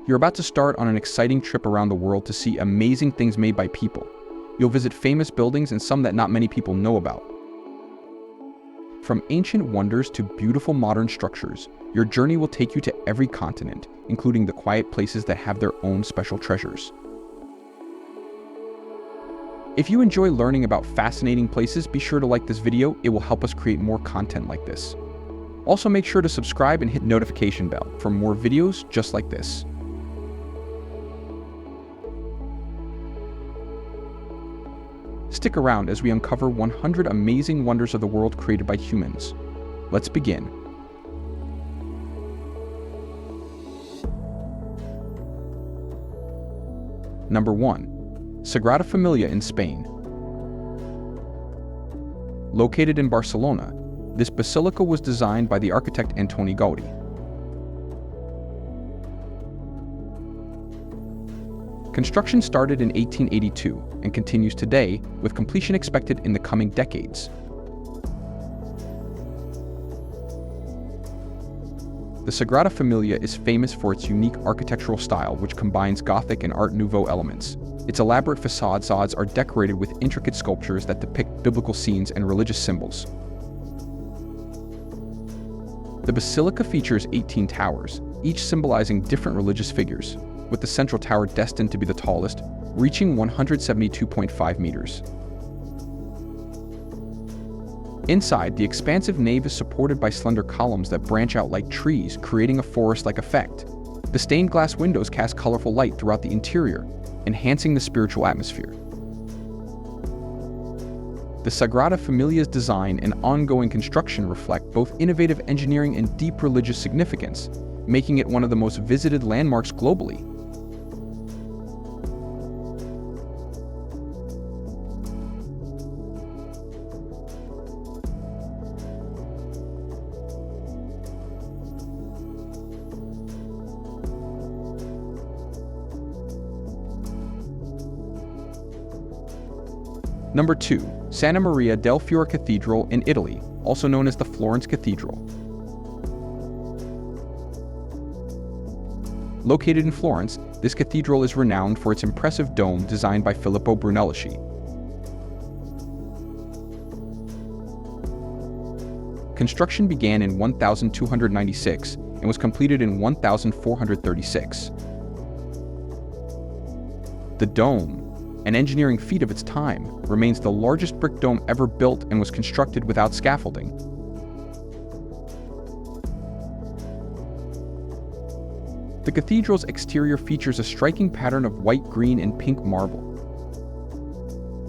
You're about to start on an exciting trip around the world to see amazing things made by people. You'll visit famous buildings and some that not many people know about. From ancient wonders to beautiful modern structures, your journey will take you to every continent, including the quiet places that have their own special treasures. If you enjoy learning about fascinating places, be sure to like this video. It will help us create more content like this. Also, make sure to subscribe and hit the notification bell for more videos just like this. Stick around as we uncover 100 amazing wonders of the world created by humans. Let's begin. Number 1. Sagrada Familia in Spain. Located in Barcelona, this basilica was designed by the architect Antoni Gaudí. Construction started in 1882 and continues today, with completion expected in the coming decades. The Sagrada Familia is famous for its unique architectural style, which combines Gothic and Art Nouveau elements. Its elaborate facades are decorated with intricate sculptures that depict biblical scenes and religious symbols. The basilica features 18 towers, each symbolizing different religious figures, with the central tower destined to be the tallest, reaching 172.5 meters. Inside, the expansive nave is supported by slender columns that branch out like trees, creating a forest-like effect. The stained glass windows cast colorful light throughout the interior, enhancing the spiritual atmosphere. The Sagrada Familia's design and ongoing construction reflect both innovative engineering and deep religious significance, making it one of the most visited landmarks globally. Number 2. Santa Maria del Fiore Cathedral in Italy, also known as the Florence Cathedral. Located in Florence, this cathedral is renowned for its impressive dome designed by Filippo Brunelleschi. Construction began in 1296 and was completed in 1436. The dome, an engineering feat of its time, remains the largest brick dome ever built and was constructed without scaffolding. The cathedral's exterior features a striking pattern of white, green, and pink marble.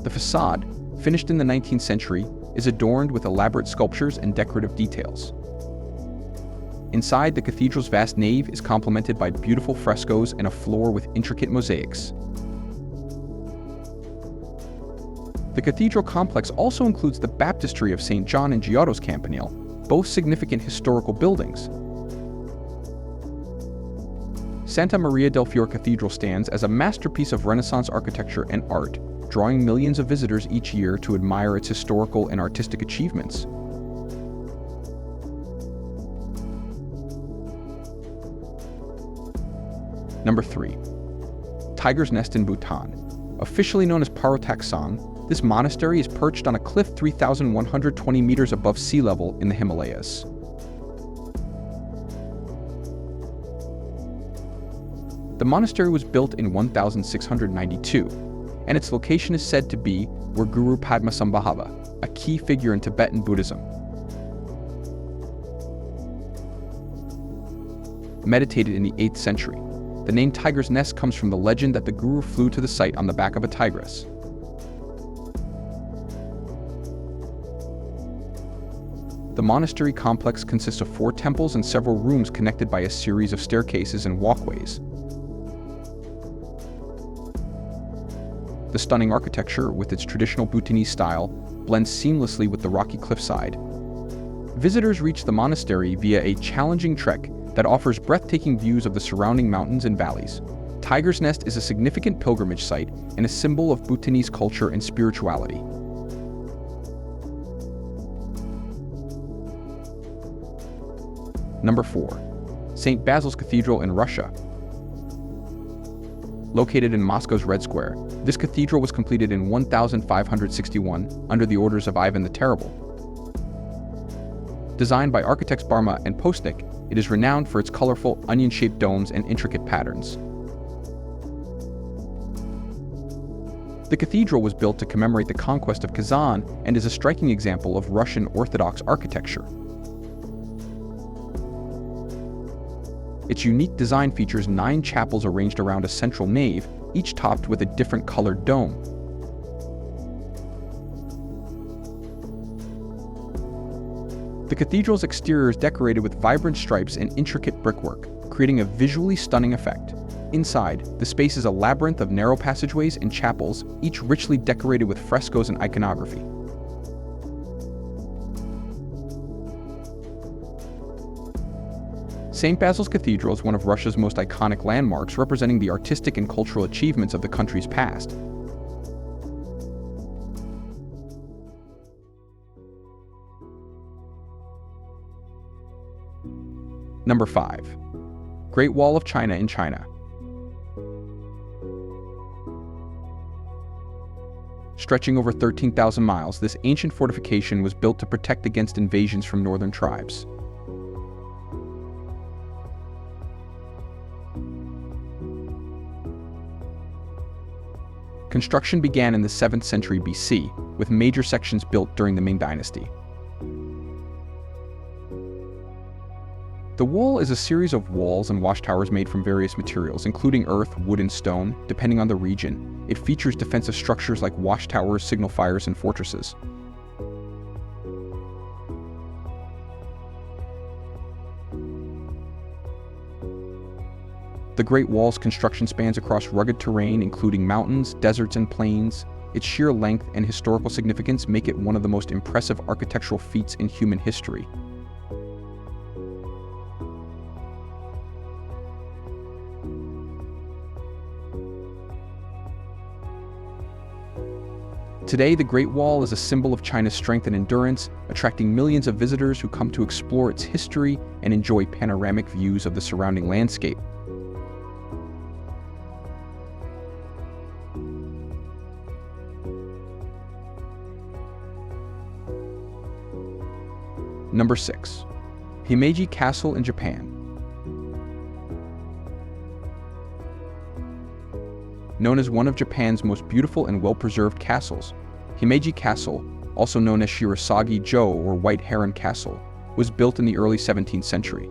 The facade, finished in the 19th century, is adorned with elaborate sculptures and decorative details. Inside, the cathedral's vast nave is complemented by beautiful frescoes and a floor with intricate mosaics. The cathedral complex also includes the baptistry of St. John and Giotto's Campanile, both significant historical buildings. Santa Maria del Fiore Cathedral stands as a masterpiece of Renaissance architecture and art, drawing millions of visitors each year to admire its historical and artistic achievements. Number 3. Tiger's Nest in Bhutan. Officially known as Parotak Song, this monastery is perched on a cliff 3,120 meters above sea level in the Himalayas. The monastery was built in 1692, and its location is said to be where Guru Padmasambhava, a key figure in Tibetan Buddhism, meditated in the 8th century. The name Tiger's Nest comes from the legend that the Guru flew to the site on the back of a tigress. The monastery complex consists of 4 temples and several rooms connected by a series of staircases and walkways. The stunning architecture, with its traditional Bhutanese style, blends seamlessly with the rocky cliffside. Visitors reach the monastery via a challenging trek that offers breathtaking views of the surrounding mountains and valleys. Tiger's Nest is a significant pilgrimage site and a symbol of Bhutanese culture and spirituality. Number 4. St. Basil's Cathedral in Russia. located in Moscow's Red Square, this cathedral was completed in 1561 under the orders of Ivan the Terrible. Designed by architects Barma and Postnik, it is renowned for its colorful, onion-shaped domes and intricate patterns. The cathedral was built to commemorate the conquest of Kazan and is a striking example of Russian Orthodox architecture. Its unique design features 9 chapels arranged around a central nave, each topped with a different colored dome. The cathedral's exterior is decorated with vibrant stripes and intricate brickwork, creating a visually stunning effect. Inside, the space is a labyrinth of narrow passageways and chapels, each richly decorated with frescoes and iconography. St. Basil's Cathedral is one of Russia's most iconic landmarks, representing the artistic and cultural achievements of the country's past. Number 5. Great Wall of China in China. Stretching over 13,000 miles, this ancient fortification was built to protect against invasions from northern tribes. Construction began in the 7th century BC, with major sections built during the Ming Dynasty. The wall is a series of walls and watchtowers made from various materials, including earth, wood, and stone, depending on the region. It features defensive structures like watchtowers, signal fires, and fortresses. The Great Wall's construction spans across rugged terrain, including mountains, deserts, and plains. Its sheer length and historical significance make it one of the most impressive architectural feats in human history. Today, the Great Wall is a symbol of China's strength and endurance, attracting millions of visitors who come to explore its history and enjoy panoramic views of the surrounding landscape. Number 6. Himeji Castle in Japan. Known as one of Japan's most beautiful and well-preserved castles, Himeji Castle, also known as Shirasagi-jo or White Heron Castle, was built in the early 17th century.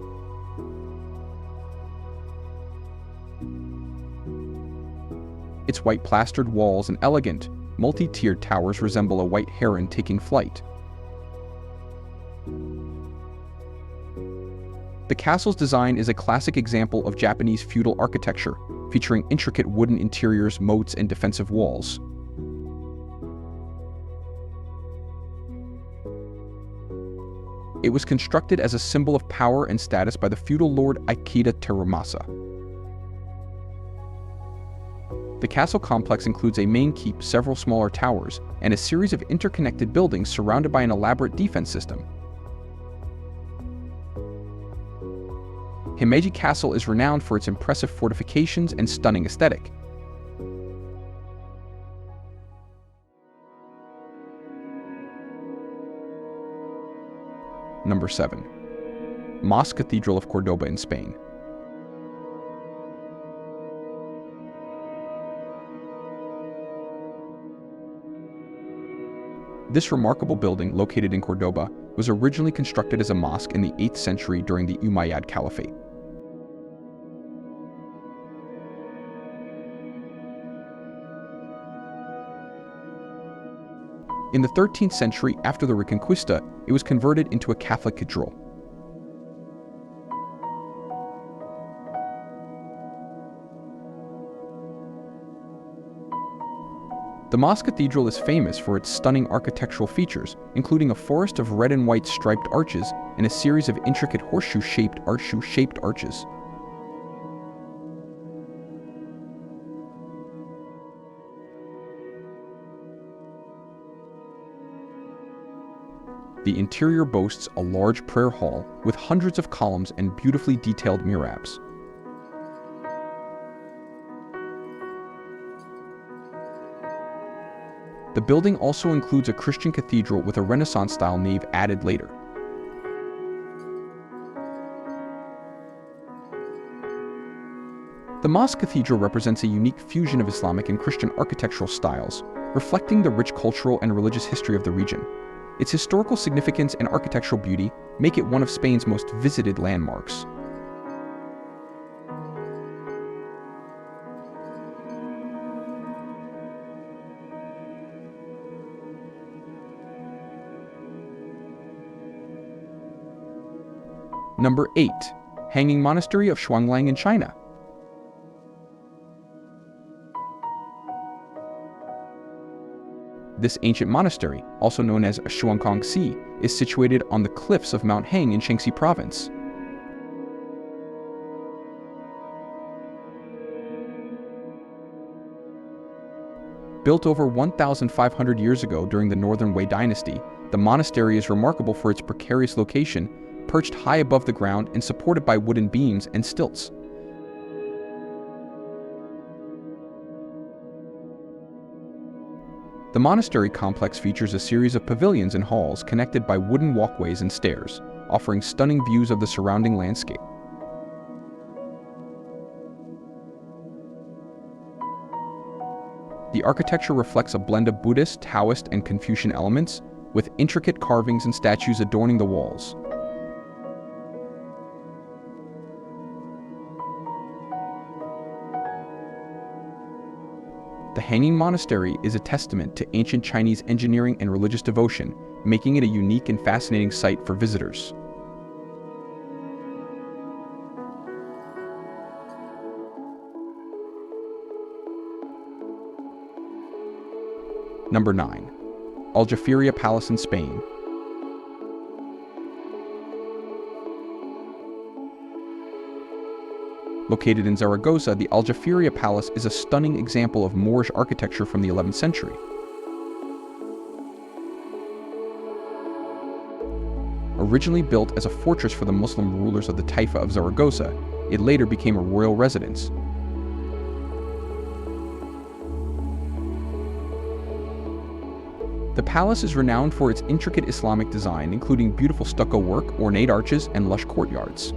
Its white plastered walls and elegant, multi-tiered towers resemble a white heron taking flight. The castle's design is a classic example of Japanese feudal architecture, featuring intricate wooden interiors, moats, and defensive walls. It was constructed as a symbol of power and status by the feudal lord Ikeda Terumasa. The castle complex includes a main keep, several smaller towers, and a series of interconnected buildings surrounded by an elaborate defense system. Himeji Castle is renowned for its impressive fortifications and stunning aesthetic. Number 7. Mosque Cathedral of Cordoba in Spain. This remarkable building, located in Cordoba, was originally constructed as a mosque in the 8th century during the Umayyad Caliphate. In the 13th century, after the Reconquista, it was converted into a Catholic cathedral. The Mosque Cathedral is famous for its stunning architectural features, including a forest of red and white striped arches and a series of intricate horseshoe-shaped arches. The interior boasts a large prayer hall with hundreds of columns and beautifully detailed mihrabs. The building also includes a Christian cathedral with a Renaissance-style nave added later. The Mosque Cathedral represents a unique fusion of Islamic and Christian architectural styles, reflecting the rich cultural and religious history of the region. Its historical significance and architectural beauty make it one of Spain's most visited landmarks. Number 8. Hanging Monastery of Shuanglang in China. This ancient monastery, also known as Shuangkongxi, is situated on the cliffs of Mount Hang in Shanxi Province. Built over 1,500 years ago during the Northern Wei Dynasty, the monastery is remarkable for its precarious location, perched high above the ground and supported by wooden beams and stilts. The monastery complex features a series of pavilions and halls connected by wooden walkways and stairs, offering stunning views of the surrounding landscape. The architecture reflects a blend of Buddhist, Taoist, and Confucian elements, with intricate carvings and statues adorning the walls. The Hanging Monastery is a testament to ancient Chinese engineering and religious devotion, making it a unique and fascinating site for visitors. Number 9. Aljaferia Palace in Spain. Located in Zaragoza, the Aljaferia Palace is a stunning example of Moorish architecture from the 11th century. Originally built as a fortress for the Muslim rulers of the Taifa of Zaragoza, it later became a royal residence. The palace is renowned for its intricate Islamic design, including beautiful stucco work, ornate arches, and lush courtyards.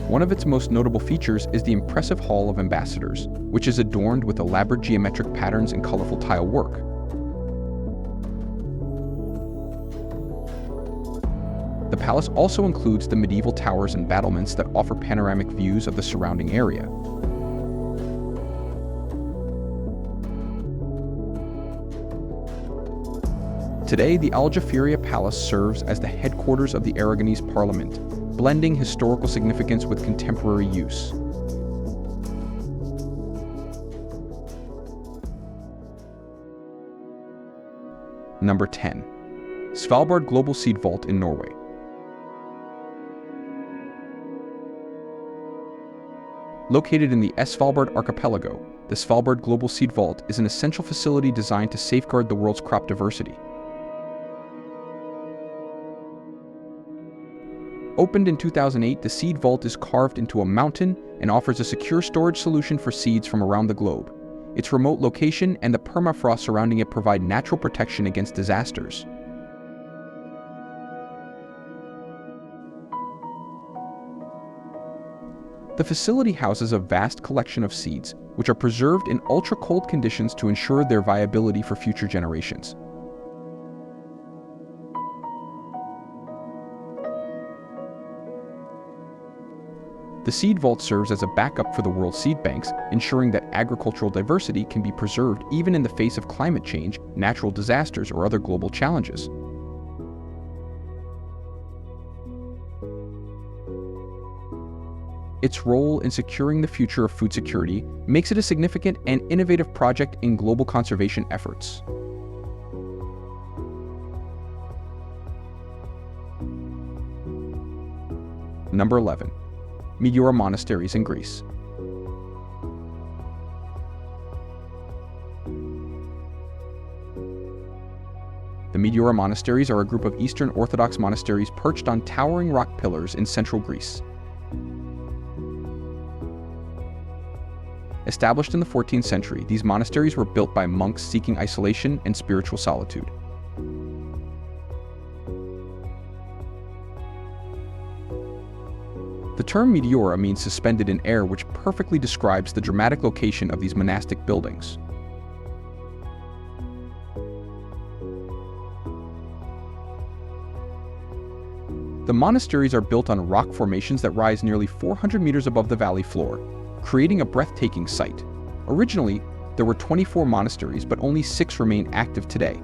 One of its most notable features is the impressive Hall of Ambassadors, which is adorned with elaborate geometric patterns and colorful tile work. The palace also includes the medieval towers and battlements that offer panoramic views of the surrounding area. Today, the Aljaferia Palace serves as the headquarters of the Aragonese Parliament, blending historical significance with contemporary use. Number 10. Svalbard Global Seed Vault in Norway. Located in the Svalbard archipelago, the Svalbard Global Seed Vault is an essential facility designed to safeguard the world's crop diversity. Opened in 2008, the Seed Vault is carved into a mountain and offers a secure storage solution for seeds from around the globe. Its remote location and the permafrost surrounding it provide natural protection against disasters. The facility houses a vast collection of seeds, which are preserved in ultra-cold conditions to ensure their viability for future generations. The Seed Vault serves as a backup for the world seed banks, ensuring that agricultural diversity can be preserved even in the face of climate change, natural disasters, or other global challenges. Its role in securing the future of food security makes it a significant and innovative project in global conservation efforts. Number 11. Meteora Monasteries in Greece. The Meteora Monasteries are a group of Eastern Orthodox monasteries perched on towering rock pillars in central Greece. Established in the 14th century, these monasteries were built by monks seeking isolation and spiritual solitude. The term meteora means suspended in air, which perfectly describes the dramatic location of these monastic buildings. The monasteries are built on rock formations that rise nearly 400 meters above the valley floor, creating a breathtaking sight. Originally, there were 24 monasteries, but only 6 remain active today.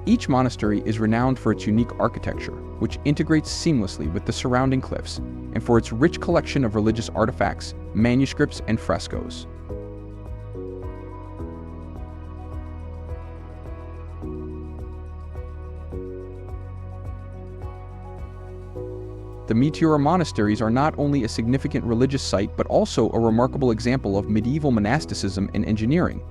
Each monastery is renowned for its unique architecture, which integrates seamlessly with the surrounding cliffs, and for its rich collection of religious artifacts, manuscripts, and frescoes. The Meteora monasteries are not only a significant religious site, but also a remarkable example of medieval monasticism and engineering.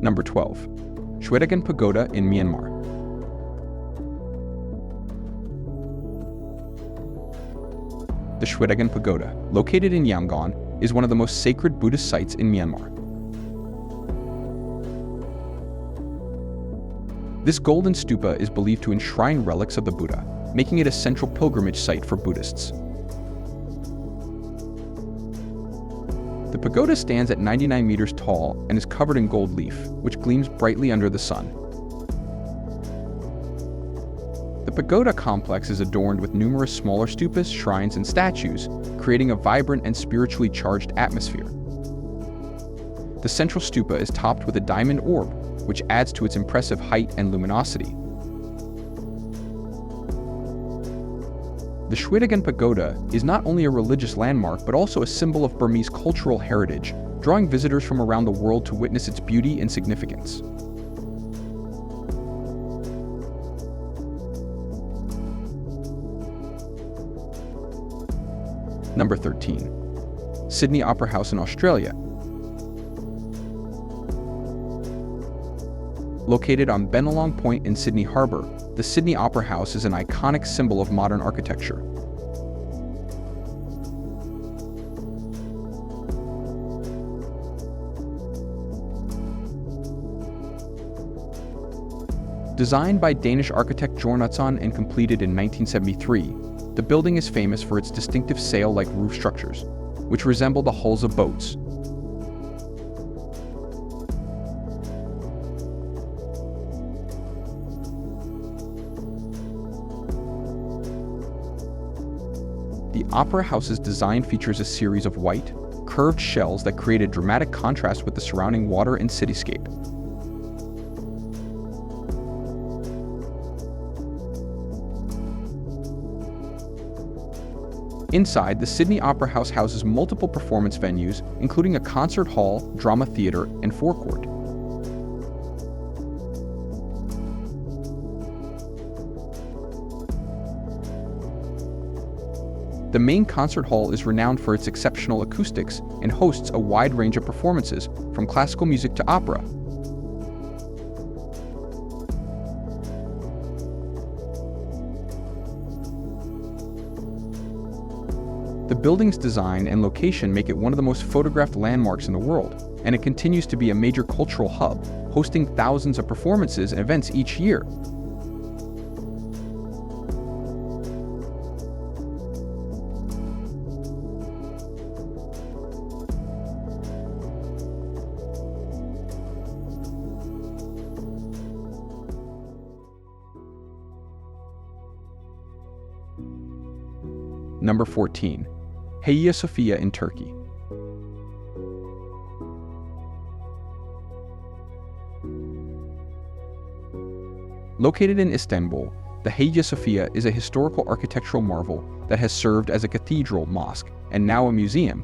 Number 12. Shwedagon Pagoda in Myanmar. The Shwedagon Pagoda, located in Yangon, is one of the most sacred Buddhist sites in Myanmar. This golden stupa is believed to enshrine relics of the Buddha, making it a central pilgrimage site for Buddhists. The pagoda stands at 99 meters tall and is covered in gold leaf, which gleams brightly under the sun. The pagoda complex is adorned with numerous smaller stupas, shrines, and statues, creating a vibrant and spiritually charged atmosphere. The central stupa is topped with a diamond orb, which adds to its impressive height and luminosity. The Shwedagon Pagoda is not only a religious landmark, but also a symbol of Burmese cultural heritage, drawing visitors from around the world to witness its beauty and significance. Number 13. Sydney Opera House in Australia. Located on Bennelong Point in Sydney Harbour, the Sydney Opera House is an iconic symbol of modern architecture. Designed by Danish architect Jørn Utzon and completed in 1973, the building is famous for its distinctive sail-like roof structures, which resemble the hulls of boats. The Opera House's design features a series of white, curved shells that create a dramatic contrast with the surrounding water and cityscape. Inside, the Sydney Opera House houses multiple performance venues, including a concert hall, drama theatre, and forecourt. The main concert hall is renowned for its exceptional acoustics and hosts a wide range of performances, from classical music to opera. The building's design and location make it one of the most photographed landmarks in the world, and it continues to be a major cultural hub, hosting thousands of performances and events each year. Number 14. Hagia Sophia in Turkey. Located in Istanbul, the Hagia Sophia is a historical architectural marvel that has served as a cathedral, mosque, and now a museum.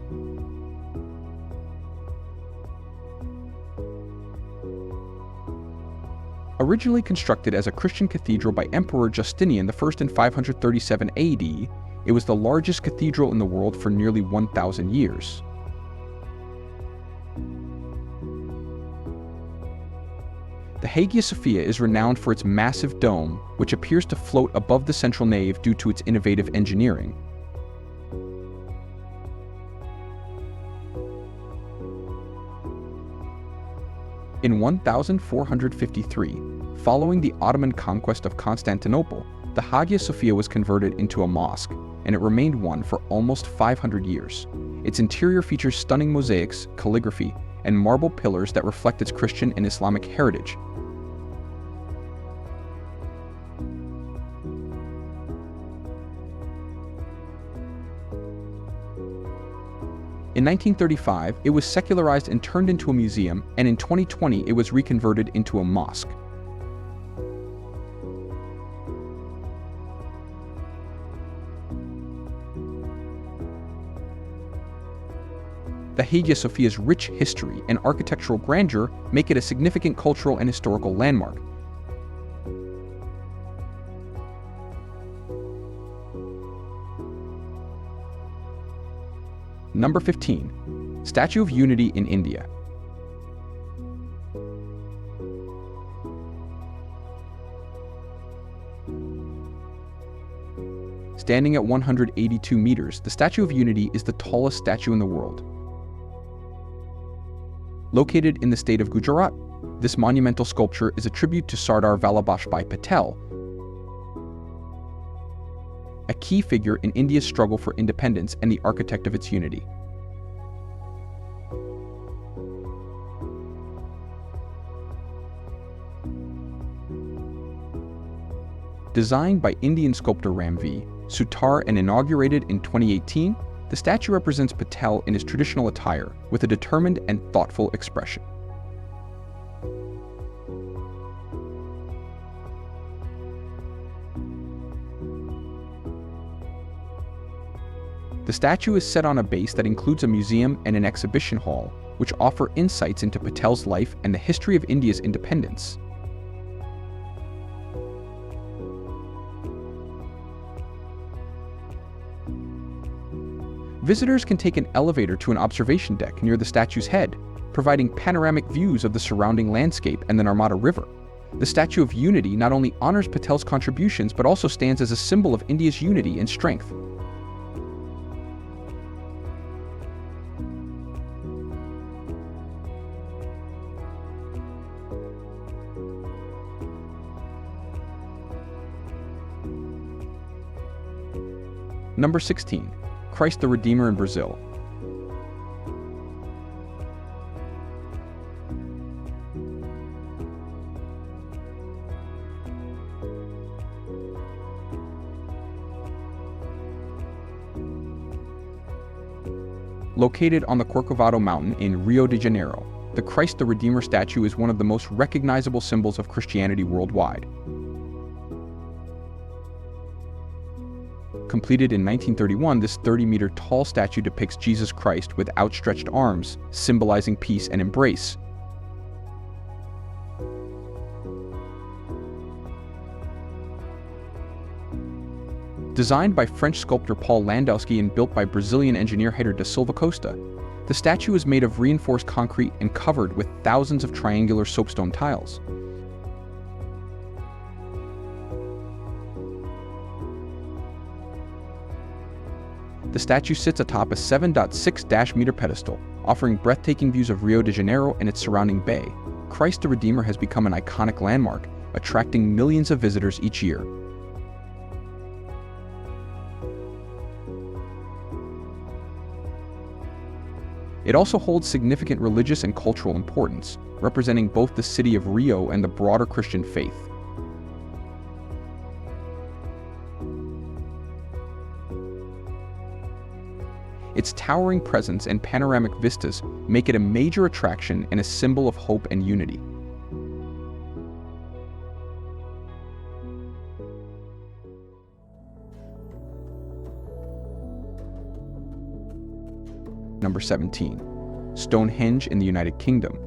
Originally constructed as a Christian cathedral by Emperor Justinian I in 537 AD, it was the largest cathedral in the world for nearly 1,000 years. The Hagia Sophia is renowned for its massive dome, which appears to float above the central nave due to its innovative engineering. In 1453, following the Ottoman conquest of Constantinople, the Hagia Sophia was converted into a mosque, and it remained one for almost 500 years. Its interior features stunning mosaics, calligraphy, and marble pillars that reflect its Christian and Islamic heritage. In 1935, it was secularized and turned into a museum, and in 2020 it was reconverted into a mosque. The Hagia Sophia's rich history and architectural grandeur make it a significant cultural and historical landmark. Number 15. Statue of Unity in India. Standing at 182 meters, the Statue of Unity is the tallest statue in the world. Located in the state of Gujarat, this monumental sculpture is a tribute to Sardar Vallabhbhai Patel, a key figure in India's struggle for independence and the architect of its unity. Designed by Indian sculptor Ram V. Sutar and inaugurated in 2018, the statue represents Patel in his traditional attire with a determined and thoughtful expression. The statue is set on a base that includes a museum and an exhibition hall, which offer insights into Patel's life and the history of India's independence. Visitors can take an elevator to an observation deck near the statue's head, providing panoramic views of the surrounding landscape and the Narmada River. The Statue of Unity not only honors Patel's contributions but also stands as a symbol of India's unity and strength. Number 16. Christ the Redeemer in Brazil. Located on the Corcovado Mountain in Rio de Janeiro, the Christ the Redeemer statue is one of the most recognizable symbols of Christianity worldwide. Completed in 1931, this 30-meter tall statue depicts Jesus Christ with outstretched arms, symbolizing peace and embrace. Designed by French sculptor Paul Landowski and built by Brazilian engineer Heitor da Silva Costa, the statue is made of reinforced concrete and covered with thousands of triangular soapstone tiles. The statue sits atop a 7.6-meter pedestal, offering breathtaking views of Rio de Janeiro and its surrounding bay. Christ the Redeemer has become an iconic landmark, attracting millions of visitors each year. It also holds significant religious and cultural importance, representing both the city of Rio and the broader Christian faith. Its towering presence and panoramic vistas make it a major attraction and a symbol of hope and unity. Number 17. Stonehenge in the United Kingdom.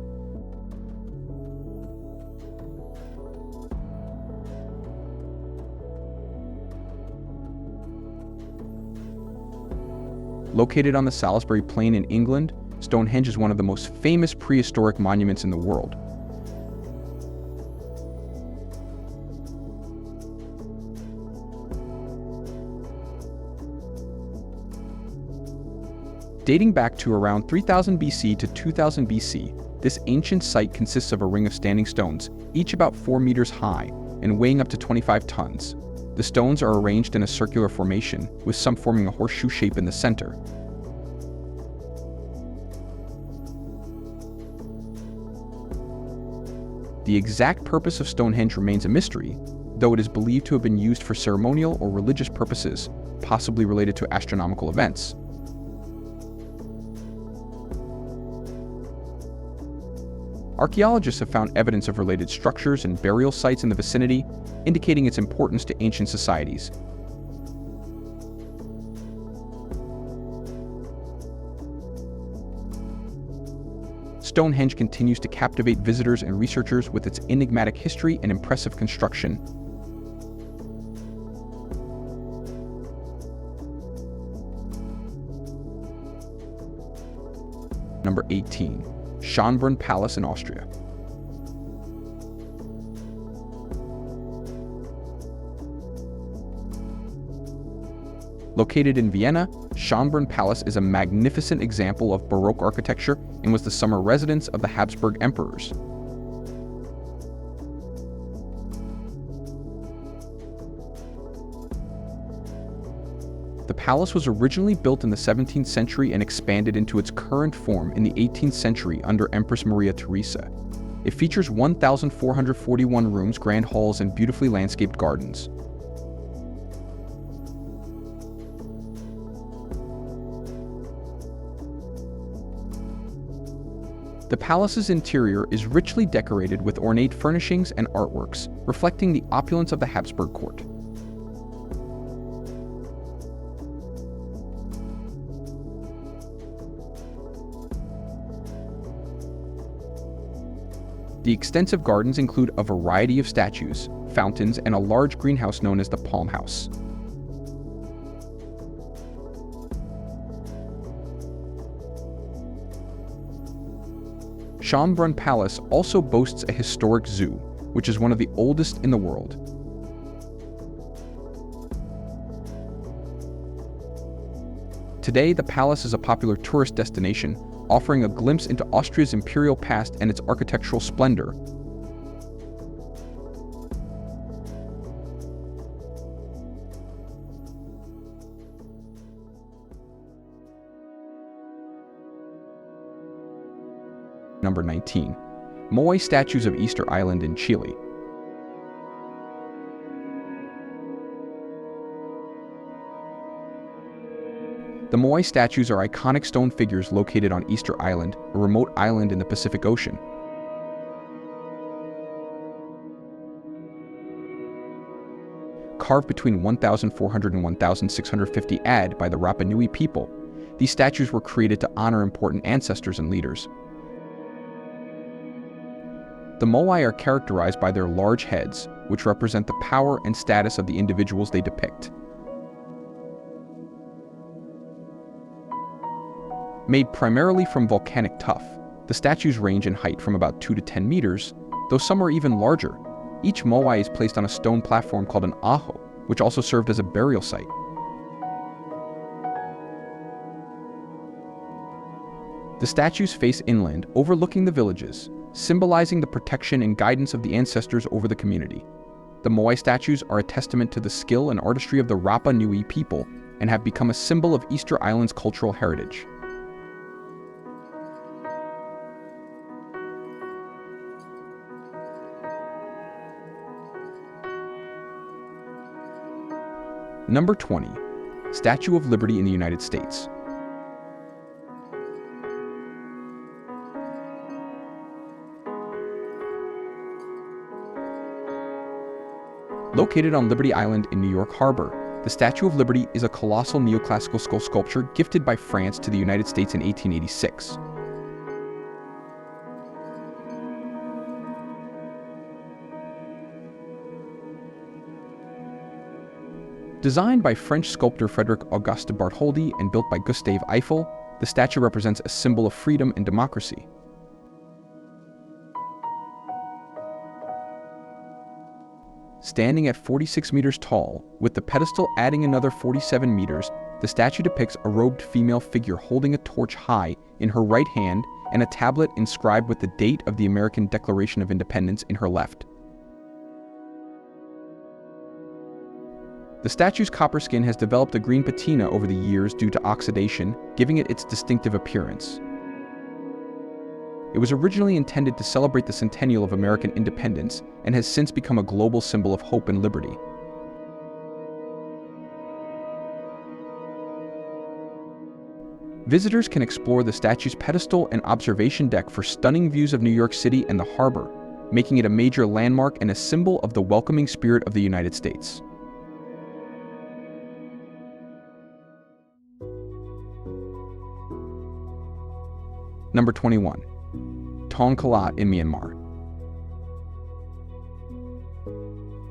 Located on the Salisbury Plain in England, Stonehenge is one of the most famous prehistoric monuments in the world. Dating back to around 3000 BC to 2000 BC, this ancient site consists of a ring of standing stones, each about 4 meters high and weighing up to 25 tons. The stones are arranged in a circular formation, with some forming a horseshoe shape in the center. The exact purpose of Stonehenge remains a mystery, though it is believed to have been used for ceremonial or religious purposes, possibly related to astronomical events. Archaeologists have found evidence of related structures and burial sites in the vicinity, indicating its importance to ancient societies. Stonehenge continues to captivate visitors and researchers with its enigmatic history and impressive construction. Number 18. Schönbrunn Palace in Austria. Located in Vienna, Schönbrunn Palace is a magnificent example of Baroque architecture and was the summer residence of the Habsburg emperors. The palace was originally built in the 17th century and expanded into its current form in the 18th century under Empress Maria Theresa. It features 1,441 rooms, grand halls, and beautifully landscaped gardens. The palace's interior is richly decorated with ornate furnishings and artworks, reflecting the opulence of the Habsburg court. The extensive gardens include a variety of statues, fountains, and a large greenhouse known as the Palm House. Schönbrunn Palace also boasts a historic zoo, which is one of the oldest in the world. Today, the palace is a popular tourist destination, offering a glimpse into Austria's imperial past and its architectural splendor. Number 19. Moai statues of Easter Island in Chile. The Moai statues are iconic stone figures located on Easter Island, a remote island in the Pacific Ocean. Carved between 1,400 and 1,650 AD by the Rapa Nui people, these statues were created to honor important ancestors and leaders. The Moai are characterized by their large heads, which represent the power and status of the individuals they depict. Made primarily from volcanic tuff, the statues range in height from about 2 to 10 meters, though some are even larger. Each Moai is placed on a stone platform called an ajo, which also served as a burial site. The statues face inland, overlooking the villages, symbolizing the protection and guidance of the ancestors over the community. The Moai statues are a testament to the skill and artistry of the Rapa Nui people and have become a symbol of Easter Island's cultural heritage. Number 20. Statue of Liberty in the United States. Located on Liberty Island in New York Harbor, the Statue of Liberty is a colossal neoclassical skull sculpture gifted by France to the United States in 1886. Designed by French sculptor Frédéric Auguste Bartholdi and built by Gustave Eiffel, the statue represents a symbol of freedom and democracy. Standing at 46 meters tall, with the pedestal adding another 47 meters, the statue depicts a robed female figure holding a torch high in her right hand and a tablet inscribed with the date of the American Declaration of Independence in her left. The statue's copper skin has developed a green patina over the years due to oxidation, giving it its distinctive appearance. It was originally intended to celebrate the centennial of American independence and has since become a global symbol of hope and liberty. Visitors can explore the statue's pedestal and observation deck for stunning views of New York City and the harbor, making it a major landmark and a symbol of the welcoming spirit of the United States. Number 21. Tong Kalat in Myanmar.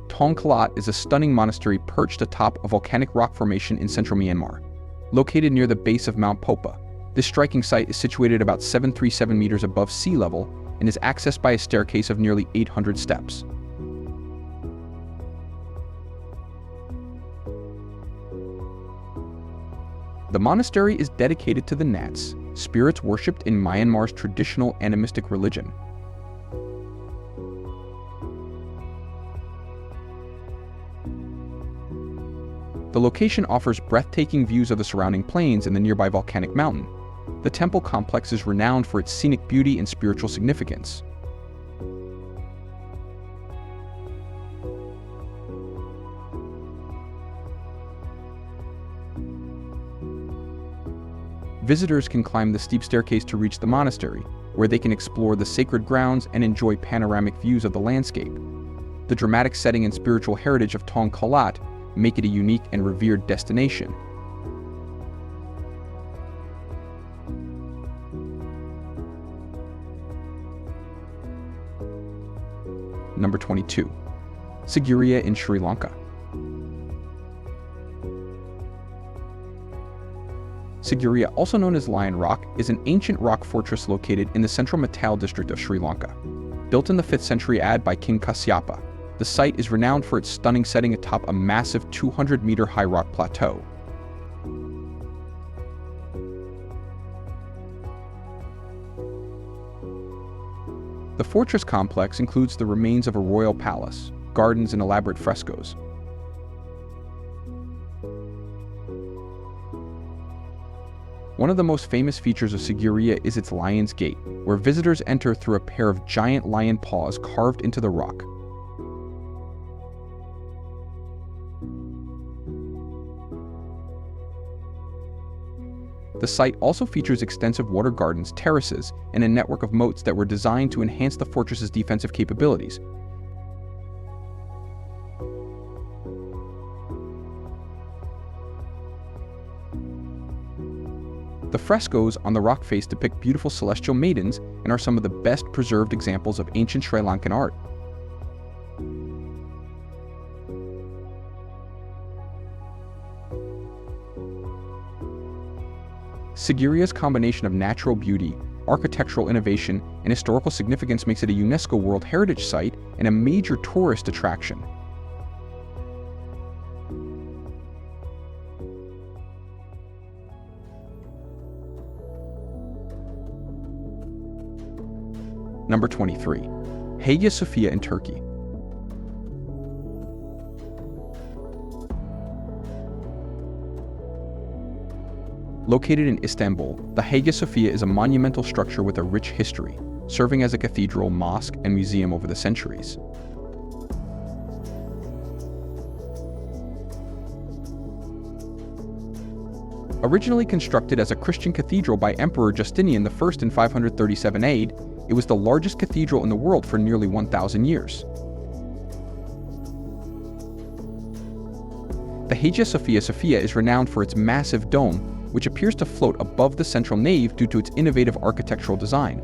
Tong Kalat is a stunning monastery perched atop a volcanic rock formation in central Myanmar. Located near the base of Mount Popa, this striking site is situated about 737 meters above sea level and is accessed by a staircase of nearly 800 steps. The monastery is dedicated to the Nats, spirits worshipped in Myanmar's traditional animistic religion. The location offers breathtaking views of the surrounding plains and the nearby volcanic mountain. The temple complex is renowned for its scenic beauty and spiritual significance. Visitors can climb the steep staircase to reach the monastery, where they can explore the sacred grounds and enjoy panoramic views of the landscape. The dramatic setting and spiritual heritage of Tong Kalat make it a unique and revered destination. Number 22. Sigiriya in Sri Lanka. Sigiriya, also known as Lion Rock, is an ancient rock fortress located in the central Matale district of Sri Lanka. Built in the 5th century AD by King Kasyapa, the site is renowned for its stunning setting atop a massive 200-meter high rock plateau. The fortress complex includes the remains of a royal palace, gardens, and elaborate frescoes. One of the most famous features of Sigiriya is its Lion's Gate, where visitors enter through a pair of giant lion paws carved into the rock. The site also features extensive water gardens, terraces, and a network of moats that were designed to enhance the fortress's defensive capabilities. The frescoes on the rock face depict beautiful celestial maidens and are some of the best preserved examples of ancient Sri Lankan art. Sigiriya's combination of natural beauty, architectural innovation, and historical significance makes it a UNESCO World Heritage Site and a major tourist attraction. Number 23. Hagia Sophia in Turkey. Located in Istanbul, the Hagia Sophia is a monumental structure with a rich history, serving as a cathedral, mosque, and museum over the centuries. Originally constructed as a Christian cathedral by Emperor Justinian I in 537 AD, it was the largest cathedral in the world for nearly 1,000 years. The Hagia Sophia is renowned for its massive dome, which appears to float above the central nave due to its innovative architectural design.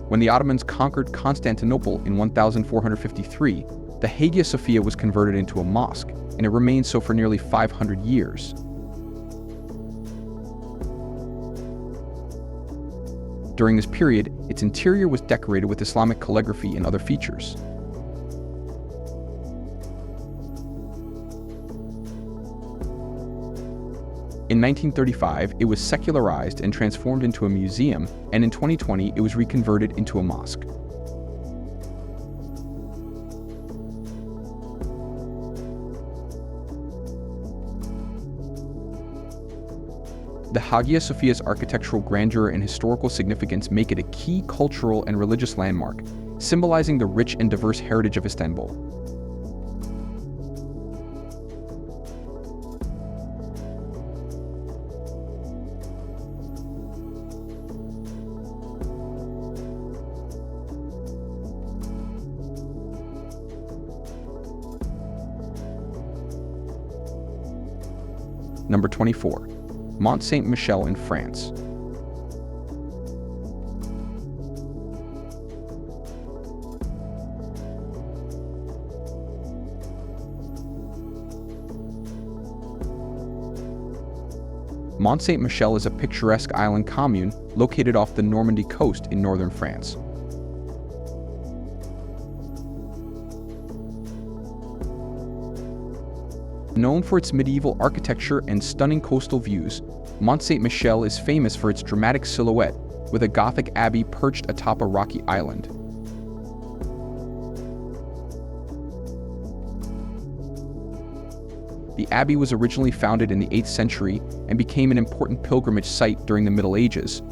When the Ottomans conquered Constantinople in 1453, the Hagia Sophia was converted into a mosque, and it remained so for nearly 500 years. During this period, its interior was decorated with Islamic calligraphy and other features. In 1935, it was secularized and transformed into a museum, and in 2020, it was reconverted into a mosque. The Hagia Sophia's architectural grandeur and historical significance make it a key cultural and religious landmark, symbolizing the rich and diverse heritage of Istanbul. Number 24. Mont Saint-Michel in France. Mont Saint-Michel is a picturesque island commune located off the Normandy coast in northern France. Known for its medieval architecture and stunning coastal views, Mont Saint-Michel is famous for its dramatic silhouette, with a Gothic abbey perched atop a rocky island. The abbey was originally founded in the 8th century and became an important pilgrimage site during the Middle Ages.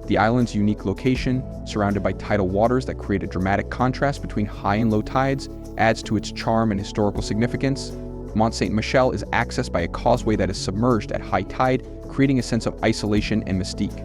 The island's unique location, surrounded by tidal waters that create a dramatic contrast between high and low tides, adds to its charm and historical significance. Mont Saint-Michel is accessed by a causeway that is submerged at high tide, creating a sense of isolation and mystique.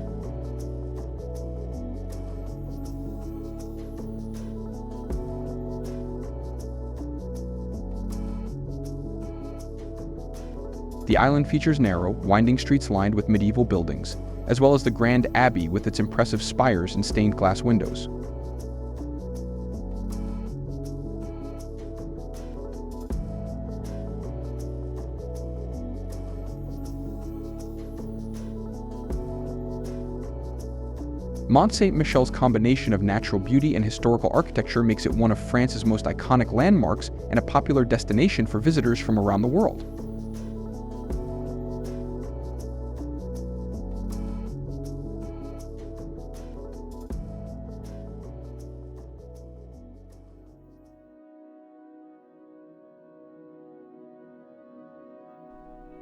The island features narrow, winding streets lined with medieval buildings, as well as the Grand Abbey with its impressive spires and stained glass windows. Mont Saint-Michel's combination of natural beauty and historical architecture makes it one of France's most iconic landmarks and a popular destination for visitors from around the world.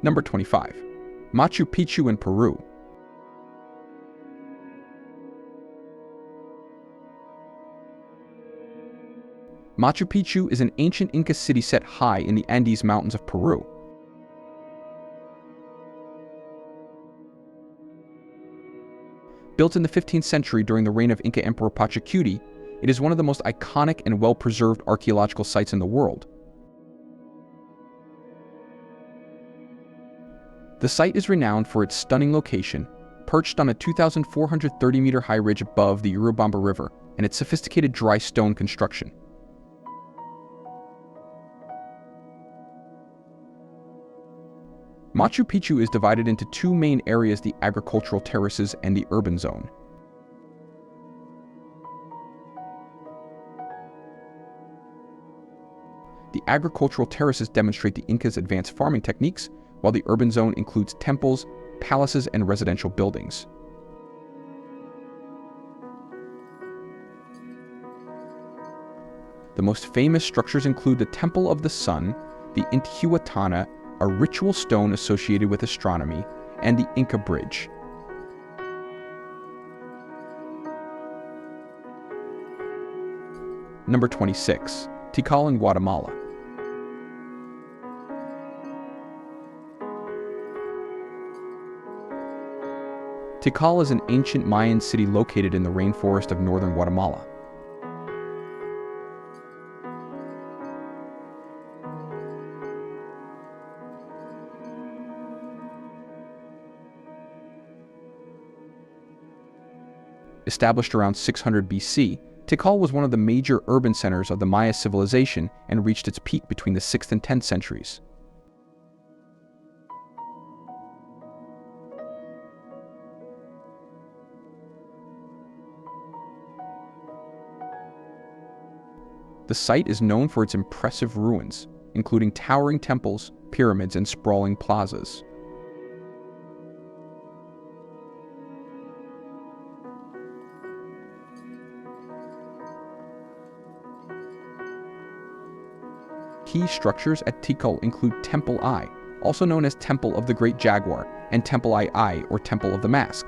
Number 25. Machu Picchu in Peru. Machu Picchu is an ancient Inca city set high in the Andes Mountains of Peru. Built in the 15th century during the reign of Inca Emperor Pachacuti, it is one of the most iconic and well-preserved archaeological sites in the world. The site is renowned for its stunning location, perched on a 2,430-meter-high ridge above the Urubamba River, and its sophisticated dry stone construction. Machu Picchu is divided into two main areas: the agricultural terraces and the urban zone. The agricultural terraces demonstrate the Incas' advanced farming techniques, while the urban zone includes temples, palaces, and residential buildings. The most famous structures include the Temple of the Sun, the Intihuatana, a ritual stone associated with astronomy, and the Inca Bridge. Number 26. Tikal in Guatemala. Tikal is an ancient Mayan city located in the rainforest of northern Guatemala. Established around 600 BC, Tikal was one of the major urban centers of the Maya civilization and reached its peak between the 6th and 10th centuries. The site is known for its impressive ruins, including towering temples, pyramids, and sprawling plazas. Key structures at Tikal include Temple I, also known as Temple of the Great Jaguar, and Temple I, or Temple of the Mask.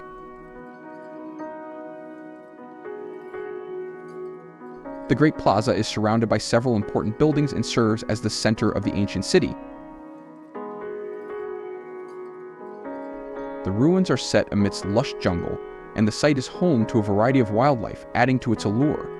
The Great Plaza is surrounded by several important buildings and serves as the center of the ancient city. The ruins are set amidst lush jungle, and the site is home to a variety of wildlife, adding to its allure.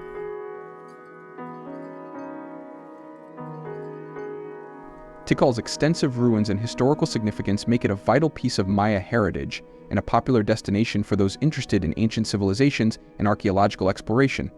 Tikal's extensive ruins and historical significance make it a vital piece of Maya heritage and a popular destination for those interested in ancient civilizations and archaeological exploration.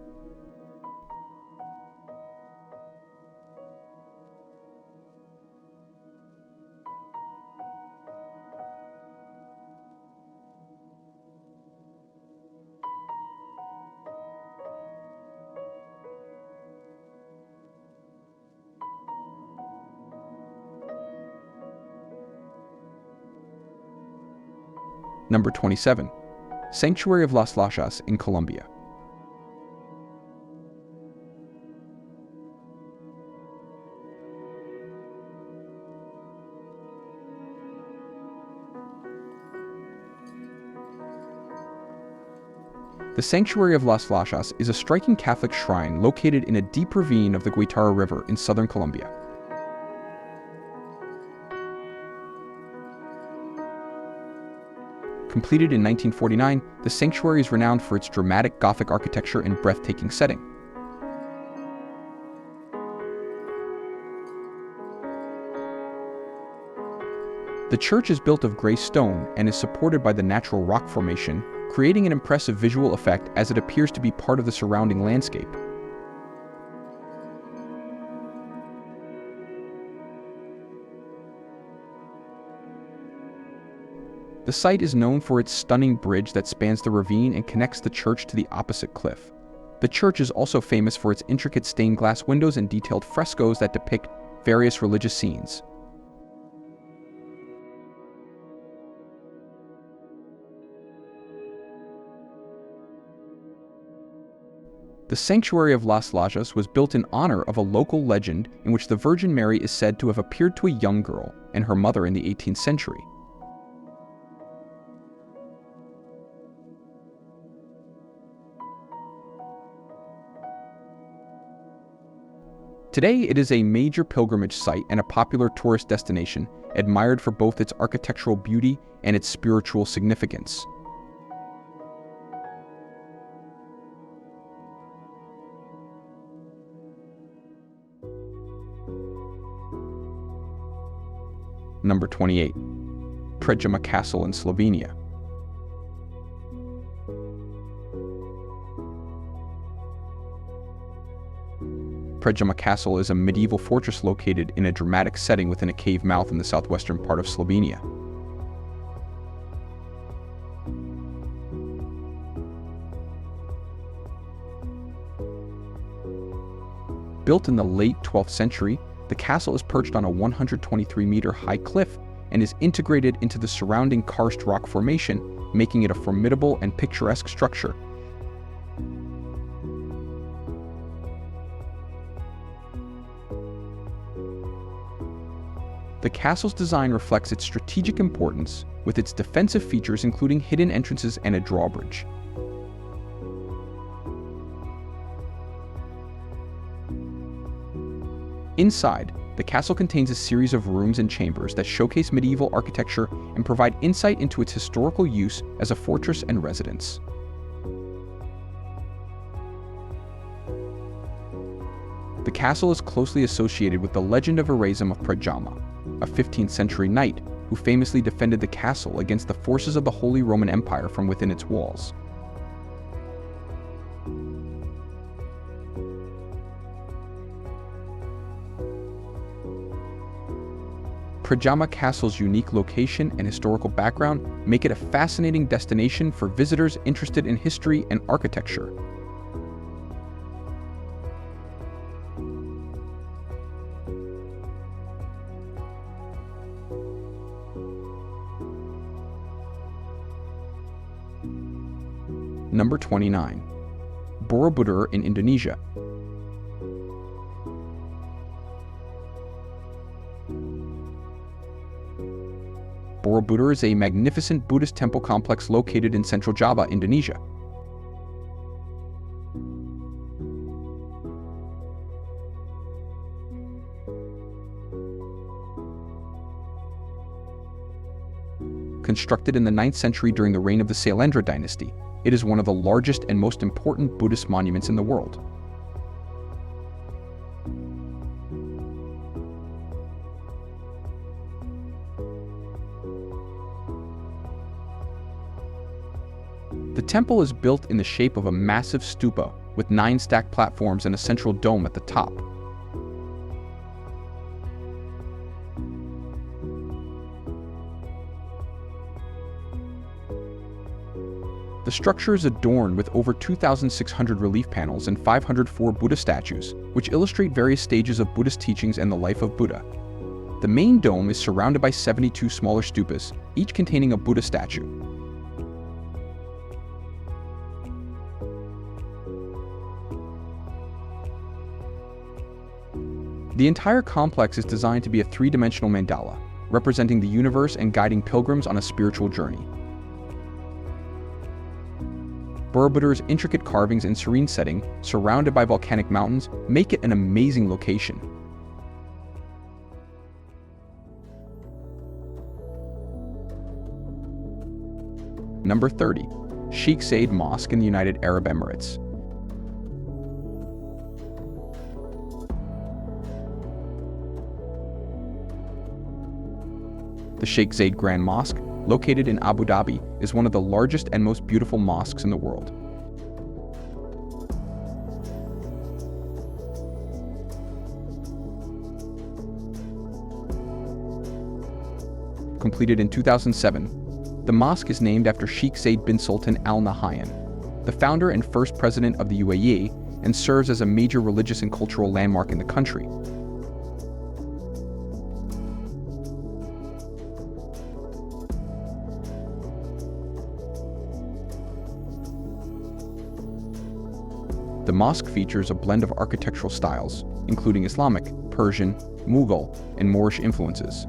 Number 27. Sanctuary of Las Lajas in Colombia. The Sanctuary of Las Lajas is a striking Catholic shrine located in a deep ravine of the Guitara River in southern Colombia. Completed in 1949, the sanctuary is renowned for its dramatic Gothic architecture and breathtaking setting. The church is built of gray stone and is supported by the natural rock formation, creating an impressive visual effect as it appears to be part of the surrounding landscape. The site is known for its stunning bridge that spans the ravine and connects the church to the opposite cliff. The church is also famous for its intricate stained glass windows and detailed frescoes that depict various religious scenes. The Sanctuary of Las Lajas was built in honor of a local legend in which the Virgin Mary is said to have appeared to a young girl and her mother in the 18th century. Today, it is a major pilgrimage site and a popular tourist destination, admired for both its architectural beauty and its spiritual significance. Number 28. Predjama Castle in Slovenia. Predjama Castle is a medieval fortress located in a dramatic setting within a cave mouth in the southwestern part of Slovenia. Built in the late 12th century, the castle is perched on a 123-meter high cliff and is integrated into the surrounding karst rock formation, making it a formidable and picturesque structure. The castle's design reflects its strategic importance, with its defensive features including hidden entrances and a drawbridge. Inside, the castle contains a series of rooms and chambers that showcase medieval architecture and provide insight into its historical use as a fortress and residence. The castle is closely associated with the legend of Erasm of Predjama, a 15th century knight who famously defended the castle against the forces of the Holy Roman Empire from within its walls. Pramja Castle's unique location and historical background make it a fascinating destination for visitors interested in history and architecture. Number 29. Borobudur in Indonesia. Borobudur is a magnificent Buddhist temple complex located in central Java, Indonesia. Constructed in the 9th century during the reign of the Sailendra dynasty, it is one of the largest and most important Buddhist monuments in the world. The temple is built in the shape of a massive stupa with 9 stacked platforms and a central dome at the top. The structure is adorned with over 2,600 relief panels and 504 Buddha statues, which illustrate various stages of Buddhist teachings and the life of Buddha. The main dome is surrounded by 72 smaller stupas, each containing a Buddha statue. The entire complex is designed to be a 3-dimensional mandala, representing the universe and guiding pilgrims on a spiritual journey. Borobudur's intricate carvings and serene setting, surrounded by volcanic mountains, make it an amazing location. Number 30. Sheikh Zayed Mosque in the United Arab Emirates. The Sheikh Zayed Grand Mosque, located in Abu Dhabi, is one of the largest and most beautiful mosques in the world. Completed in 2007, the mosque is named after Sheikh Zayed bin Sultan Al Nahyan, the founder and first president of the UAE, and serves as a major religious and cultural landmark in the country. The mosque features a blend of architectural styles, including Islamic, Persian, Mughal, and Moorish influences.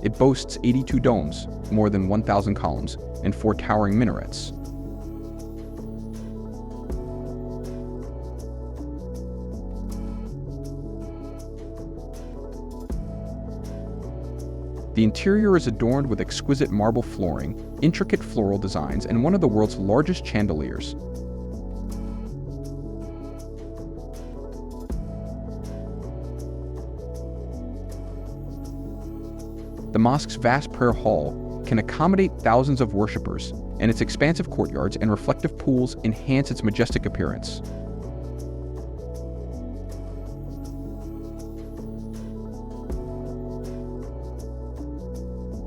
It boasts 82 domes, more than 1,000 columns, and 4 towering minarets. The interior is adorned with exquisite marble flooring, intricate floral designs, and one of the world's largest chandeliers. The mosque's vast prayer hall can accommodate thousands of worshippers, and its expansive courtyards and reflective pools enhance its majestic appearance.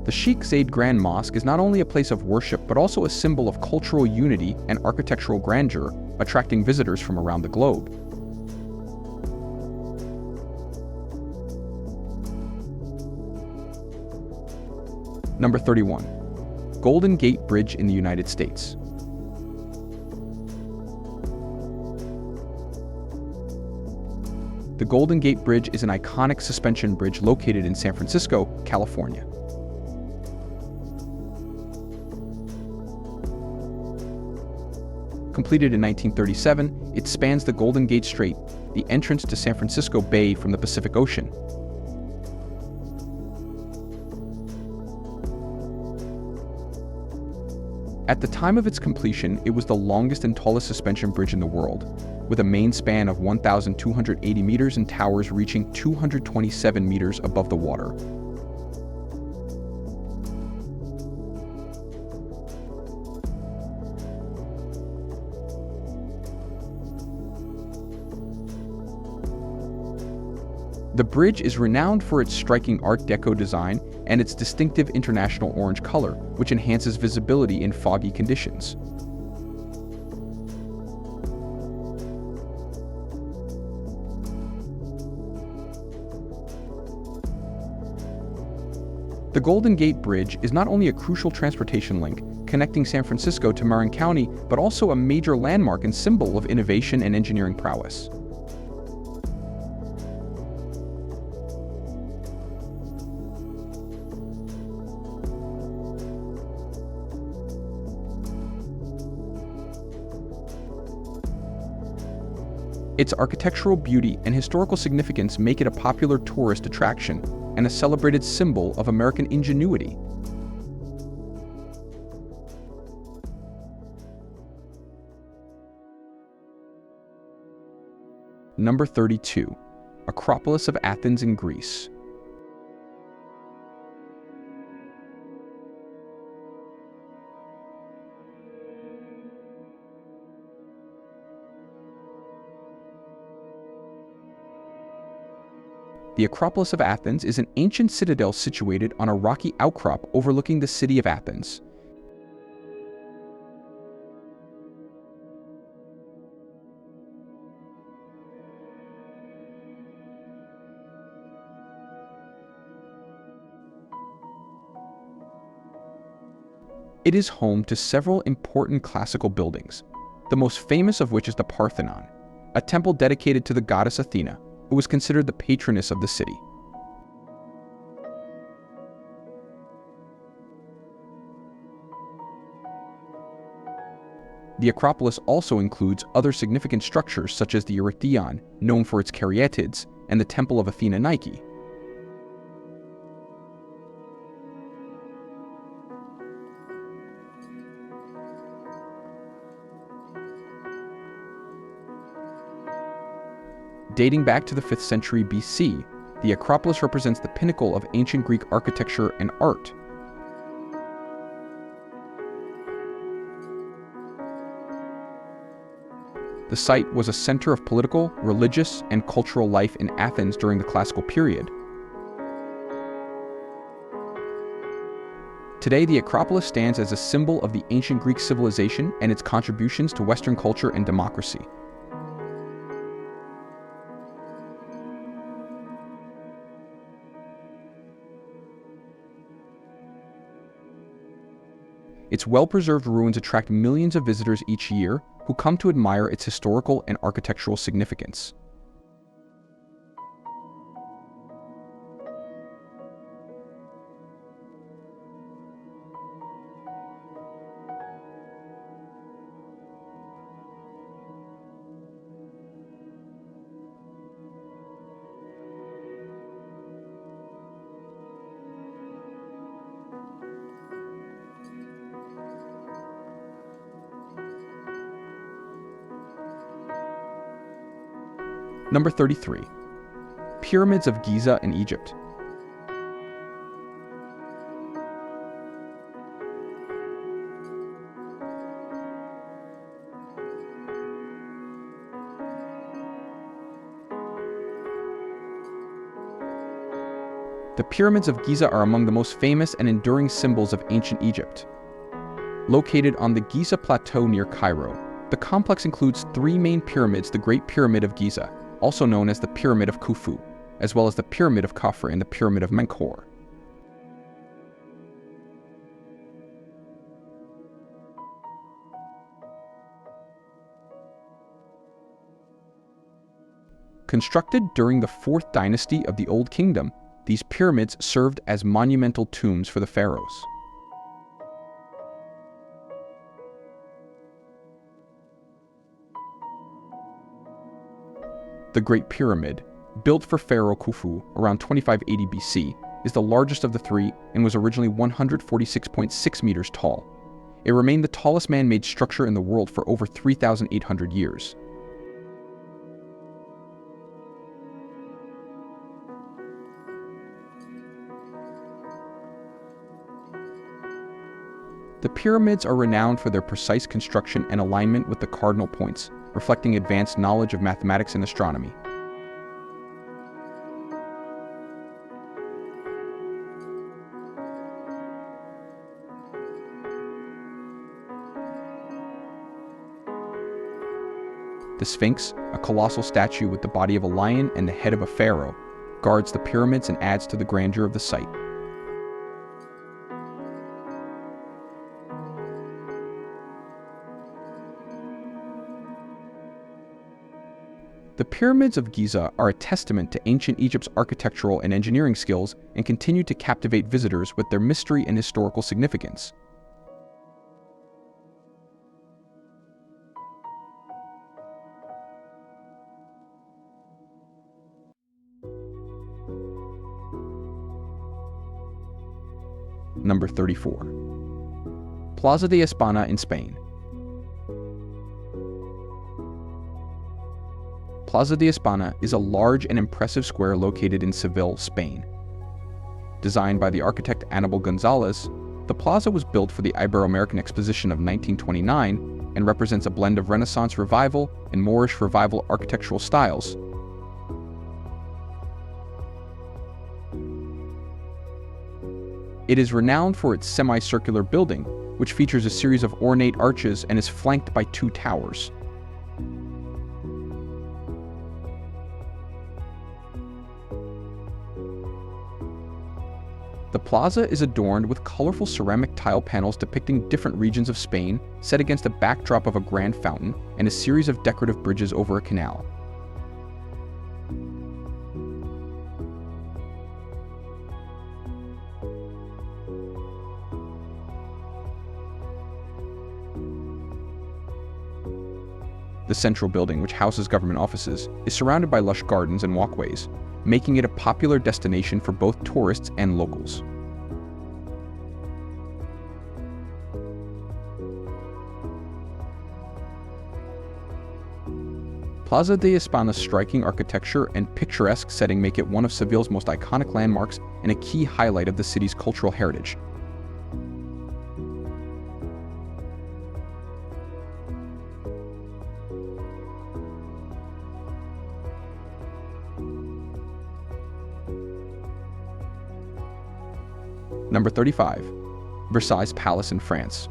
The Sheikh Zayed Grand Mosque is not only a place of worship but also a symbol of cultural unity and architectural grandeur, attracting visitors from around the globe. Number 31. Golden Gate Bridge in the United States. The Golden Gate Bridge is an iconic suspension bridge located in San Francisco, California. Completed in 1937, it spans the Golden Gate Strait, the entrance to San Francisco Bay from the Pacific Ocean. At the time of its completion, it was the longest and tallest suspension bridge in the world, with a main span of 1,280 meters and towers reaching 227 meters above the water. The bridge is renowned for its striking Art Deco design and its distinctive international orange color, which enhances visibility in foggy conditions. The Golden Gate Bridge is not only a crucial transportation link connecting San Francisco to Marin County, but also a major landmark and symbol of innovation and engineering prowess. Its architectural beauty and historical significance make it a popular tourist attraction and a celebrated symbol of American ingenuity. Number 32. Acropolis of Athens in Greece. The Acropolis of Athens is an ancient citadel situated on a rocky outcrop overlooking the city of Athens. It is home to several important classical buildings, the most famous of which is the Parthenon, a temple dedicated to the goddess Athena, who was considered the patroness of the city. The Acropolis also includes other significant structures such as the Erechtheion, known for its caryatids, and the Temple of Athena Nike. Dating back to the 5th century BC, the Acropolis represents the pinnacle of ancient Greek architecture and art. The site was a center of political, religious, and cultural life in Athens during the classical period. Today, the Acropolis stands as a symbol of the ancient Greek civilization and its contributions to Western culture and democracy. Its well-preserved ruins attract millions of visitors each year who come to admire its historical and architectural significance. Number 33. Pyramids of Giza in Egypt. The Pyramids of Giza are among the most famous and enduring symbols of ancient Egypt. Located on the Giza Plateau near Cairo, the complex includes three main pyramids: the Great Pyramid of Giza, also known as the Pyramid of Khufu, as well as the Pyramid of Khafre and the Pyramid of Menkaure. Constructed during the 4th dynasty of the Old Kingdom, these pyramids served as monumental tombs for the pharaohs. The Great Pyramid, built for Pharaoh Khufu around 2580 BC, is the largest of the three and was originally 146.6 meters tall. It remained the tallest man-made structure in the world for over 3,800 years. The pyramids are renowned for their precise construction and alignment with the cardinal points, reflecting advanced knowledge of mathematics and astronomy. The Sphinx, a colossal statue with the body of a lion and the head of a pharaoh, guards the pyramids and adds to the grandeur of the site. The pyramids of Giza are a testament to ancient Egypt's architectural and engineering skills and continue to captivate visitors with their mystery and historical significance. Number 34. Plaza de España in Spain. Plaza de España is a large and impressive square located in Seville, Spain. Designed by the architect Aníbal González, the plaza was built for the Ibero-American Exposition of 1929 and represents a blend of Renaissance Revival and Moorish Revival architectural styles. It is renowned for its semicircular building, which features a series of ornate arches and is flanked by two towers. The plaza is adorned with colorful ceramic tile panels depicting different regions of Spain, set against a backdrop of a grand fountain and a series of decorative bridges over a canal. The central building, which houses government offices, is surrounded by lush gardens and walkways, making it a popular destination for both tourists and locals. Plaza de España's striking architecture and picturesque setting make it one of Seville's most iconic landmarks and a key highlight of the city's cultural heritage. Number 35. Versailles Palace in France.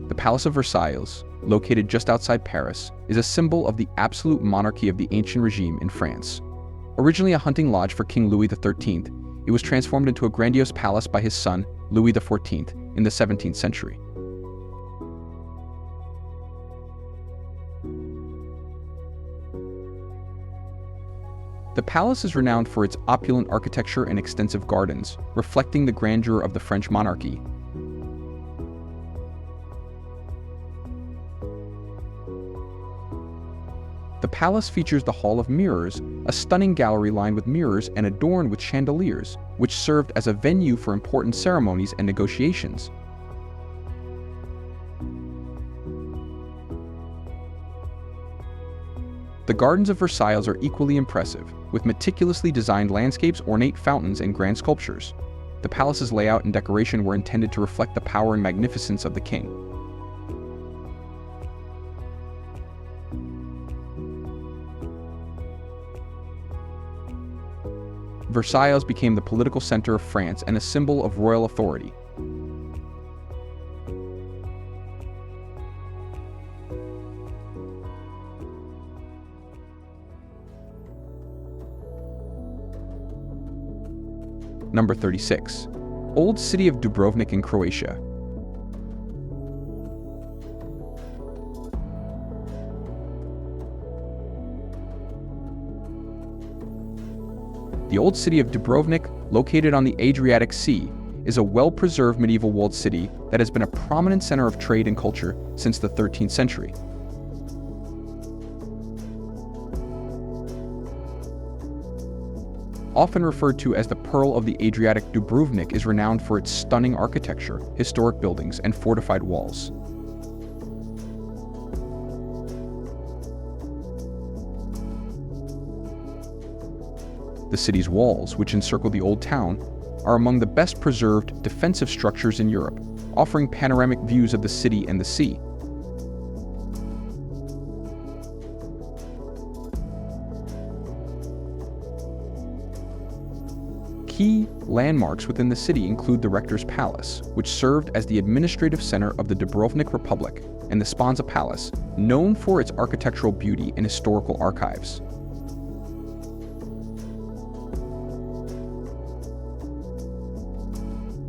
The Palace of Versailles, located just outside Paris, is a symbol of the absolute monarchy of the ancient regime in France. Originally a hunting lodge for King Louis XIII, it was transformed into a grandiose palace by his son, Louis XIV, in the 17th century. The palace is renowned for its opulent architecture and extensive gardens, reflecting the grandeur of the French monarchy. The palace features the Hall of Mirrors, a stunning gallery lined with mirrors and adorned with chandeliers, which served as a venue for important ceremonies and negotiations. The gardens of Versailles are equally impressive, with meticulously designed landscapes, ornate fountains, and grand sculptures. The palace's layout and decoration were intended to reflect the power and magnificence of the king. Versailles became the political center of France and a symbol of royal authority. Number 36. Old City of Dubrovnik in Croatia. The Old City of Dubrovnik, located on the Adriatic Sea, is a well-preserved medieval walled city that has been a prominent center of trade and culture since the 13th century. Often referred to as the Pearl of the Adriatic, Dubrovnik is renowned for its stunning architecture, historic buildings, and fortified walls. The city's walls, which encircle the old town, are among the best preserved defensive structures in Europe, offering panoramic views of the city and the sea. Key landmarks within the city include the Rector's Palace, which served as the administrative center of the Dubrovnik Republic, and the Sponza Palace, known for its architectural beauty and historical archives.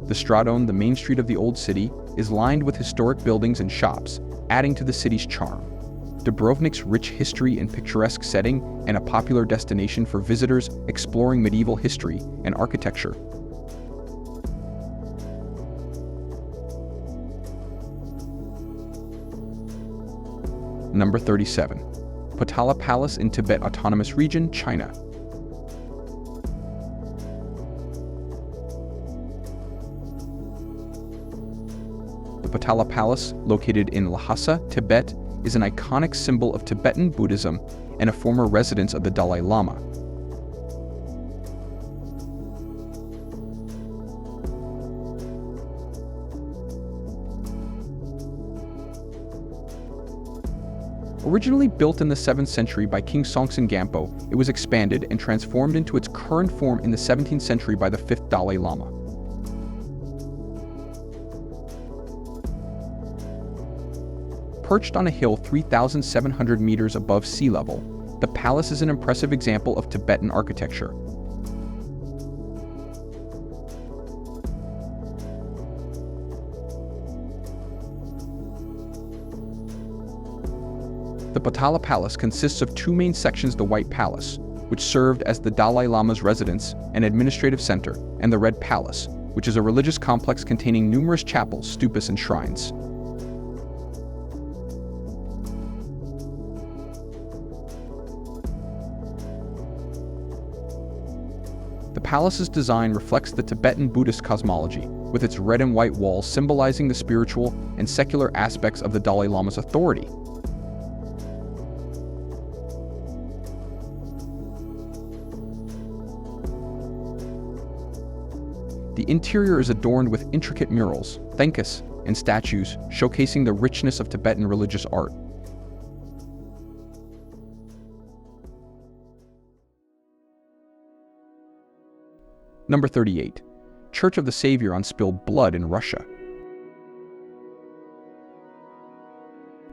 The Stradone, the main street of the Old City, is lined with historic buildings and shops, adding to the city's charm. Dubrovnik's rich history and picturesque setting, and a popular destination for visitors exploring medieval history and architecture. Number 37. Potala Palace in Tibet Autonomous Region, China. The Potala Palace, located in Lhasa, Tibet, is an iconic symbol of Tibetan Buddhism and a former residence of the Dalai Lama. Originally built in the 7th century by King Songtsen Gampo, it was expanded and transformed into its current form in the 17th century by the 5th Dalai Lama. Perched on a hill 3,700 meters above sea level, the palace is an impressive example of Tibetan architecture. The Potala Palace consists of two main sections: the White Palace, which served as the Dalai Lama's residence and administrative center, and the Red Palace, which is a religious complex containing numerous chapels, stupas, and shrines. The palace's design reflects the Tibetan Buddhist cosmology, with its red and white walls symbolizing the spiritual and secular aspects of the Dalai Lama's authority. The interior is adorned with intricate murals, thenkas, and statues, showcasing the richness of Tibetan religious art. Number 38. Church of the Savior on Spilled Blood in Russia.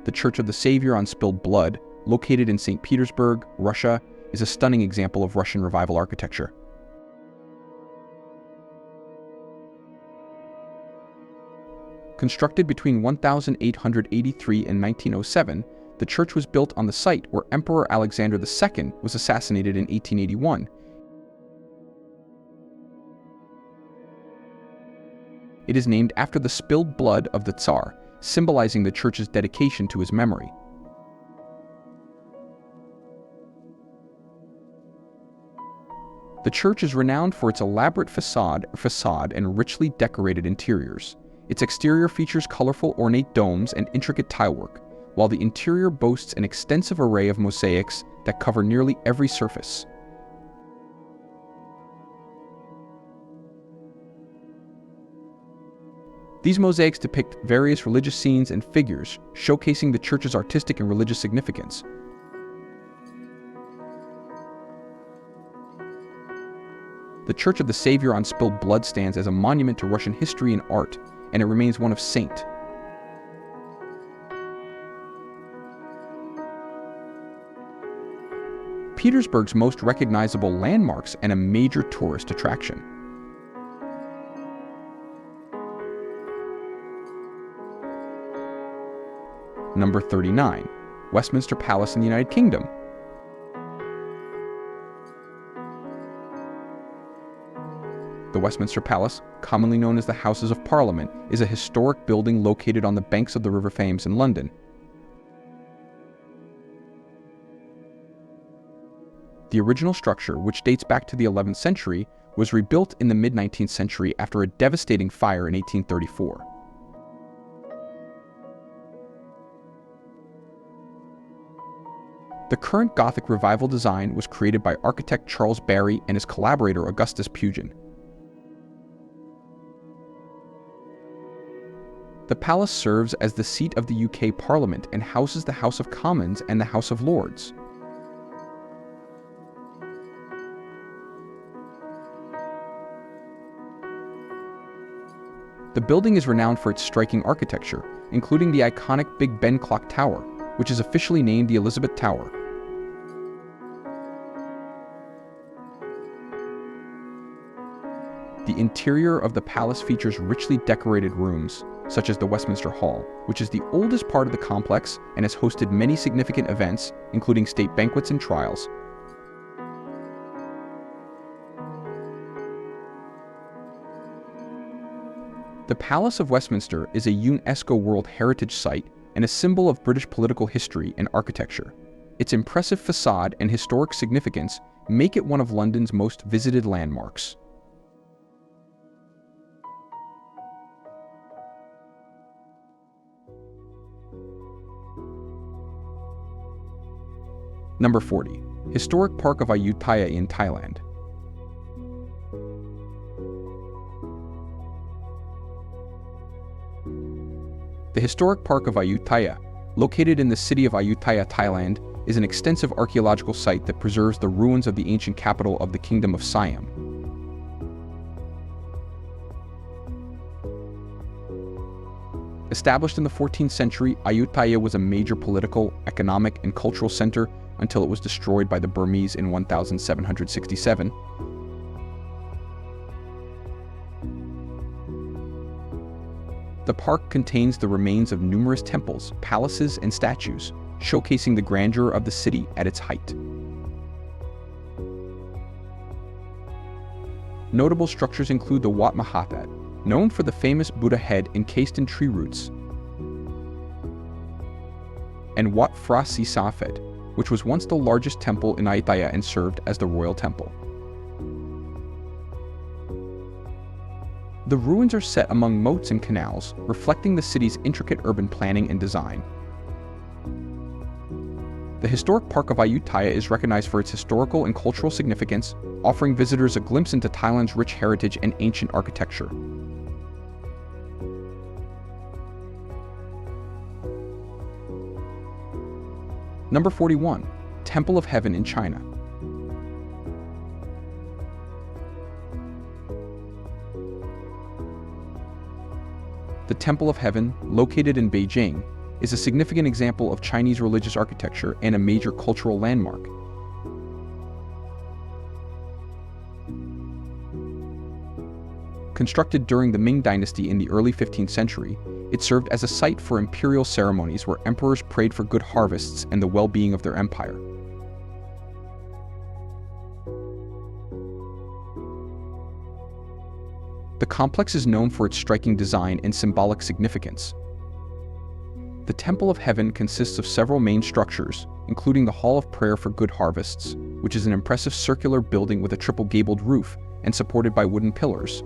The Church of the Savior on Spilled Blood, located in St. Petersburg, Russia, is a stunning example of Russian Revival architecture. Constructed between 1883 and 1907, the church was built on the site where Emperor Alexander II was assassinated in 1881. It is named after the spilled blood of the Tsar, symbolizing the church's dedication to his memory. The church is renowned for its elaborate facade and richly decorated interiors. Its exterior features colorful ornate domes and intricate tilework, while the interior boasts an extensive array of mosaics that cover nearly every surface. These mosaics depict various religious scenes and figures, showcasing the church's artistic and religious significance. The Church of the Savior on Spilled Blood stands as a monument to Russian history and art, and it remains one of St. Petersburg's most recognizable landmarks and a major tourist attraction. Number 39. Westminster Palace in the United Kingdom. The Westminster Palace, commonly known as the Houses of Parliament, is a historic building located on the banks of the River Thames in London. The original structure, which dates back to the 11th century, was rebuilt in the mid-19th century after a devastating fire in 1834. The current Gothic Revival design was created by architect Charles Barry and his collaborator Augustus Pugin. The palace serves as the seat of the UK Parliament and houses the House of Commons and the House of Lords. The building is renowned for its striking architecture, including the iconic Big Ben Clock Tower, which is officially named the Elizabeth Tower. The interior of the palace features richly decorated rooms, such as the Westminster Hall, which is the oldest part of the complex and has hosted many significant events, including state banquets and trials. The Palace of Westminster is a UNESCO World Heritage Site and a symbol of British political history and architecture. Its impressive facade and historic significance make it one of London's most visited landmarks. Number 40. Historic Park of Ayutthaya in Thailand. The Historic Park of Ayutthaya, located in the city of Ayutthaya, Thailand, is an extensive archaeological site that preserves the ruins of the ancient capital of the Kingdom of Siam. Established in the 14th century, Ayutthaya was a major political, economic, and cultural center until it was destroyed by the Burmese in 1767. The park contains the remains of numerous temples, palaces, and statues, showcasing the grandeur of the city at its height. Notable structures include the Wat Mahathat, known for the famous Buddha head encased in tree roots, and Wat Phra Sisaphet, which was once the largest temple in Ayutthaya and served as the royal temple. The ruins are set among moats and canals, reflecting the city's intricate urban planning and design. The Historic Park of Ayutthaya is recognized for its historical and cultural significance, offering visitors a glimpse into Thailand's rich heritage and ancient architecture. Number 41. Temple of Heaven in China. The Temple of Heaven, located in Beijing, is a significant example of Chinese religious architecture and a major cultural landmark. Constructed during the Ming Dynasty in the early 15th century, it served as a site for imperial ceremonies where emperors prayed for good harvests and the well-being of their empire. The complex is known for its striking design and symbolic significance. The Temple of Heaven consists of several main structures, including the Hall of Prayer for Good Harvests, which is an impressive circular building with a triple-gabled roof and supported by wooden pillars.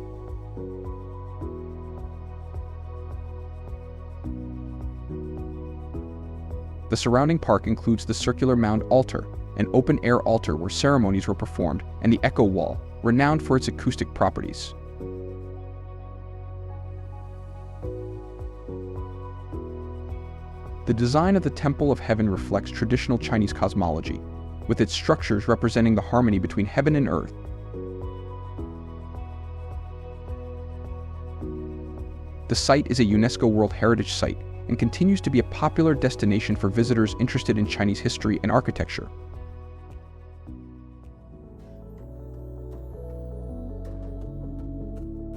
The surrounding park includes the circular mound altar, an open-air altar where ceremonies were performed, and the Echo Wall, renowned for its acoustic properties. The design of the Temple of Heaven reflects traditional Chinese cosmology, with its structures representing the harmony between heaven and earth. The site is a UNESCO World Heritage Site and continues to be a popular destination for visitors interested in Chinese history and architecture.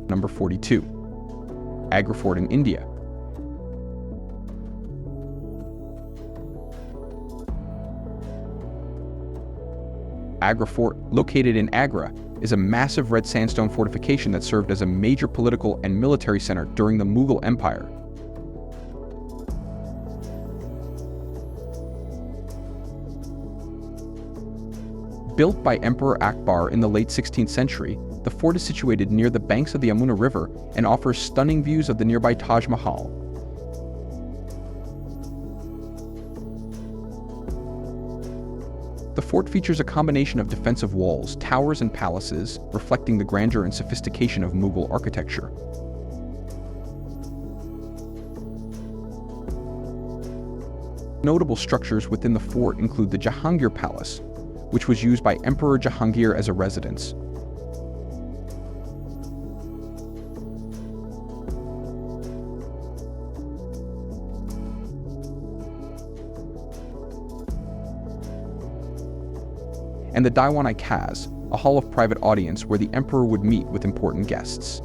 Number 42. Agra Fort in India. Agra Fort, located in Agra, is a massive red sandstone fortification that served as a major political and military center during the Mughal Empire. Built by Emperor Akbar in the late 16th century, the fort is situated near the banks of the Yamuna River and offers stunning views of the nearby Taj Mahal. The fort features a combination of defensive walls, towers, and palaces, reflecting the grandeur and sophistication of Mughal architecture. Notable structures within the fort include the Jahangir Palace, which was used by Emperor Jahangir as a residence. and the Daiwanai Kaz, a hall of private audience where the emperor would meet with important guests.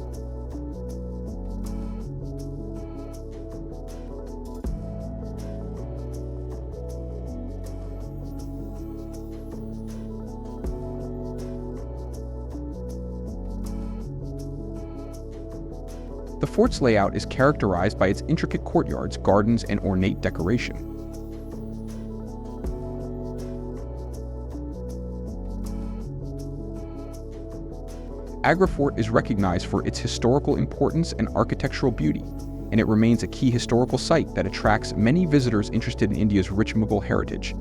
The fort's layout is characterized by its intricate courtyards, gardens, and ornate decoration. Agra Fort is recognized for its historical importance and architectural beauty, and it remains a key historical site that attracts many visitors interested in India's rich Mughal heritage.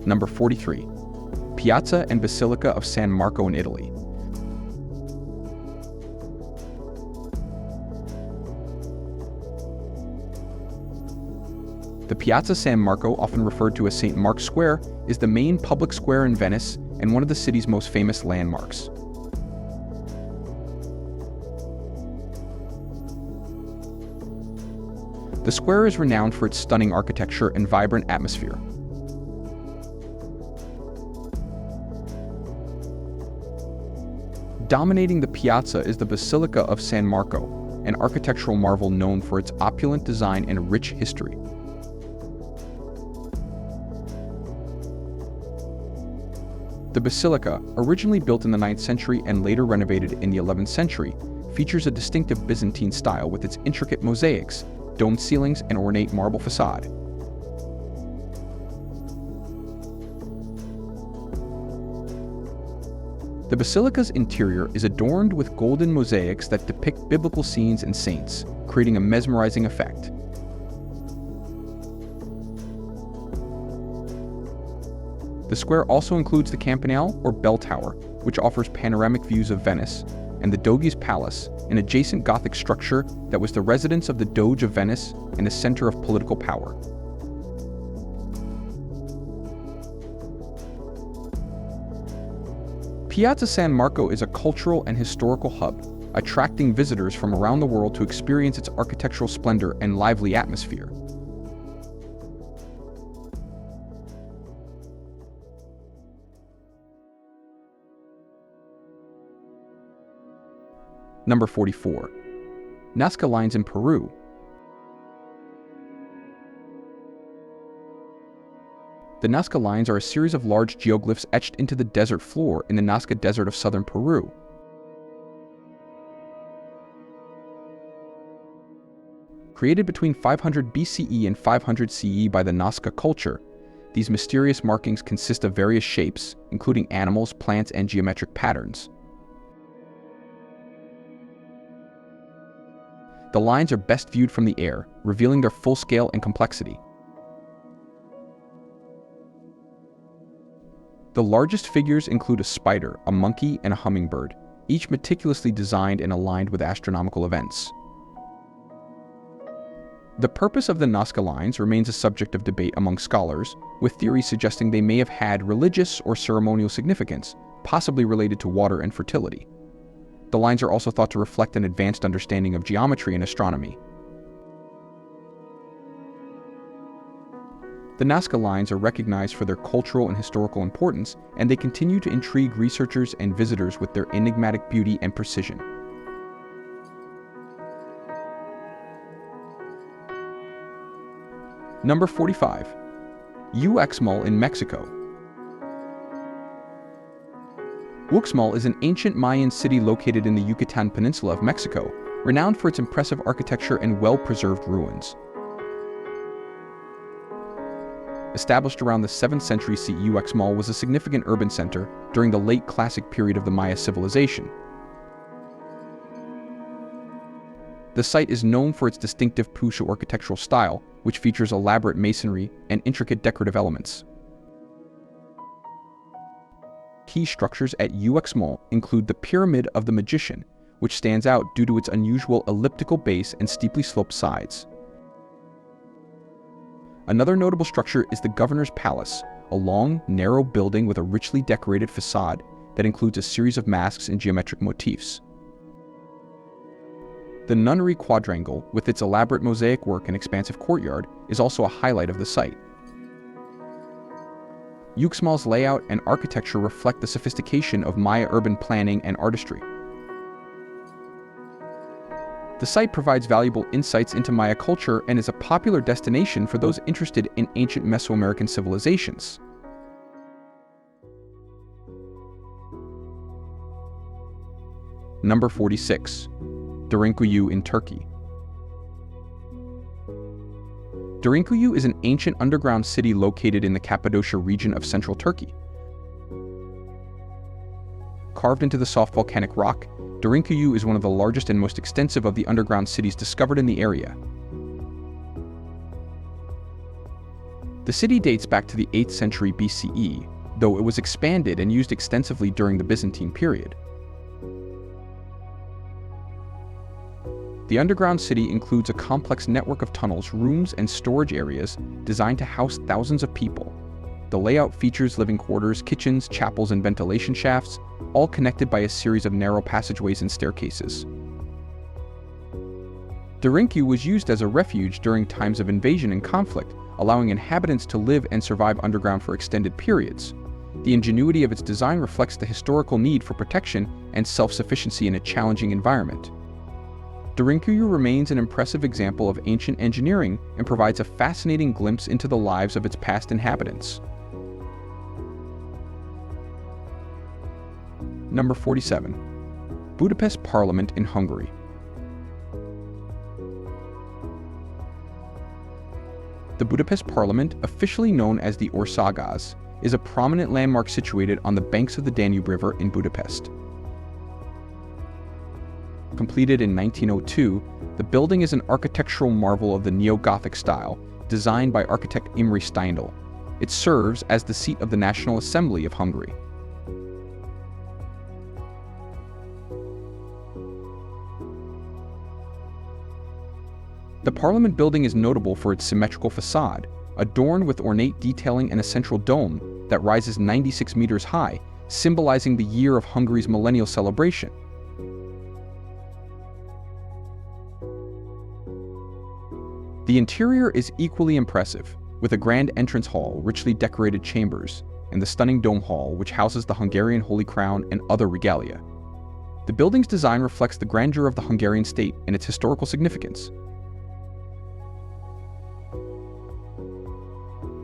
Number 43. Piazza and Basilica of San Marco in Italy. The Piazza San Marco, often referred to as St. Mark's Square, is the main public square in Venice and one of the city's most famous landmarks. The square is renowned for its stunning architecture and vibrant atmosphere. Dominating the piazza is the Basilica of San Marco, an architectural marvel known for its opulent design and rich history. The basilica, originally built in the 9th century and later renovated in the 11th century, features a distinctive Byzantine style with its intricate mosaics, domed ceilings, and ornate marble facade. The basilica's interior is adorned with golden mosaics that depict biblical scenes and saints, creating a mesmerizing effect. The square also includes the Campanile, or bell tower, which offers panoramic views of Venice, and the Doge's Palace, an adjacent Gothic structure that was the residence of the Doge of Venice and a center of political power. Piazza San Marco is a cultural and historical hub, attracting visitors from around the world to experience its architectural splendor and lively atmosphere. Number 44. Nazca Lines in Peru. The Nazca Lines are a series of large geoglyphs etched into the desert floor in the Nazca Desert of southern Peru. Created between 500 BCE and 500 CE by the Nazca culture, these mysterious markings consist of various shapes, including animals, plants, and geometric patterns. The lines are best viewed from the air, revealing their full scale and complexity. The largest figures include a spider, a monkey, and a hummingbird, each meticulously designed and aligned with astronomical events. The purpose of the Nazca Lines remains a subject of debate among scholars, with theories suggesting they may have had religious or ceremonial significance, possibly related to water and fertility. The lines are also thought to reflect an advanced understanding of geometry and astronomy. The Nazca Lines are recognized for their cultural and historical importance, and they continue to intrigue researchers and visitors with their enigmatic beauty and precision. Number 45. Uxmal in Mexico. Uxmal is an ancient Mayan city located in the Yucatan Peninsula of Mexico, renowned for its impressive architecture and well-preserved ruins. Established around the 7th century CE, Uxmal was a significant urban center during the late classic period of the Maya civilization. The site is known for its distinctive Puxu architectural style, which features elaborate masonry and intricate decorative elements. Key structures at Uxmal include the Pyramid of the Magician, which stands out due to its unusual elliptical base and steeply sloped sides. Another notable structure is the Governor's Palace, a long, narrow building with a richly decorated facade that includes a series of masks and geometric motifs. The Nunnery Quadrangle, with its elaborate mosaic work and expansive courtyard, is also a highlight of the site. Uxmal's layout and architecture reflect the sophistication of Maya urban planning and artistry. The site provides valuable insights into Maya culture and is a popular destination for those interested in ancient Mesoamerican civilizations. Number 46. Derinkuyu in Turkey. Derinkuyu is an ancient underground city located in the Cappadocia region of central Turkey. Carved into the soft volcanic rock, Derinkuyu is one of the largest and most extensive of the underground cities discovered in the area. The city dates back to the 8th century BCE, though it was expanded and used extensively during the Byzantine period. The underground city includes a complex network of tunnels, rooms, and storage areas designed to house thousands of people. The layout features living quarters, kitchens, chapels, and ventilation shafts, all connected by a series of narrow passageways and staircases. Derinkuyu was used as a refuge during times of invasion and conflict, allowing inhabitants to live and survive underground for extended periods. The ingenuity of its design reflects the historical need for protection and self-sufficiency in a challenging environment. Derinkuyu remains an impressive example of ancient engineering and provides a fascinating glimpse into the lives of its past inhabitants. Number 47. Budapest Parliament in Hungary. The Budapest Parliament, officially known as the Országház, is a prominent landmark situated on the banks of the Danube River in Budapest. Completed in 1902, the building is an architectural marvel of the neo-Gothic style, designed by architect Imre Steindl. It serves as the seat of the National Assembly of Hungary. The Parliament building is notable for its symmetrical facade, adorned with ornate detailing and a central dome that rises 96 meters high, symbolizing the year of Hungary's millennial celebration. The interior is equally impressive, with a grand entrance hall, richly decorated chambers, and the stunning dome hall, which houses the Hungarian Holy Crown and other regalia. The building's design reflects the grandeur of the Hungarian state and its historical significance.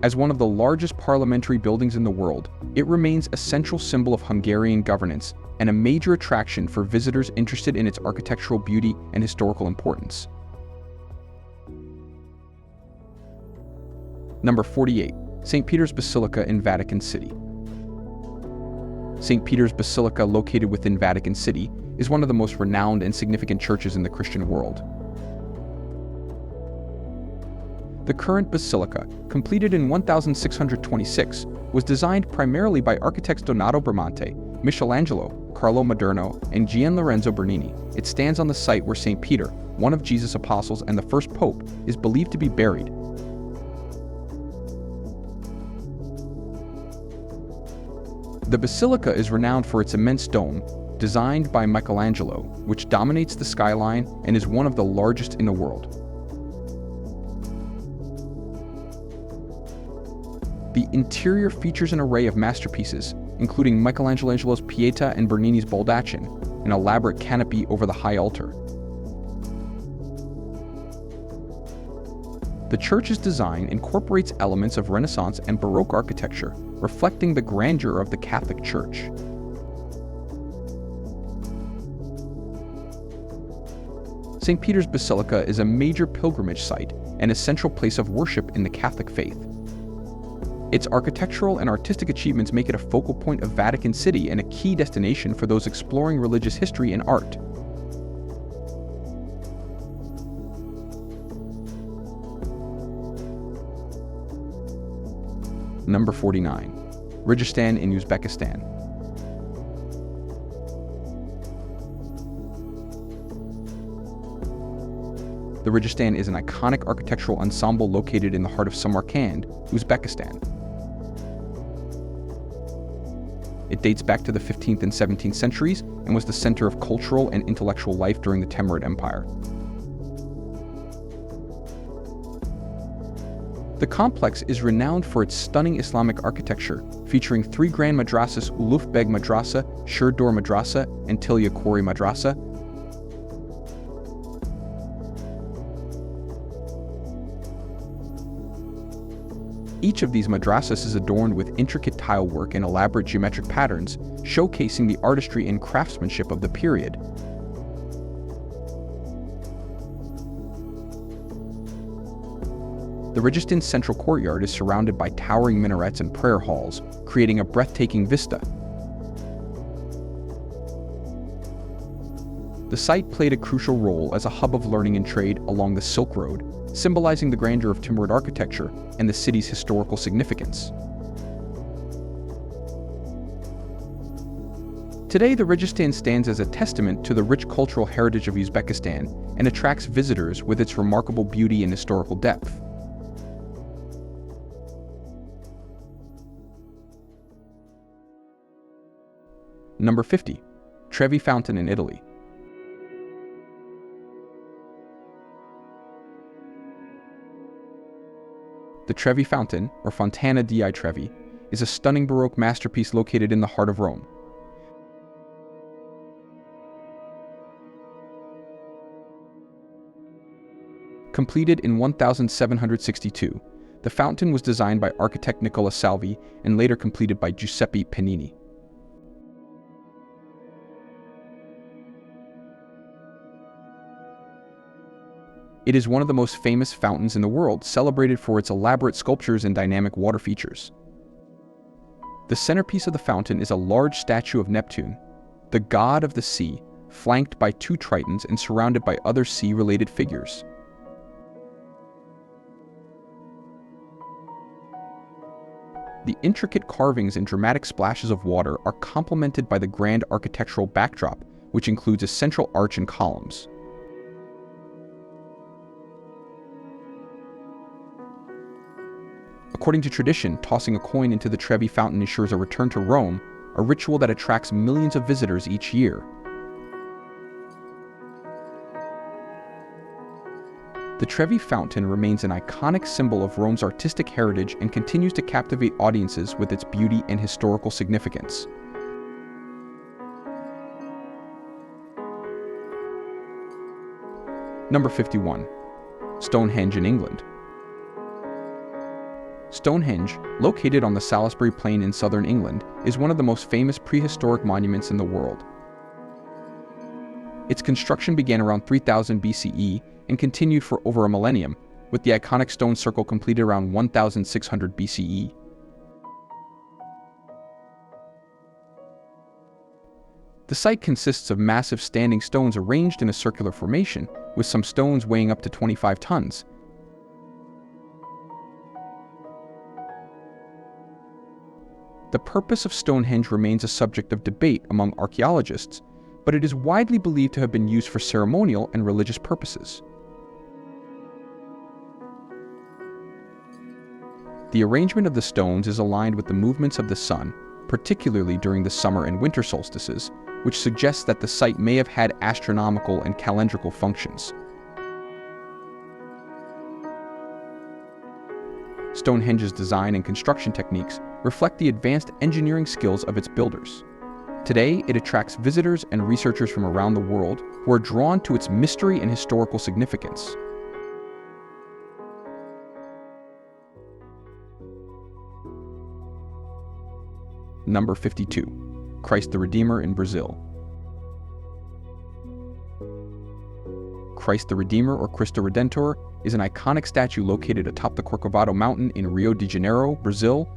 As one of the largest parliamentary buildings in the world, it remains a central symbol of Hungarian governance and a major attraction for visitors interested in its architectural beauty and historical importance. Number 48. St. Peter's Basilica in Vatican City. St. Peter's Basilica, located within Vatican City, is one of the most renowned and significant churches in the Christian world. The current basilica, completed in 1626, was designed primarily by architects Donato Bramante, Michelangelo, Carlo Maderno, and Gian Lorenzo Bernini. It stands on the site where St. Peter, one of Jesus' apostles and the first pope, is believed to be buried. The basilica is renowned for its immense dome, designed by Michelangelo, which dominates the skyline and is one of the largest in the world. The interior features an array of masterpieces, including Michelangelo's Pietà and Bernini's Baldachin, an elaborate canopy over the high altar. The church's design incorporates elements of Renaissance and Baroque architecture, reflecting the grandeur of the Catholic Church. St. Peter's Basilica is a major pilgrimage site and a central place of worship in the Catholic faith. Its architectural and artistic achievements make it a focal point of Vatican City and a key destination for those exploring religious history and art. Number 49. Registan in Uzbekistan. The Registan is an iconic architectural ensemble located in the heart of Samarkand, Uzbekistan. It dates back to the 15th and 17th centuries and was the center of cultural and intellectual life during the Timurid Empire. The complex is renowned for its stunning Islamic architecture, featuring 3 grand madrasas: Uluf Beg Madrasa, Shirdor Madrasa, and Tilya Kori Madrasa. Each of these madrasas is adorned with intricate tile work and elaborate geometric patterns, showcasing the artistry and craftsmanship of the period. The Registan central courtyard is surrounded by towering minarets and prayer halls, creating a breathtaking vista. The site played a crucial role as a hub of learning and trade along the Silk Road, symbolizing the grandeur of Timurid architecture and the city's historical significance. Today, the Registan stands as a testament to the rich cultural heritage of Uzbekistan and attracts visitors with its remarkable beauty and historical depth. Number 50. Trevi Fountain in Italy. The Trevi Fountain, or Fontana dei Trevi, is a stunning Baroque masterpiece located in the heart of Rome. Completed in 1762, the fountain was designed by architect Nicola Salvi and later completed by Giuseppe Panini. It is one of the most famous fountains in the world, celebrated for its elaborate sculptures and dynamic water features. The centerpiece of the fountain is a large statue of Neptune, the god of the sea, flanked by 2 tritons and surrounded by other sea-related figures. The intricate carvings and dramatic splashes of water are complemented by the grand architectural backdrop, which includes a central arch and columns. According to tradition, tossing a coin into the Trevi Fountain ensures a return to Rome, a ritual that attracts millions of visitors each year. The Trevi Fountain remains an iconic symbol of Rome's artistic heritage and continues to captivate audiences with its beauty and historical significance. Number 51. Stonehenge in England. Stonehenge, located on the Salisbury Plain in southern England, is one of the most famous prehistoric monuments in the world. Its construction began around 3000 BCE and continued for over a millennium, with the iconic stone circle completed around 1600 BCE. The site consists of massive standing stones arranged in a circular formation, with some stones weighing up to 25 tons. The purpose of Stonehenge remains a subject of debate among archaeologists, but it is widely believed to have been used for ceremonial and religious purposes. The arrangement of the stones is aligned with the movements of the sun, particularly during the summer and winter solstices, which suggests that the site may have had astronomical and calendrical functions. Stonehenge's design and construction techniques reflect the advanced engineering skills of its builders. Today, it attracts visitors and researchers from around the world who are drawn to its mystery and historical significance. Number 52. Christ the Redeemer in Brazil. Christ the Redeemer, or Cristo Redentor, is an iconic statue located atop the Corcovado mountain in Rio de Janeiro, Brazil.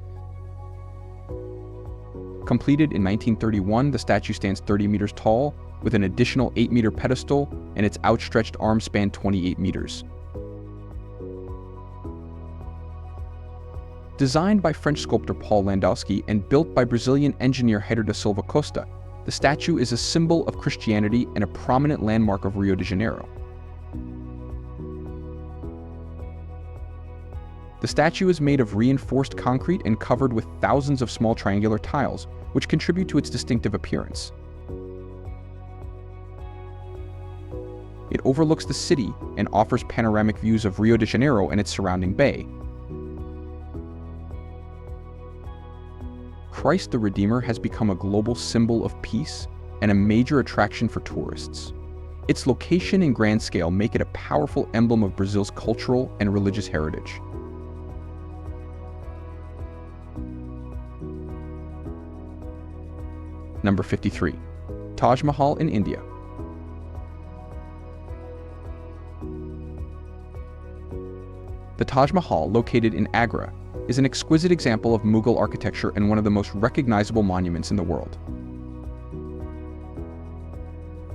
Completed in 1931, the statue stands 30 meters tall, with an additional 8-meter pedestal, and its outstretched arms span 28 meters. Designed by French sculptor Paul Landowski and built by Brazilian engineer Heitor da Silva Costa, the statue is a symbol of Christianity and a prominent landmark of Rio de Janeiro. The statue is made of reinforced concrete and covered with thousands of small triangular tiles, which contribute to its distinctive appearance. It overlooks the city and offers panoramic views of Rio de Janeiro and its surrounding bay. Christ the Redeemer has become a global symbol of peace and a major attraction for tourists. Its location and grand scale make it a powerful emblem of Brazil's cultural and religious heritage. Number 53. Taj Mahal in India. The Taj Mahal, located in Agra, is an exquisite example of Mughal architecture and one of the most recognizable monuments in the world.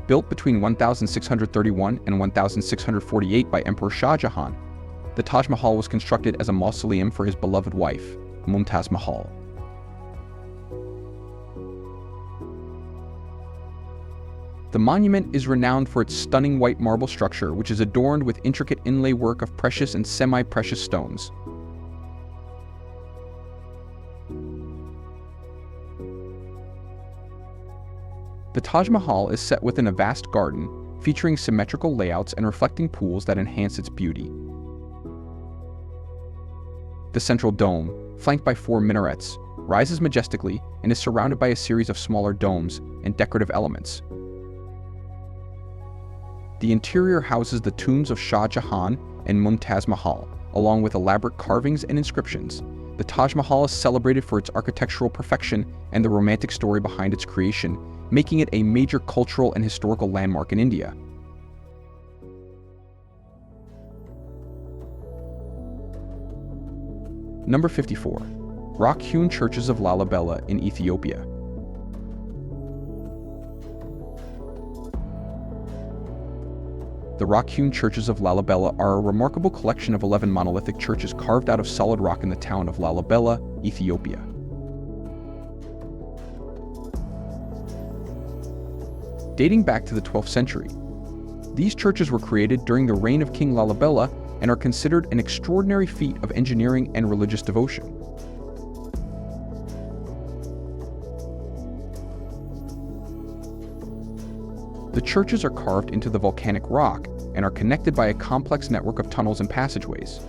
Built between 1631 and 1648 by Emperor Shah Jahan, the Taj Mahal was constructed as a mausoleum for his beloved wife, Mumtaz Mahal. The monument is renowned for its stunning white marble structure, which is adorned with intricate inlay work of precious and semi-precious stones. The Taj Mahal is set within a vast garden, featuring symmetrical layouts and reflecting pools that enhance its beauty. The central dome, flanked by 4 minarets, rises majestically and is surrounded by a series of smaller domes and decorative elements. The interior houses the tombs of Shah Jahan and Mumtaz Mahal, along with elaborate carvings and inscriptions. The Taj Mahal is celebrated for its architectural perfection and the romantic story behind its creation, making it a major cultural and historical landmark in India. Number 54. Rock-hewn churches of Lalibela in Ethiopia. The rock-hewn churches of Lalibela are a remarkable collection of 11 monolithic churches carved out of solid rock in the town of Lalibela, Ethiopia. Dating back to the 12th century, these churches were created during the reign of King Lalibela and are considered an extraordinary feat of engineering and religious devotion. The churches are carved into the volcanic rock and are connected by a complex network of tunnels and passageways.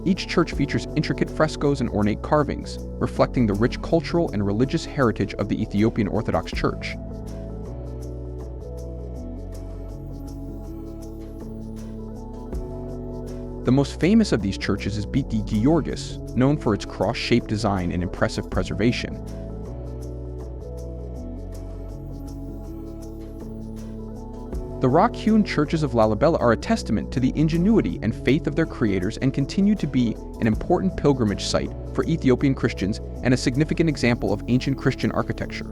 Each church features intricate frescoes and ornate carvings, reflecting the rich cultural and religious heritage of the Ethiopian Orthodox Church. The most famous of these churches is Biti Georgis, known for its cross-shaped design and impressive preservation. The rock-hewn churches of Lalibela are a testament to the ingenuity and faith of their creators and continue to be an important pilgrimage site for Ethiopian Christians and a significant example of ancient Christian architecture.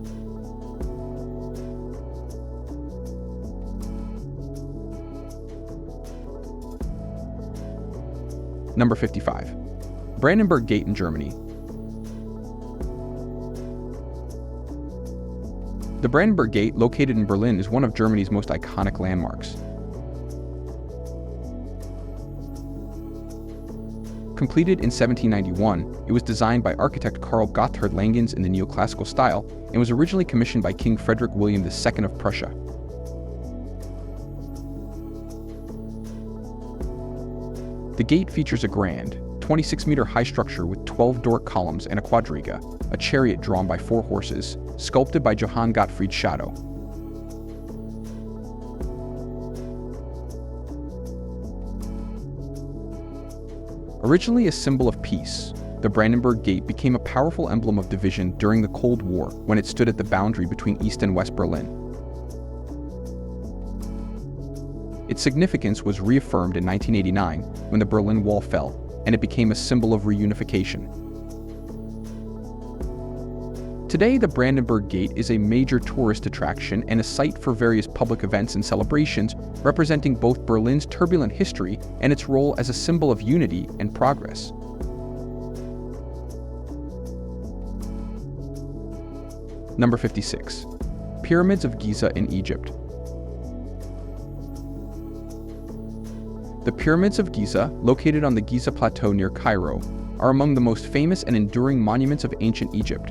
Number 55. Brandenburg Gate in Germany. The Brandenburg Gate, located in Berlin, is one of Germany's most iconic landmarks. Completed in 1791, it was designed by architect Karl Gotthard Langhans in the neoclassical style and was originally commissioned by King Frederick William II of Prussia. The gate features a grand, 26-meter high structure with 12 Doric columns and a quadriga, a chariot drawn by 4 horses, sculpted by Johann Gottfried Schadow. Originally a symbol of peace, the Brandenburg Gate became a powerful emblem of division during the Cold War when it stood at the boundary between East and West Berlin. Its significance was reaffirmed in 1989 when the Berlin Wall fell, and it became a symbol of reunification. Today, the Brandenburg Gate is a major tourist attraction and a site for various public events and celebrations representing both Berlin's turbulent history and its role as a symbol of unity and progress. Number 56. Pyramids of Giza in Egypt. The Pyramids of Giza, located on the Giza Plateau near Cairo, are among the most famous and enduring monuments of ancient Egypt.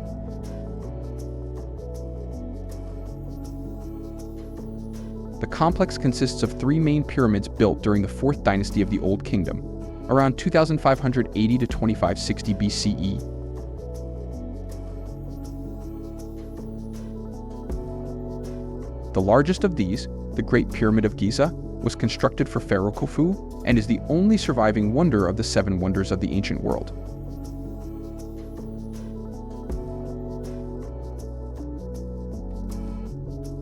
The complex consists of three main pyramids built during the 4th dynasty of the Old Kingdom, around 2580 to 2560 BCE. The largest of these, the Great Pyramid of Giza, was constructed for Pharaoh Khufu and is the only surviving wonder of the 7 wonders of the ancient world.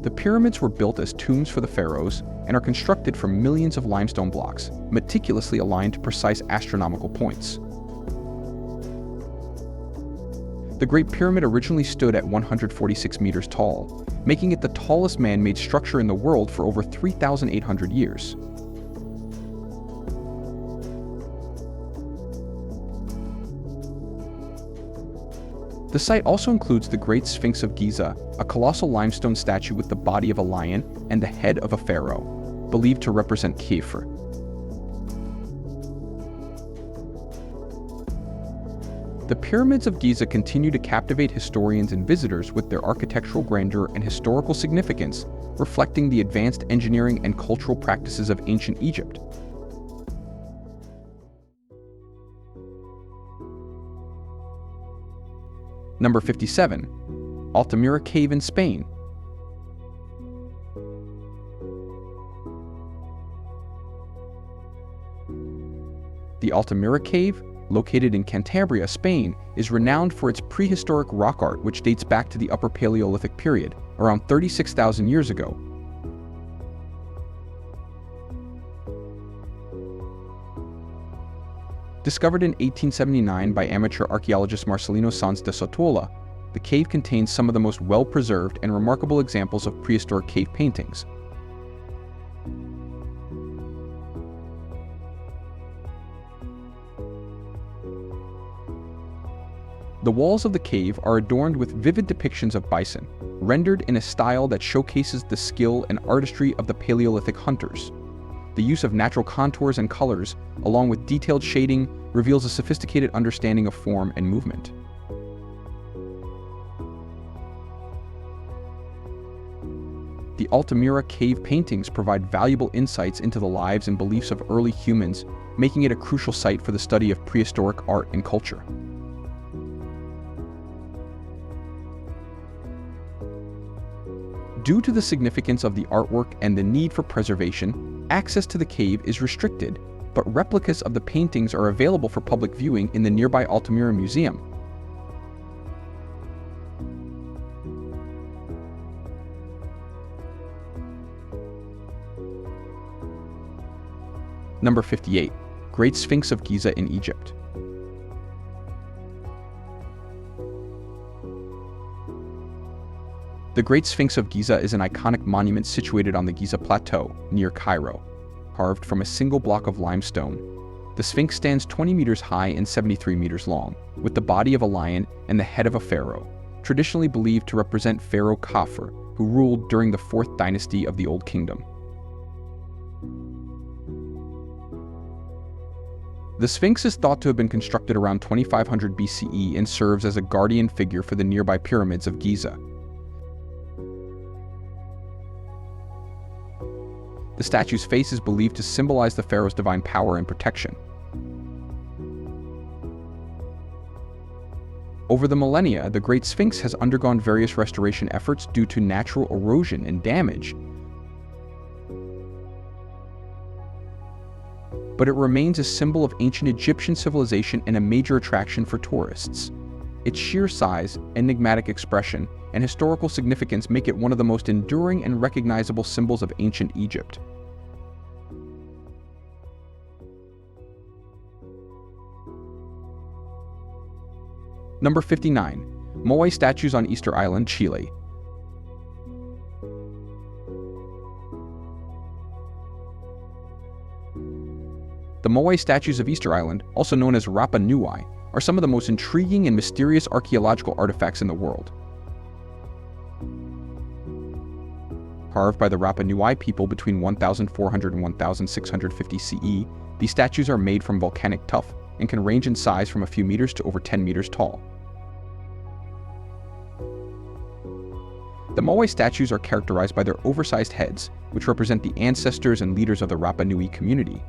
The pyramids were built as tombs for the pharaohs and are constructed from millions of limestone blocks, meticulously aligned to precise astronomical points. The Great Pyramid originally stood at 146 meters tall, making it the tallest man-made structure in the world for over 3,800 years. The site also includes the Great Sphinx of Giza, a colossal limestone statue with the body of a lion and the head of a pharaoh, believed to represent Khephr. The pyramids of Giza continue to captivate historians and visitors with their architectural grandeur and historical significance, reflecting the advanced engineering and cultural practices of ancient Egypt. Number 57. Altamira Cave in Spain. The Altamira Cave, located in Cantabria, Spain, is renowned for its prehistoric rock art which dates back to the Upper Paleolithic period, around 36,000 years ago. Discovered in 1879 by amateur archaeologist Marcelino Sanz de Sotola, the cave contains some of the most well-preserved and remarkable examples of prehistoric cave paintings. The walls of the cave are adorned with vivid depictions of bison, rendered in a style that showcases the skill and artistry of the Paleolithic hunters. The use of natural contours and colors, along with detailed shading, reveals a sophisticated understanding of form and movement. The Altamira cave paintings provide valuable insights into the lives and beliefs of early humans, making it a crucial site for the study of prehistoric art and culture. Due to the significance of the artwork and the need for preservation, access to the cave is restricted, but replicas of the paintings are available for public viewing in the nearby Altamira Museum. Number 58. Great Sphinx of Giza in Egypt. The Great Sphinx of Giza is an iconic monument situated on the Giza Plateau, near Cairo. Carved from a single block of limestone, the Sphinx stands 20 meters high and 73 meters long, with the body of a lion and the head of a pharaoh, traditionally believed to represent Pharaoh Khafre, who ruled during the 4th dynasty of the Old Kingdom. The Sphinx is thought to have been constructed around 2500 BCE and serves as a guardian figure for the nearby pyramids of Giza. The statue's face is believed to symbolize the pharaoh's divine power and protection. Over the millennia, the Great Sphinx has undergone various restoration efforts due to natural erosion and damage, but it remains a symbol of ancient Egyptian civilization and a major attraction for tourists. Its sheer size, enigmatic expression, and historical significance make it one of the most enduring and recognizable symbols of ancient Egypt. Number 59. Moai statues on Easter Island, Chile. The Moai statues of Easter Island, also known as Rapa Nui, are some of the most intriguing and mysterious archaeological artifacts in the world. Carved by the Rapa Nui people between 1400 and 1650 CE, these statues are made from volcanic tuff and can range in size from a few meters to over 10 meters tall. The Moai statues are characterized by their oversized heads, which represent the ancestors and leaders of the Rapa Nui community.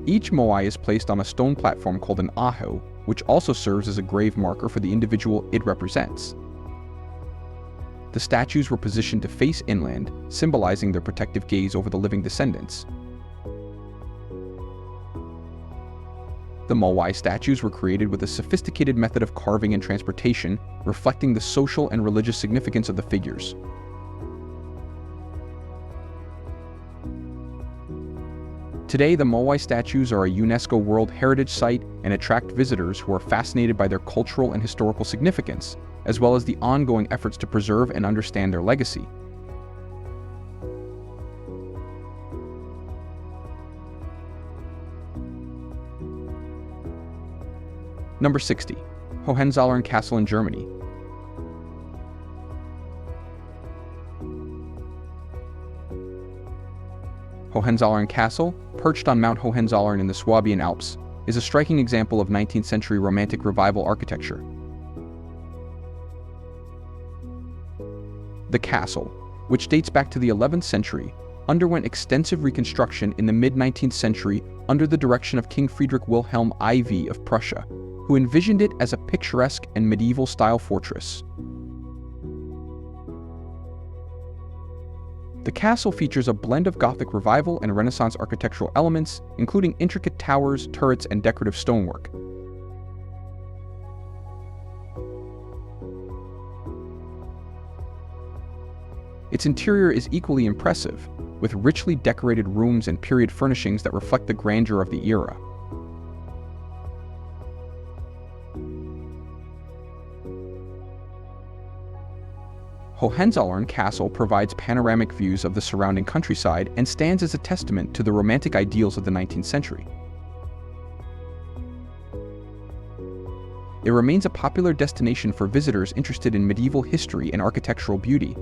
Each moai is placed on a stone platform called an aho, which also serves as a grave marker for the individual it represents. The statues were positioned to face inland, symbolizing their protective gaze over the living descendants. The moai statues were created with a sophisticated method of carving and transportation, reflecting the social and religious significance of the figures. Today, the moai statues are a UNESCO World Heritage Site and attract visitors who are fascinated by their cultural and historical significance, as well as the ongoing efforts to preserve and understand their legacy. Number 60. Hohenzollern Castle in Germany. Hohenzollern Castle, perched on Mount Hohenzollern in the Swabian Alps, is a striking example of 19th century Romantic Revival architecture. The castle, which dates back to the 11th century, underwent extensive reconstruction in the mid-19th century under the direction of King Friedrich Wilhelm IV of Prussia, who envisioned it as a picturesque and medieval-style fortress. The castle features a blend of Gothic Revival and Renaissance architectural elements, including intricate towers, turrets, and decorative stonework. Its interior is equally impressive, with richly decorated rooms and period furnishings that reflect the grandeur of the era. Hohenzollern Castle provides panoramic views of the surrounding countryside and stands as a testament to the romantic ideals of the 19th century. It remains a popular destination for visitors interested in medieval history and architectural beauty.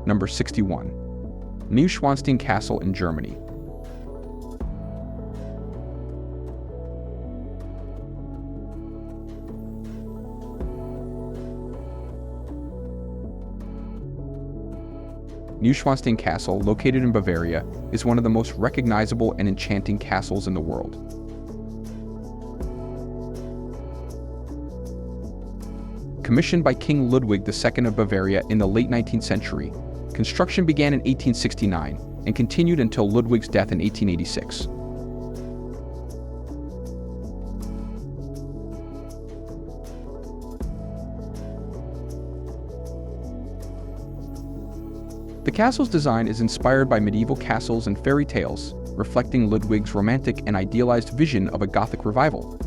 Number 61. Neuschwanstein Castle in Germany. Neuschwanstein Castle, located in Bavaria, is one of the most recognizable and enchanting castles in the world. Commissioned by King Ludwig II of Bavaria in the late 19th century, construction began in 1869 and continued until Ludwig's death in 1886. The castle's design is inspired by medieval castles and fairy tales, reflecting Ludwig's romantic and idealized vision of a Gothic revival.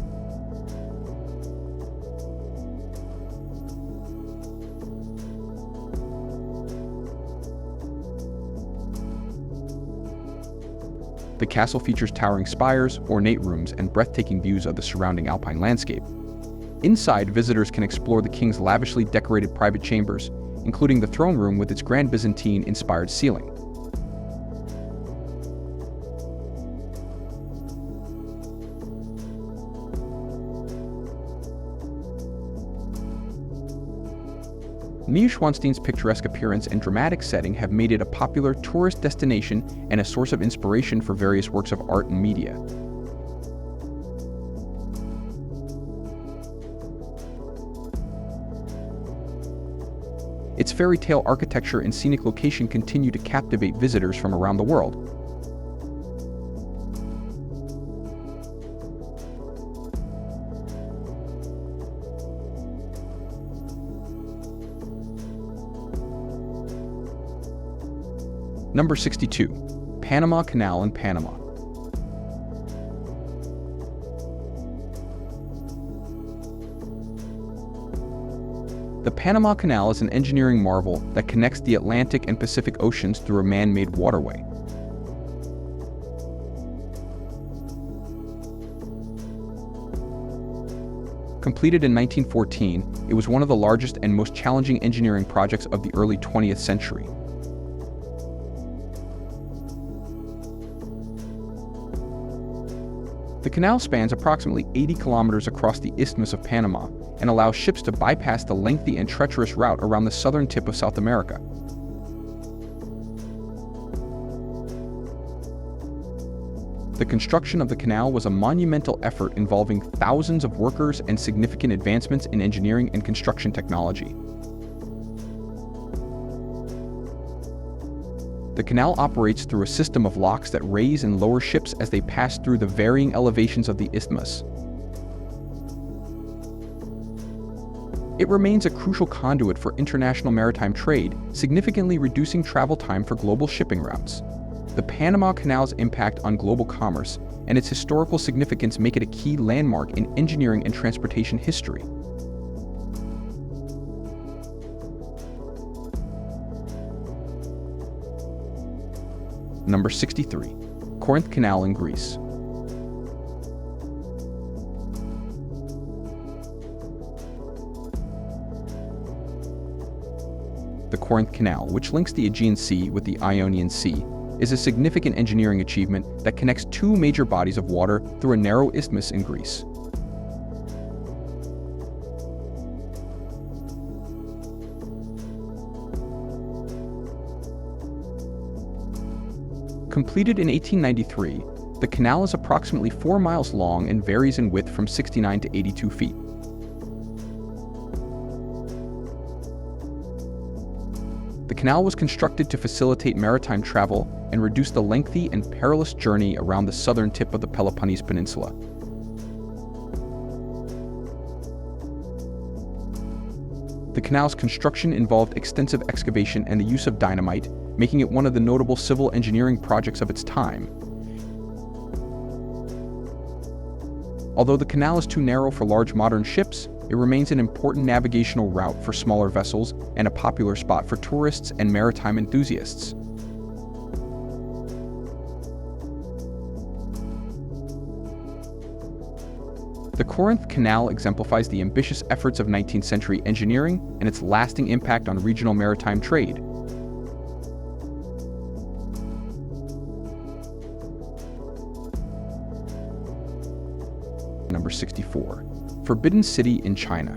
The castle features towering spires, ornate rooms, and breathtaking views of the surrounding alpine landscape. Inside, visitors can explore the king's lavishly decorated private chambers, including the throne room with its Grand Byzantine-inspired ceiling. Neuschwanstein's picturesque appearance and dramatic setting have made it a popular tourist destination and a source of inspiration for various works of art and media. Its fairy tale architecture and scenic location continue to captivate visitors from around the world. Number 62. Panama Canal in Panama. The Panama Canal is an engineering marvel that connects the Atlantic and Pacific Oceans through a man-made waterway. Completed in 1914, it was one of the largest and most challenging engineering projects of the early 20th century. The canal spans approximately 80 kilometers across the Isthmus of Panama and allows ships to bypass the lengthy and treacherous route around the southern tip of South America. The construction of the canal was a monumental effort involving thousands of workers and significant advancements in engineering and construction technology. The canal operates through a system of locks that raise and lower ships as they pass through the varying elevations of the isthmus. It remains a crucial conduit for international maritime trade, significantly reducing travel time for global shipping routes. The Panama Canal's impact on global commerce and its historical significance make it a key landmark in engineering and transportation history. Number 63. Corinth Canal in Greece. The Corinth Canal, which links the Aegean Sea with the Ionian Sea, is a significant engineering achievement that connects two major bodies of water through a narrow isthmus in Greece. Completed in 1893, the canal is approximately 4 miles long and varies in width from 69 to 82 feet. The canal was constructed to facilitate maritime travel and reduce the lengthy and perilous journey around the southern tip of the Peloponnese Peninsula. The canal's construction involved extensive excavation and the use of dynamite, making it one of the notable civil engineering projects of its time. Although the canal is too narrow for large modern ships, it remains an important navigational route for smaller vessels and a popular spot for tourists and maritime enthusiasts. The Corinth Canal exemplifies the ambitious efforts of 19th century engineering and its lasting impact on regional maritime trade. Number 64. Forbidden City in China.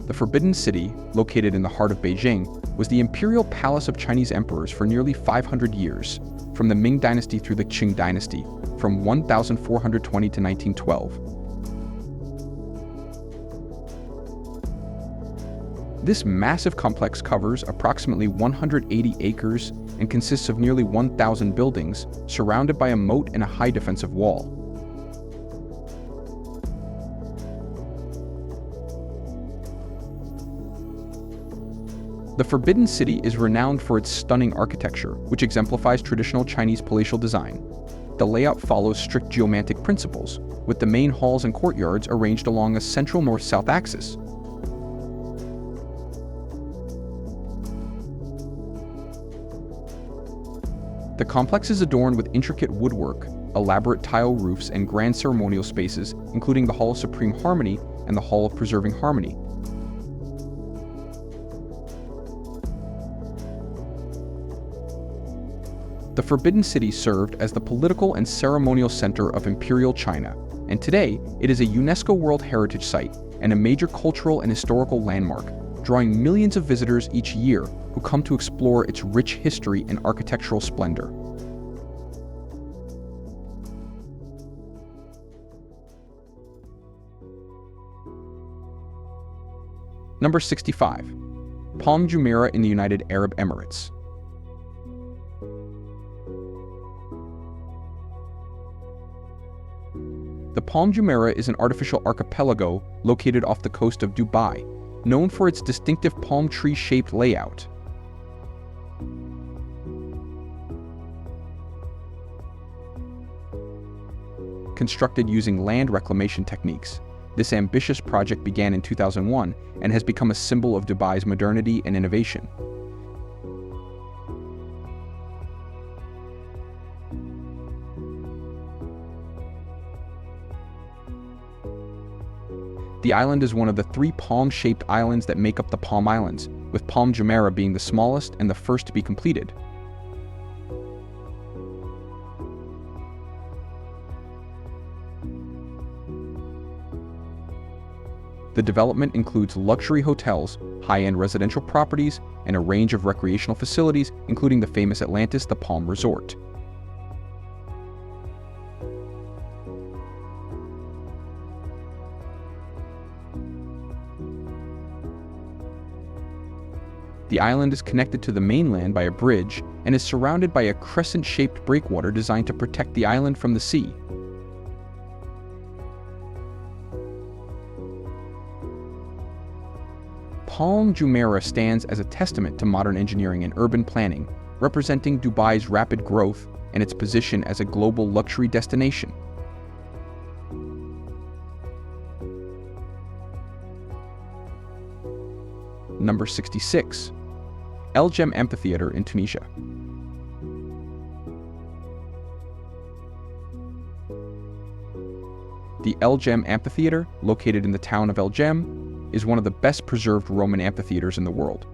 The Forbidden City, located in the heart of Beijing, was the imperial palace of Chinese emperors for nearly 500 years, from the Ming Dynasty through the Qing Dynasty, from 1420 to 1912. This massive complex covers approximately 180 acres and consists of nearly 1,000 buildings, surrounded by a moat and a high defensive wall. The Forbidden City is renowned for its stunning architecture, which exemplifies traditional Chinese palatial design. The layout follows strict geomantic principles, with the main halls and courtyards arranged along a central north-south axis. The complex is adorned with intricate woodwork, elaborate tile roofs, and grand ceremonial spaces, including the Hall of Supreme Harmony and the Hall of Preserving Harmony. The Forbidden City served as the political and ceremonial center of Imperial China, and today it is a UNESCO World Heritage Site and a major cultural and historical landmark, drawing millions of visitors each year who come to explore its rich history and architectural splendor. Number 65. Palm Jumeirah in the United Arab Emirates. The Palm Jumeirah is an artificial archipelago located off the coast of Dubai, known for its distinctive palm tree-shaped layout. Constructed using land reclamation techniques, this ambitious project began in 2001 and has become a symbol of Dubai's modernity and innovation. The island is one of the 3 palm-shaped islands that make up the Palm Islands, with Palm Jumeirah being the smallest and the first to be completed. The development includes luxury hotels, high-end residential properties, and a range of recreational facilities, including the famous Atlantis The Palm Resort. The island is connected to the mainland by a bridge and is surrounded by a crescent-shaped breakwater designed to protect the island from the sea. Palm Jumeirah stands as a testament to modern engineering and urban planning, representing Dubai's rapid growth and its position as a global luxury destination. Number 66. El Jem Amphitheater in Tunisia. The El Jem Amphitheater, located in the town of El Jem, is one of the best preserved Roman amphitheaters in the world.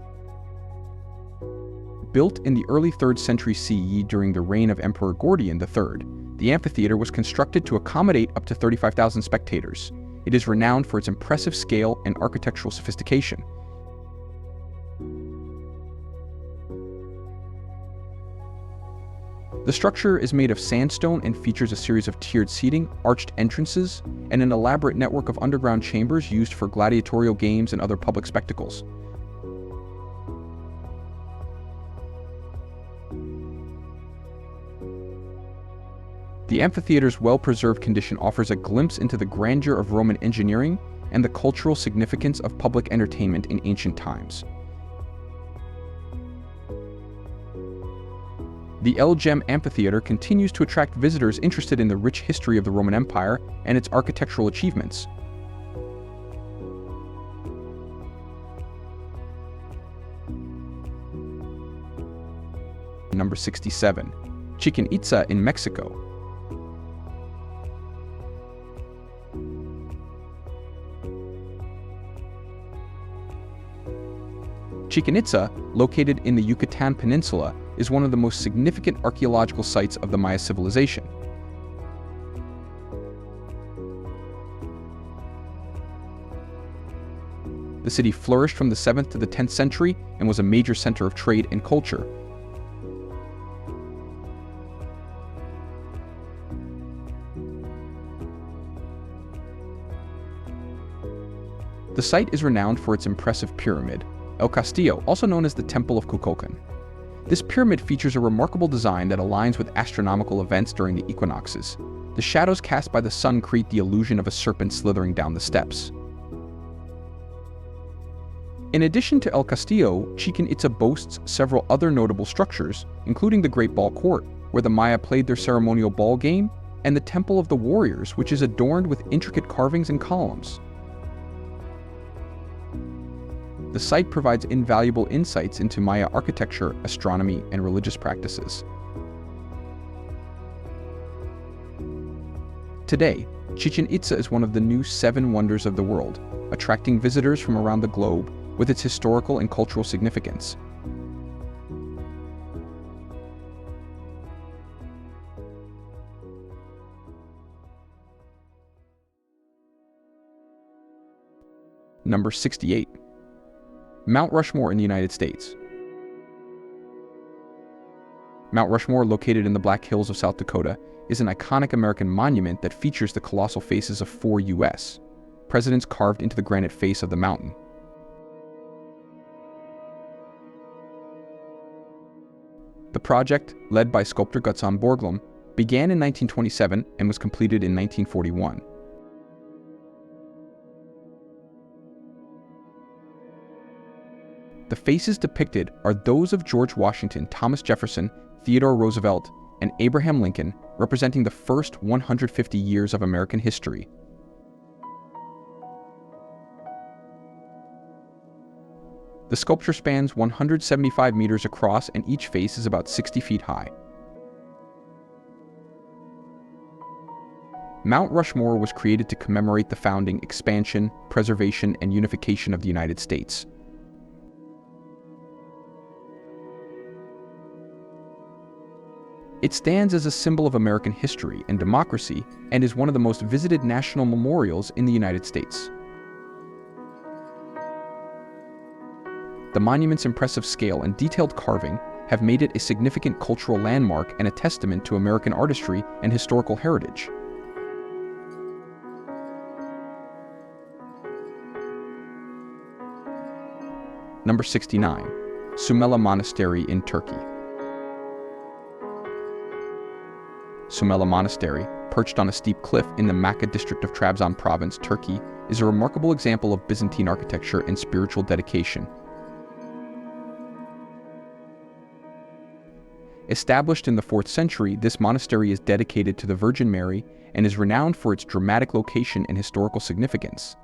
Built in the early 3rd century CE during the reign of Emperor Gordian III, the amphitheater was constructed to accommodate up to 35,000 spectators. It is renowned for its impressive scale and architectural sophistication. The structure is made of sandstone and features a series of tiered seating, arched entrances, and an elaborate network of underground chambers used for gladiatorial games and other public spectacles. The amphitheater's well-preserved condition offers a glimpse into the grandeur of Roman engineering and the cultural significance of public entertainment in ancient times. The El Jem Amphitheater continues to attract visitors interested in the rich history of the Roman Empire and its architectural achievements. Number 67. Chichén Itzá in Mexico. Chichén Itzá, located in the Yucatan Peninsula, is one of the most significant archaeological sites of the Maya civilization. The city flourished from the 7th to the 10th century and was a major center of trade and culture. The site is renowned for its impressive pyramid, El Castillo, also known as the Temple of Kukulkan. This pyramid features a remarkable design that aligns with astronomical events during the equinoxes. The shadows cast by the sun create the illusion of a serpent slithering down the steps. In addition to El Castillo, Chichén Itzá boasts several other notable structures, including the Great Ball Court, where the Maya played their ceremonial ball game, and the Temple of the Warriors, which is adorned with intricate carvings and columns. The site provides invaluable insights into Maya architecture, astronomy, and religious practices. Today, Chichén Itzá is one of the new 7 wonders of the world, attracting visitors from around the globe with its historical and cultural significance. Number 68. Mount Rushmore in the United States. Mount Rushmore, located in the Black Hills of South Dakota, is an iconic American monument that features the colossal faces of 4 U.S. presidents carved into the granite face of the mountain. The project, led by sculptor Gutzon Borglum, began in 1927 and was completed in 1941. The faces depicted are those of George Washington, Thomas Jefferson, Theodore Roosevelt, and Abraham Lincoln, representing the first 150 years of American history. The sculpture spans 175 meters across, and each face is about 60 feet high. Mount Rushmore was created to commemorate the founding, expansion, preservation, and unification of the United States. It stands as a symbol of American history and democracy and is one of the most visited national memorials in the United States. The monument's impressive scale and detailed carving have made it a significant cultural landmark and a testament to American artistry and historical heritage. Number 69. Sümele Monastery in Turkey. Sümele Monastery, perched on a steep cliff in the Maçka district of Trabzon province, Turkey, is a remarkable example of Byzantine architecture and spiritual dedication. Established in the 4th century, this monastery is dedicated to the Virgin Mary and is renowned for its dramatic location and historical significance.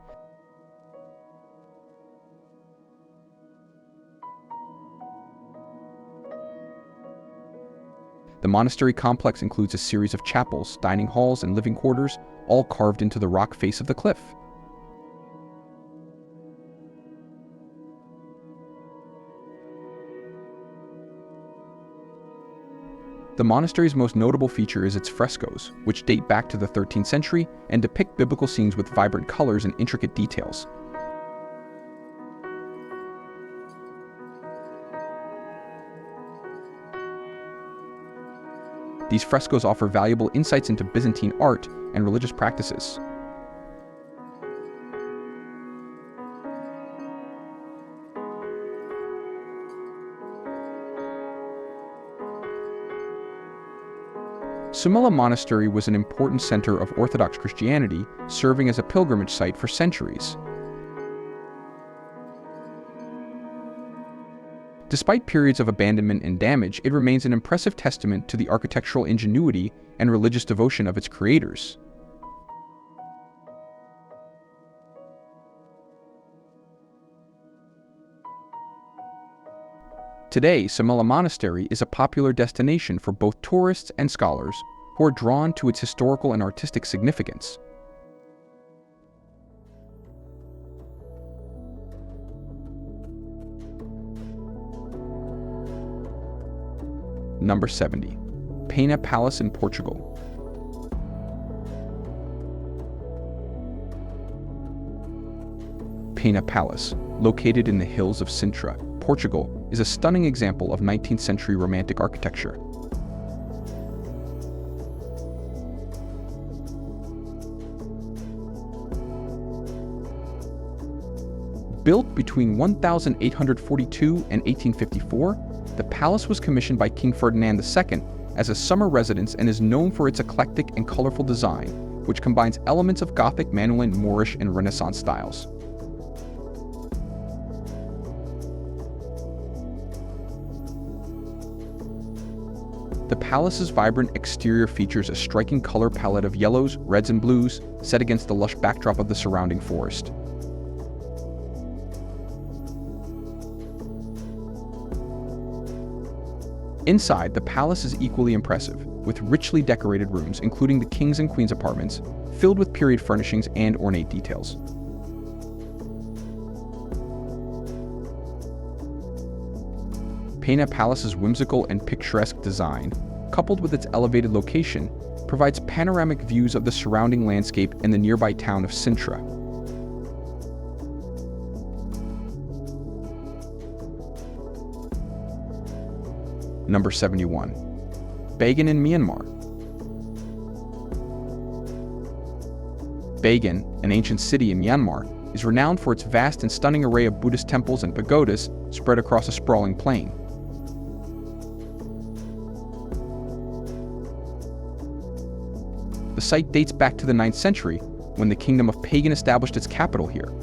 The monastery complex includes a series of chapels, dining halls, and living quarters, all carved into the rock face of the cliff. The monastery's most notable feature is its frescoes, which date back to the 13th century and depict biblical scenes with vibrant colors and intricate details. These frescoes offer valuable insights into Byzantine art and religious practices. Sümele Monastery was an important center of Orthodox Christianity, serving as a pilgrimage site for centuries. Despite periods of abandonment and damage, it remains an impressive testament to the architectural ingenuity and religious devotion of its creators. Today, Sümele Monastery is a popular destination for both tourists and scholars who are drawn to its historical and artistic significance. Number 70. Pena Palace in Portugal. Pena Palace, located in the hills of Sintra, Portugal, is a stunning example of 19th century Romantic architecture. Built between 1842 and 1854, the palace was commissioned by King Ferdinand II as a summer residence and is known for its eclectic and colorful design, which combines elements of Gothic, Manueline, Moorish, and Renaissance styles. The palace's vibrant exterior features a striking color palette of yellows, reds, and blues, set against the lush backdrop of the surrounding forest. Inside, the palace is equally impressive, with richly decorated rooms, including the King's and Queen's apartments, filled with period furnishings and ornate details. Pena Palace's whimsical and picturesque design, coupled with its elevated location, provides panoramic views of the surrounding landscape and the nearby town of Sintra. Number 71. Bagan in Myanmar. Bagan, an ancient city in Myanmar, is renowned for its vast and stunning array of Buddhist temples and pagodas spread across a sprawling plain. The site dates back to the 9th century, when the Kingdom of Pagan established its capital here.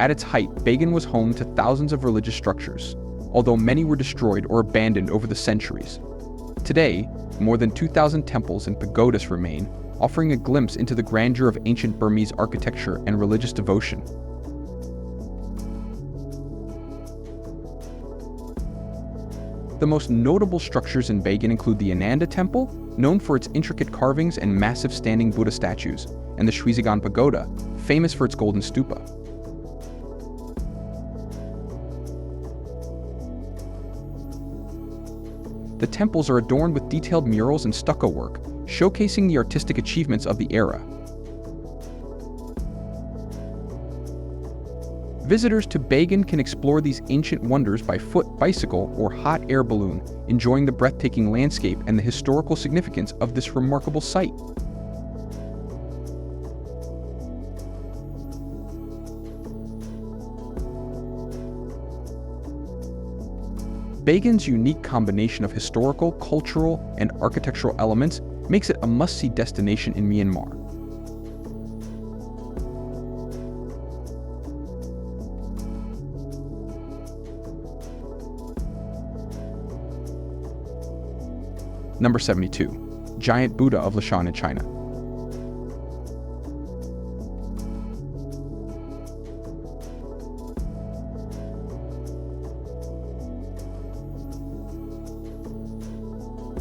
At its height, Bagan was home to thousands of religious structures, although many were destroyed or abandoned over the centuries. Today, more than 2,000 temples and pagodas remain, offering a glimpse into the grandeur of ancient Burmese architecture and religious devotion. The most notable structures in Bagan include the Ananda Temple, known for its intricate carvings and massive standing Buddha statues, and the Shwedagon Pagoda, famous for its golden stupa. The temples are adorned with detailed murals and stucco work, showcasing the artistic achievements of the era. Visitors to Bagan can explore these ancient wonders by foot, bicycle, or hot air balloon, enjoying the breathtaking landscape and the historical significance of this remarkable site. Bagan's unique combination of historical, cultural, and architectural elements makes it a must-see destination in Myanmar. Number 72. Giant Buddha of Lashan in China.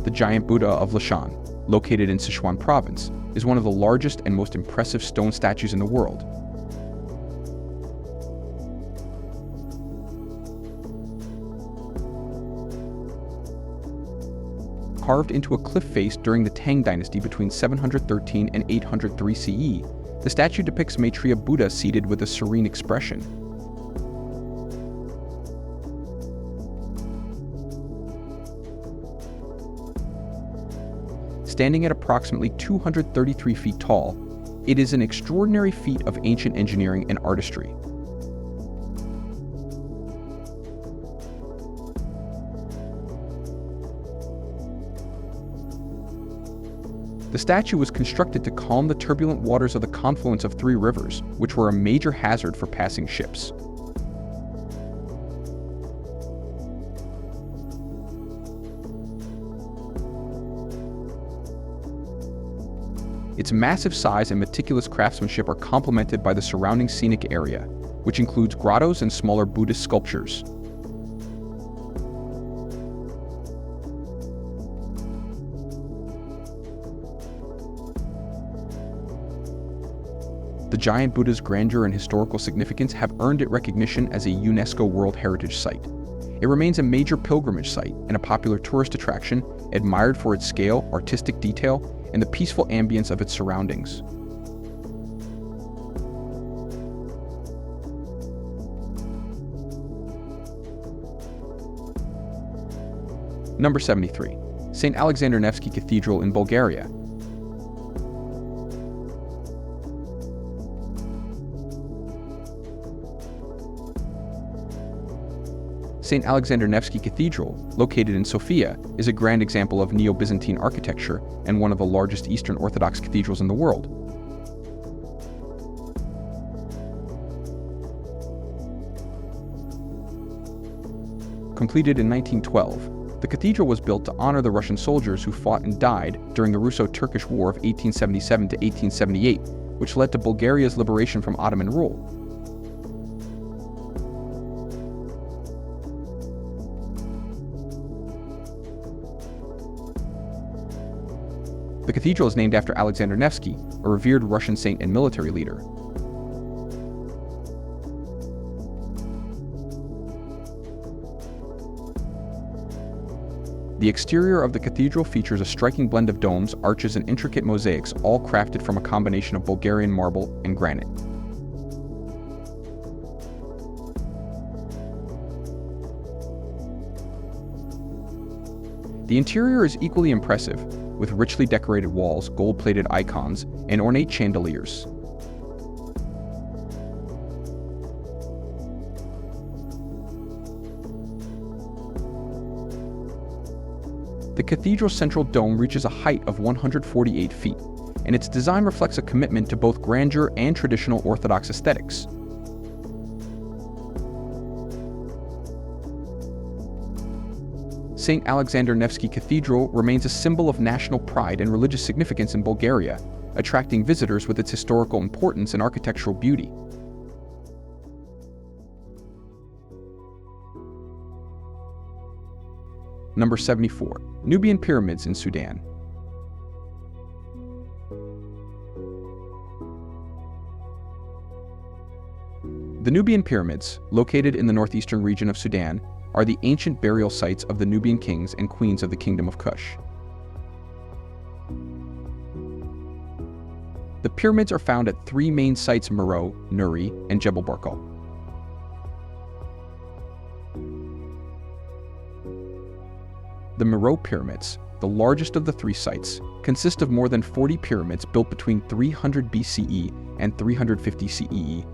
The Giant Buddha of Lashan, located in Sichuan Province, is one of the largest and most impressive stone statues in the world. Carved into a cliff face during the Tang Dynasty between 713 and 803 CE, the statue depicts Maitreya Buddha seated with a serene expression. Standing at approximately 233 feet tall, it is an extraordinary feat of ancient engineering and artistry. The statue was constructed to calm the turbulent waters of the confluence of three rivers, which were a major hazard for passing ships. Its massive size and meticulous craftsmanship are complemented by the surrounding scenic area, which includes grottos and smaller Buddhist sculptures. The Giant Buddha's grandeur and historical significance have earned it recognition as a UNESCO World Heritage Site. It remains a major pilgrimage site and a popular tourist attraction, admired for its scale, artistic detail, and the peaceful ambience of its surroundings. Number 73. St. Alexander Nevsky Cathedral in Bulgaria. St. Alexander Nevsky Cathedral, located in Sofia, is a grand example of Neo-Byzantine architecture and one of the largest Eastern Orthodox cathedrals in the world. Completed in 1912, the cathedral was built to honor the Russian soldiers who fought and died during the Russo-Turkish War of 1877 to 1878, which led to Bulgaria's liberation from Ottoman rule. The cathedral is named after Alexander Nevsky, a revered Russian saint and military leader. The exterior of the cathedral features a striking blend of domes, arches, and intricate mosaics, all crafted from a combination of Bulgarian marble and granite. The interior is equally impressive, with richly decorated walls, gold-plated icons, and ornate chandeliers. The cathedral's central dome reaches a height of 148 feet, and its design reflects a commitment to both grandeur and traditional Orthodox aesthetics. St. Alexander Nevsky Cathedral remains a symbol of national pride and religious significance in Bulgaria, attracting visitors with its historical importance and architectural beauty. Number 74. Nubian Pyramids in Sudan. The Nubian Pyramids, located in the northeastern region of Sudan, are the ancient burial sites of the Nubian kings and queens of the Kingdom of Kush. The pyramids are found at three main sites: Meroe, Nuri, and Jebel Barkal. The Meroe Pyramids, the largest of the three sites, consist of more than 40 pyramids built between 300 BCE and 350 CEE.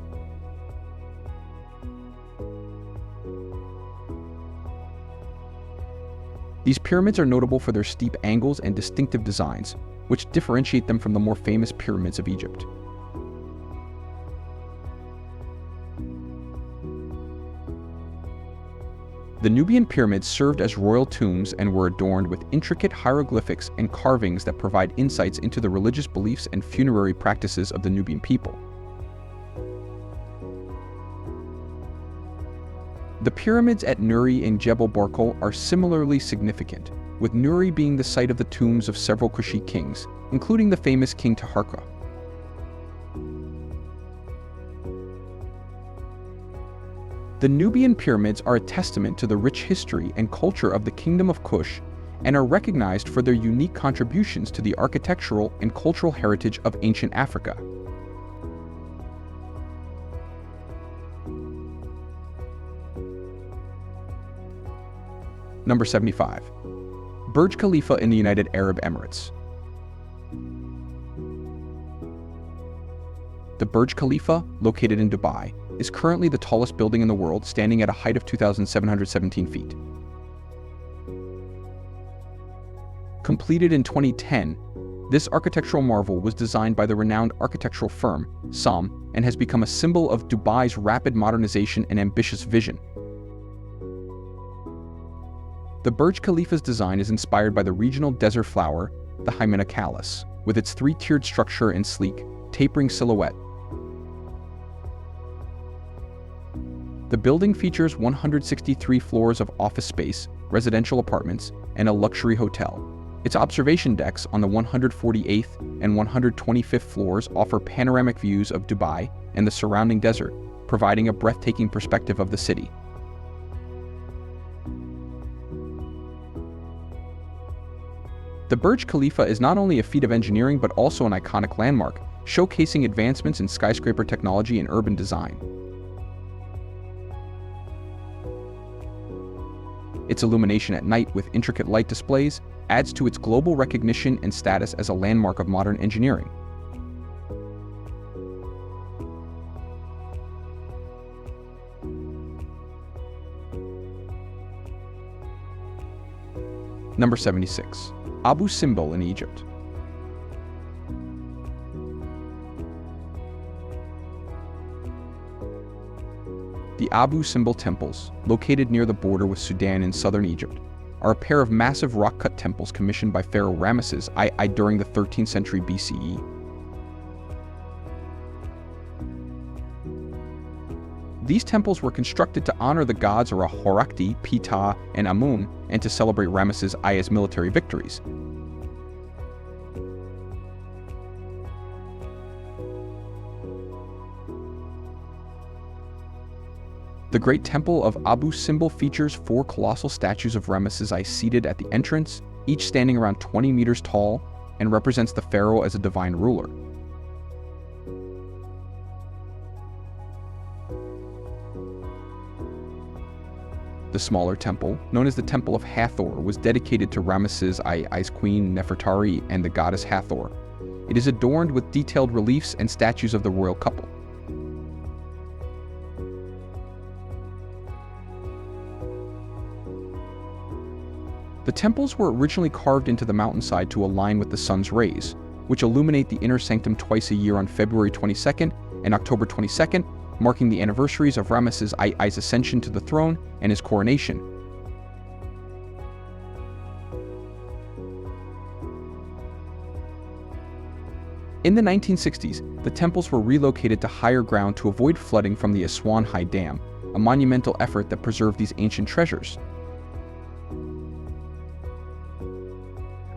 These pyramids are notable for their steep angles and distinctive designs, which differentiate them from the more famous pyramids of Egypt. The Nubian pyramids served as royal tombs and were adorned with intricate hieroglyphics and carvings that provide insights into the religious beliefs and funerary practices of the Nubian people. The pyramids at Nuri and Jebel Barkal are similarly significant, with Nuri being the site of the tombs of several Kushite kings, including the famous King Taharqa. The Nubian pyramids are a testament to the rich history and culture of the Kingdom of Kush and are recognized for their unique contributions to the architectural and cultural heritage of ancient Africa. Number 75. Burj Khalifa in the United Arab Emirates. The Burj Khalifa, located in Dubai, is currently the tallest building in the world, standing at a height of 2,717 feet. Completed in 2010, this architectural marvel was designed by the renowned architectural firm, SAM, and has become a symbol of Dubai's rapid modernization and ambitious vision. The Burj Khalifa's design is inspired by the regional desert flower, the Hymenocalyx, with its three-tiered structure and sleek, tapering silhouette. The building features 163 floors of office space, residential apartments, and a luxury hotel. Its observation decks on the 148th and 125th floors offer panoramic views of Dubai and the surrounding desert, providing a breathtaking perspective of the city. The Burj Khalifa is not only a feat of engineering but also an iconic landmark, showcasing advancements in skyscraper technology and urban design. Its illumination at night with intricate light displays adds to its global recognition and status as a landmark of modern engineering. Number 76. Abu Simbel in Egypt. The Abu Simbel temples, located near the border with Sudan in southern Egypt, are a pair of massive rock-cut temples commissioned by Pharaoh Ramesses I during the 13th century BCE. These temples were constructed to honor the gods Ra-Horakhti, Ptah, and Amun, and to celebrate Ramesses I's military victories. The Great Temple of Abu Simbel features 4 colossal statues of Ramesses I seated at the entrance, each standing around 20 meters tall, and represents the pharaoh as a divine ruler. The smaller temple, known as the Temple of Hathor, was dedicated to Ramesses I's queen Nefertari and the goddess Hathor. It is adorned with detailed reliefs and statues of the royal couple. The temples were originally carved into the mountainside to align with the sun's rays, which illuminate the inner sanctum twice a year on February 22nd and October 22nd, marking the anniversaries of Ramesses I's ascension to the throne and his coronation. In the 1960s, the temples were relocated to higher ground to avoid flooding from the Aswan High Dam, a monumental effort that preserved these ancient treasures.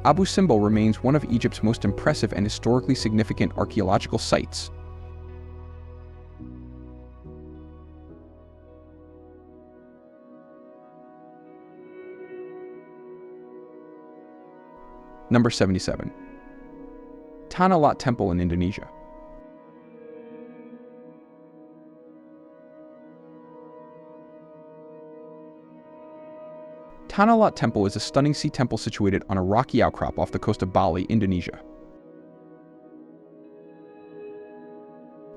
Abu Simbel remains one of Egypt's most impressive and historically significant archaeological sites. Number 77. Tanah Lot Temple in Indonesia. Tanah Lot Temple is a stunning sea temple situated on a rocky outcrop off the coast of Bali, Indonesia.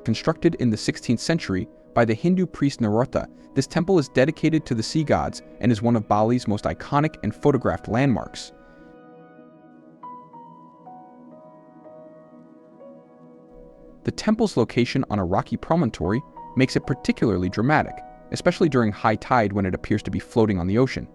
Constructed in the 16th century by the Hindu priest Narotha, this temple is dedicated to the sea gods and is one of Bali's most iconic and photographed landmarks. The temple's location on a rocky promontory makes it particularly dramatic, especially during high tide when it appears to be floating on the ocean.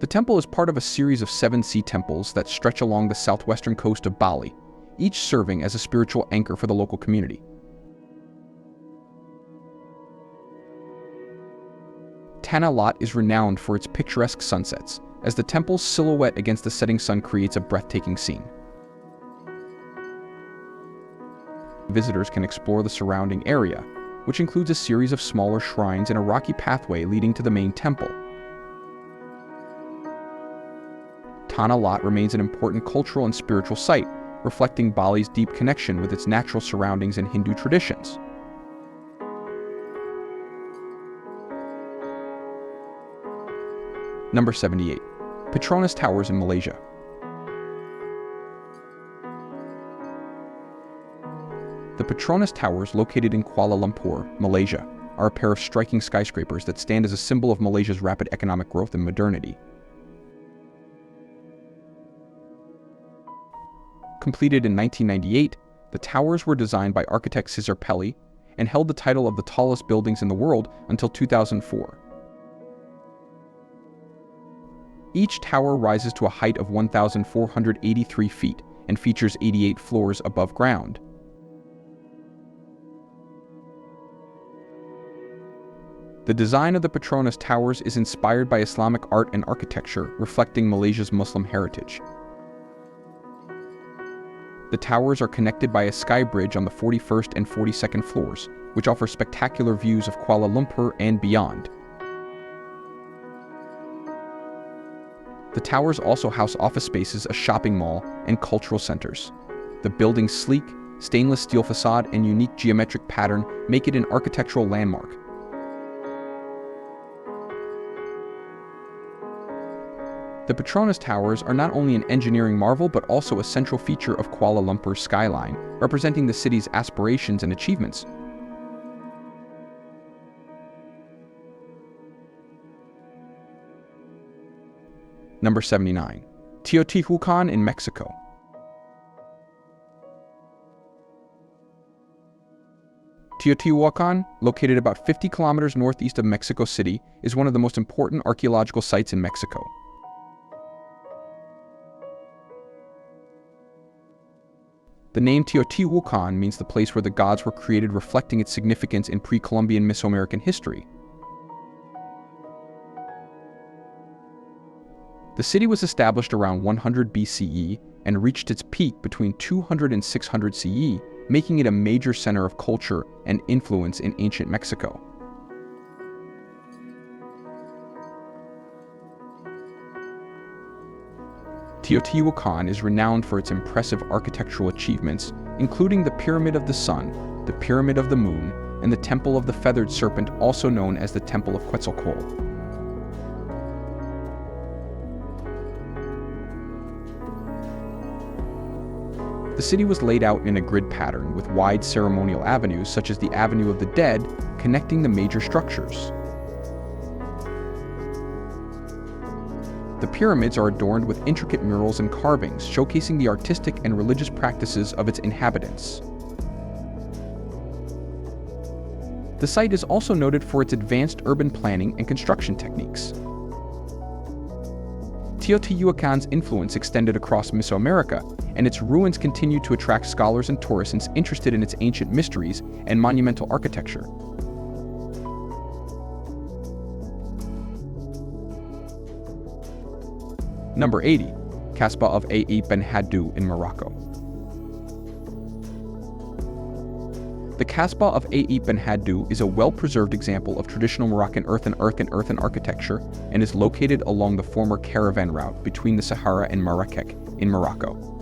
The temple is part of a series of 7 sea temples that stretch along the southwestern coast of Bali, each serving as a spiritual anchor for the local community. Tanah Lot is renowned for its picturesque sunsets, as the temple's silhouette against the setting sun creates a breathtaking scene. Visitors can explore the surrounding area, which includes a series of smaller shrines and a rocky pathway leading to the main temple. Tanah Lot remains an important cultural and spiritual site, reflecting Bali's deep connection with its natural surroundings and Hindu traditions. Number 78. Petronas Towers in Malaysia. The Petronas Towers, located in Kuala Lumpur, Malaysia, are a pair of striking skyscrapers that stand as a symbol of Malaysia's rapid economic growth and modernity. Completed in 1998, the towers were designed by architect Cesar Pelli and held the title of the tallest buildings in the world until 2004. Each tower rises to a height of 1,483 feet and features 88 floors above ground. The design of the Petronas Towers is inspired by Islamic art and architecture, reflecting Malaysia's Muslim heritage. The towers are connected by a sky bridge on the 41st and 42nd floors, which offer spectacular views of Kuala Lumpur and beyond. The towers also house office spaces, a shopping mall, and cultural centers. The building's sleek, stainless steel facade and unique geometric pattern make it an architectural landmark. The Petronas Towers are not only an engineering marvel but also a central feature of Kuala Lumpur's skyline, representing the city's aspirations and achievements. Number 79. Teotihuacan in Mexico. Teotihuacan, located about 50 kilometers northeast of Mexico City, is one of the most important archaeological sites in Mexico. The name Teotihuacan means the place where the gods were created, reflecting its significance in pre-Columbian Mesoamerican history. The city was established around 100 BCE and reached its peak between 200 and 600 CE, making it a major center of culture and influence in ancient Mexico. Teotihuacan is renowned for its impressive architectural achievements, including the Pyramid of the Sun, the Pyramid of the Moon, and the Temple of the Feathered Serpent, also known as the Temple of Quetzalcoatl. The city was laid out in a grid pattern with wide ceremonial avenues such as the Avenue of the Dead connecting the major structures. The pyramids are adorned with intricate murals and carvings, showcasing the artistic and religious practices of its inhabitants. The site is also noted for its advanced urban planning and construction techniques. Teotihuacan's influence extended across Mesoamerica, and its ruins continue to attract scholars and tourists interested in its ancient mysteries and monumental architecture. Number 80. Kasbah of Ait Ben Haddou in Morocco. The Kasbah of Ait Ben Haddou is a well-preserved example of traditional Moroccan earthen architecture and is located along the former caravan route between the Sahara and Marrakech in Morocco.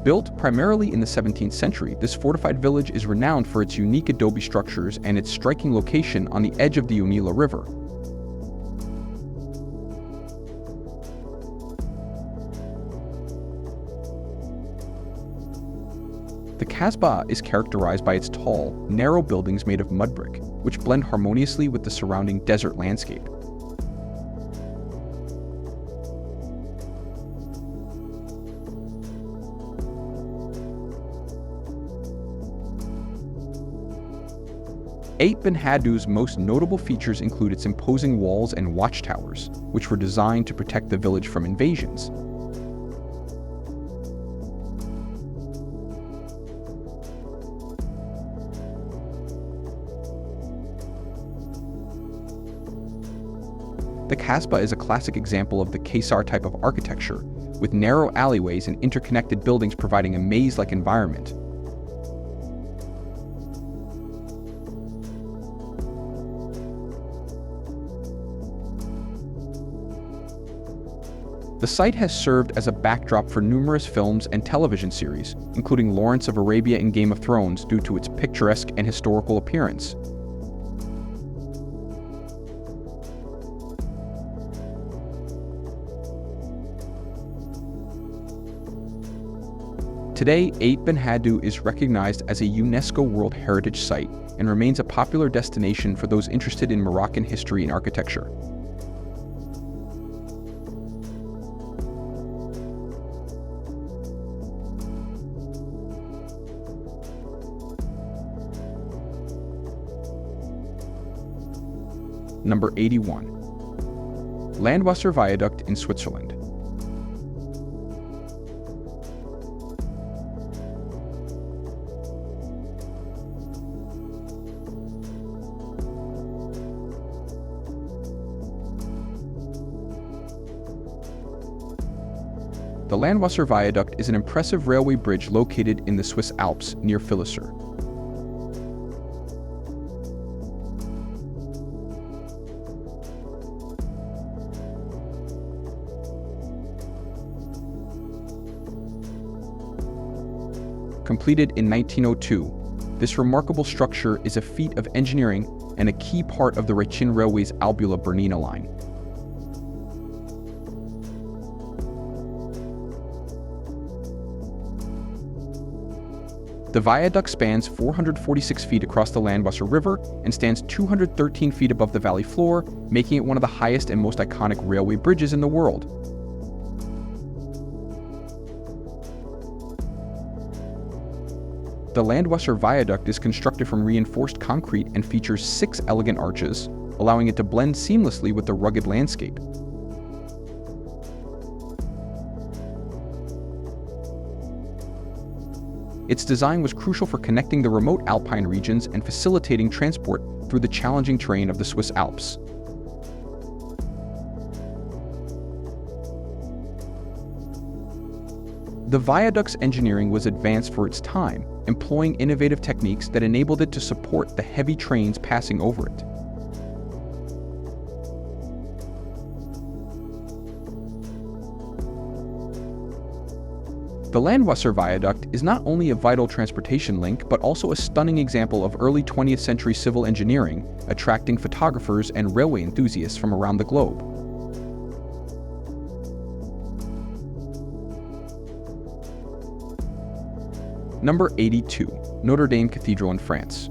Built primarily in the 17th century, this fortified village is renowned for its unique adobe structures and its striking location on the edge of the Unila River. The Kasbah is characterized by its tall, narrow buildings made of mud brick, which blend harmoniously with the surrounding desert landscape. Ait Ben Haddou's most notable features include its imposing walls and watchtowers, which were designed to protect the village from invasions. The Kasbah is a classic example of the Kaysar type of architecture, with narrow alleyways and interconnected buildings providing a maze-like environment. The site has served as a backdrop for numerous films and television series, including Lawrence of Arabia and Game of Thrones, due to its picturesque and historical appearance. Today, Ait Ben Haddou is recognized as a UNESCO World Heritage Site and remains a popular destination for those interested in Moroccan history and architecture. Number 81. Landwasser Viaduct in Switzerland. The Landwasser Viaduct is an impressive railway bridge located in the Swiss Alps near Philosur. Completed in 1902, this remarkable structure is a feat of engineering and a key part of the Rhaetien Railway's Albula-Bernina line. The viaduct spans 446 feet across the Landwasser River and stands 213 feet above the valley floor, making it one of the highest and most iconic railway bridges in the world. The Landwasser Viaduct is constructed from reinforced concrete and features 6 elegant arches, allowing it to blend seamlessly with the rugged landscape. Its design was crucial for connecting the remote alpine regions and facilitating transport through the challenging terrain of the Swiss Alps. The viaduct's engineering was advanced for its time, employing innovative techniques that enabled it to support the heavy trains passing over it. The Landwasser Viaduct is not only a vital transportation link, but also a stunning example of early 20th century civil engineering, attracting photographers and railway enthusiasts from around the globe. Number 82. Notre Dame Cathedral in France.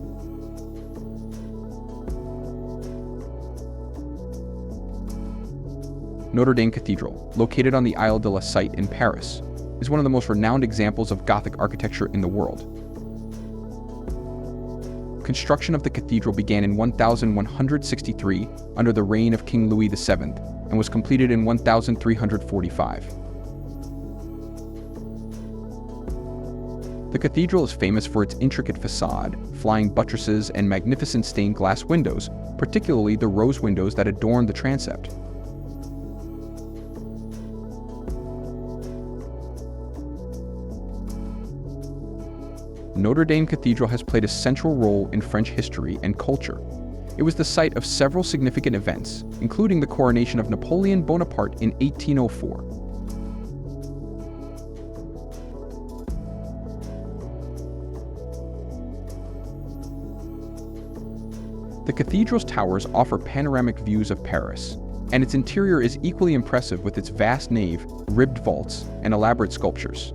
Notre Dame Cathedral, located on the Isle de la Cite in Paris, is one of the most renowned examples of Gothic architecture in the world. Construction of the cathedral began in 1163 under the reign of King Louis VII and was completed in 1345. The The cathedral is famous for its intricate facade, flying buttresses, and magnificent stained glass windows, particularly the rose windows that adorn the transept. Notre Dame Cathedral has played a central role in French history and culture. It was the site of several significant events, including the coronation of Napoleon Bonaparte in 1804. The cathedral's towers offer panoramic views of Paris, and its interior is equally impressive with its vast nave, ribbed vaults, and elaborate sculptures.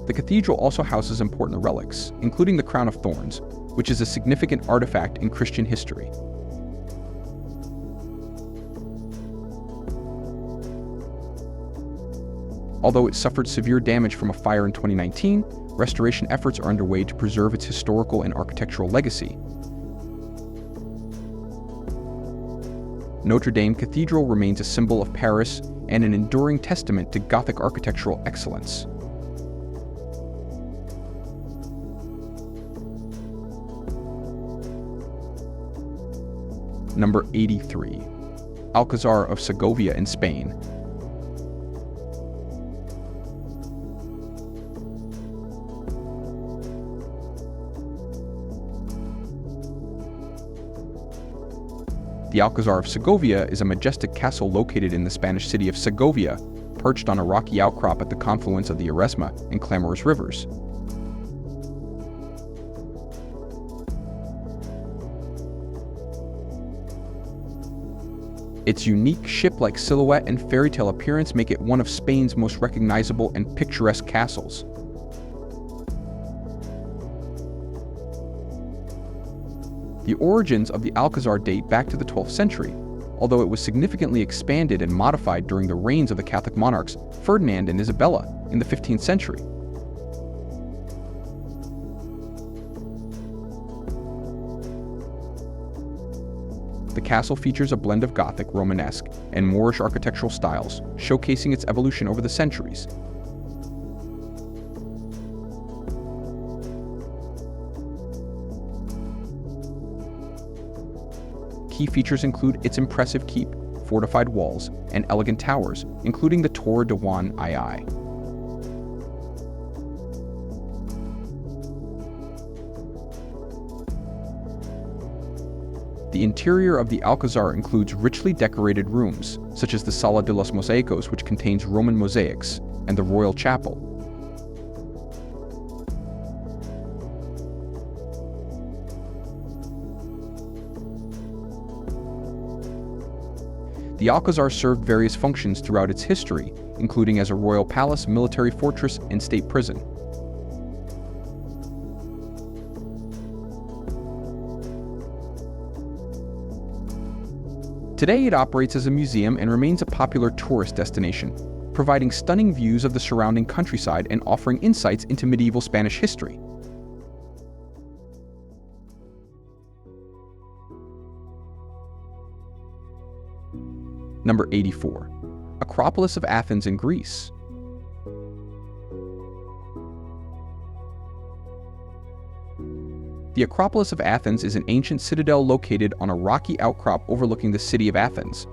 The cathedral also houses important relics, including the Crown of Thorns, which is a significant artifact in Christian history. Although it suffered severe damage from a fire in 2019, restoration efforts are underway to preserve its historical and architectural legacy. Notre Dame Cathedral remains a symbol of Paris and an enduring testament to Gothic architectural excellence. Number 83. Alcazar of Segovia in Spain. The Alcazar of Segovia is a majestic castle located in the Spanish city of Segovia, perched on a rocky outcrop at the confluence of the Eresma and Clamorous rivers. Its unique ship-like silhouette and fairy tale appearance make it one of Spain's most recognizable and picturesque castles. The origins of the Alcazar date back to the 12th century, although it was significantly expanded and modified during the reigns of the Catholic monarchs Ferdinand and Isabella in the 15th century. The castle features a blend of Gothic, Romanesque, and Moorish architectural styles, showcasing its evolution over the centuries. Key features include its impressive keep, fortified walls, and elegant towers, including the Torre de Juan II. The interior of the Alcazar includes richly decorated rooms, such as the Sala de los Mosaicos, which contains Roman mosaics, and the Royal Chapel. The Alcazar served various functions throughout its history, including as a royal palace, military fortress, and state prison. Today it operates as a museum and remains a popular tourist destination, providing stunning views of the surrounding countryside and offering insights into medieval Spanish history. Number 84. Acropolis of Athens in Greece. The Acropolis of Athens is an ancient citadel located on a rocky outcrop overlooking the city of Athens.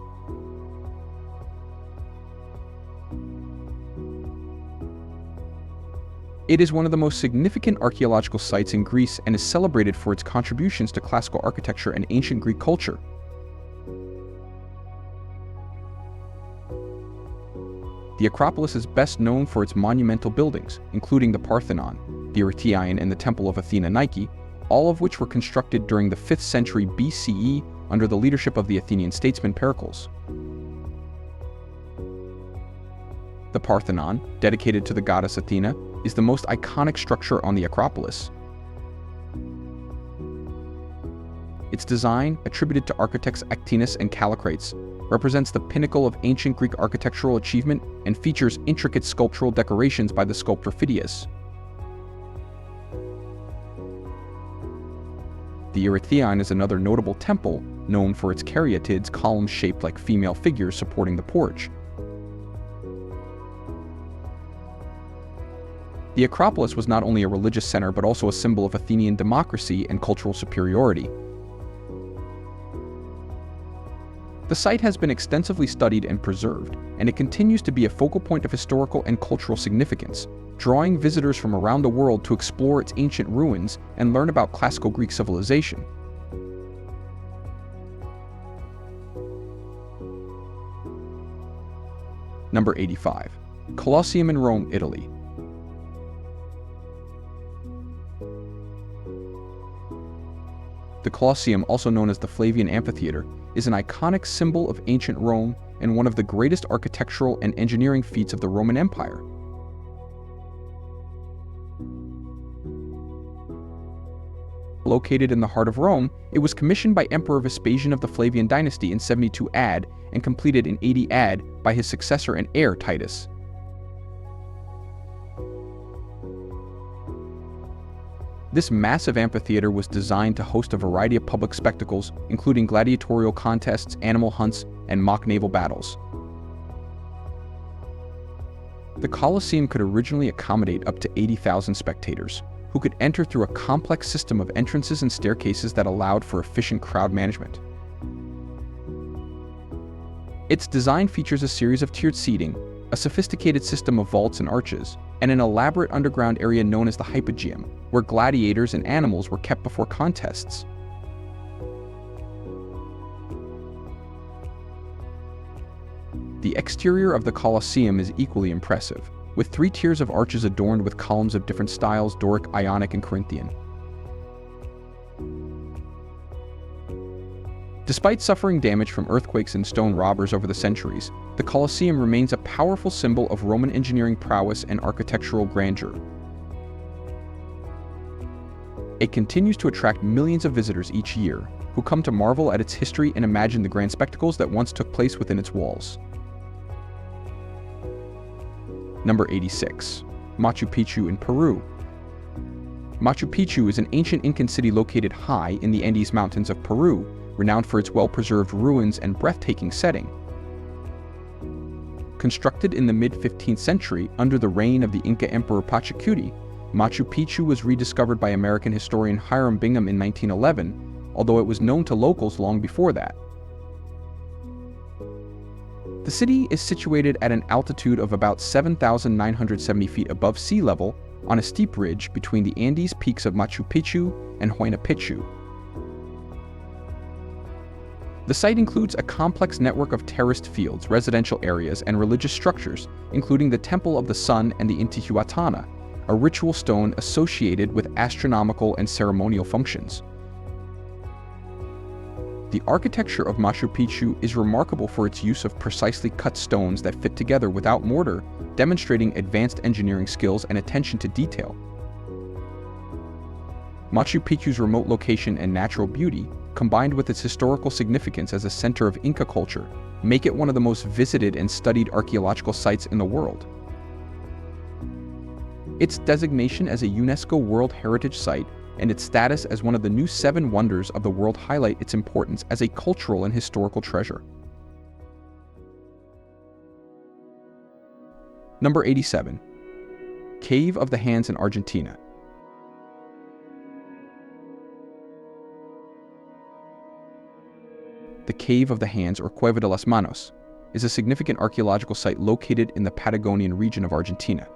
It is one of the most significant archaeological sites in Greece and is celebrated for its contributions to classical architecture and ancient Greek culture. The Acropolis is best known for its monumental buildings, including the Parthenon, the Erechtheion, and the Temple of Athena Nike, all of which were constructed during the 5th century BCE under the leadership of the Athenian statesman Pericles. The Parthenon, dedicated to the goddess Athena, is the most iconic structure on the Acropolis. Its design, attributed to architects Actinus and Callicrates, represents the pinnacle of ancient Greek architectural achievement and features intricate sculptural decorations by the sculptor Phidias. The Erechtheion is another notable temple, known for its caryatids, columns shaped like female figures supporting the porch. The Acropolis was not only a religious center but also a symbol of Athenian democracy and cultural superiority. The site has been extensively studied and preserved, and it continues to be a focal point of historical and cultural significance, drawing visitors from around the world to explore its ancient ruins and learn about classical Greek civilization. Number 85. Colosseum in Rome, Italy. The Colosseum, also known as the Flavian Amphitheater, is an iconic symbol of ancient Rome and one of the greatest architectural and engineering feats of the Roman Empire. Located in the heart of Rome, it was commissioned by Emperor Vespasian of the Flavian dynasty in 72 AD and completed in 80 AD by his successor and heir Titus. This massive amphitheater was designed to host a variety of public spectacles, including gladiatorial contests, animal hunts, and mock naval battles. The Colosseum could originally accommodate up to 80,000 spectators, who could enter through a complex system of entrances and staircases that allowed for efficient crowd management. Its design features a series of tiered seating, a sophisticated system of vaults and arches, and an elaborate underground area known as the Hypogeum, where gladiators and animals were kept before contests. The exterior of the Colosseum is equally impressive, with 3 tiers of arches adorned with columns of different styles: Doric, Ionic, and Corinthian. Despite suffering damage from earthquakes and stone robbers over the centuries, the Colosseum remains a powerful symbol of Roman engineering prowess and architectural grandeur. It continues to attract millions of visitors each year, who come to marvel at its history and imagine the grand spectacles that once took place within its walls. Number 86. Machu Picchu in Peru. Machu Picchu is an ancient Incan city located high in the Andes Mountains of Peru, renowned for its well-preserved ruins and breathtaking setting. Constructed in the mid-15th century under the reign of the Inca Emperor Pachacuti, Machu Picchu was rediscovered by American historian Hiram Bingham in 1911, although it was known to locals long before that. The city is situated at an altitude of about 7,970 feet above sea level on a steep ridge between the Andes peaks of Machu Picchu and Huayna Picchu. The site includes a complex network of terraced fields, residential areas, and religious structures, including the Temple of the Sun and the Intihuatana, a ritual stone associated with astronomical and ceremonial functions. The architecture of Machu Picchu is remarkable for its use of precisely cut stones that fit together without mortar, demonstrating advanced engineering skills and attention to detail. Machu Picchu's remote location and natural beauty, combined with its historical significance as a center of Inca culture, make it one of the most visited and studied archaeological sites in the world. Its designation as a UNESCO World Heritage Site and its status as one of the new 7 wonders of the world highlight its importance as a cultural and historical treasure. Number 87. Cave of the Hands in Argentina. The Cave of the Hands, or Cueva de las Manos, is a significant archaeological site located in the Patagonian region of Argentina.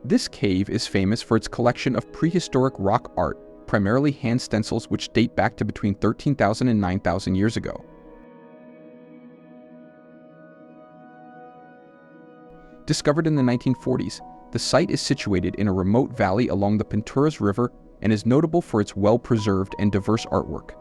This cave is famous for its collection of prehistoric rock art, primarily hand stencils which date back to between 13,000 and 9,000 years ago. Discovered in the 1940s, the site is situated in a remote valley along the Pinturas River and is notable for its well-preserved and diverse artwork.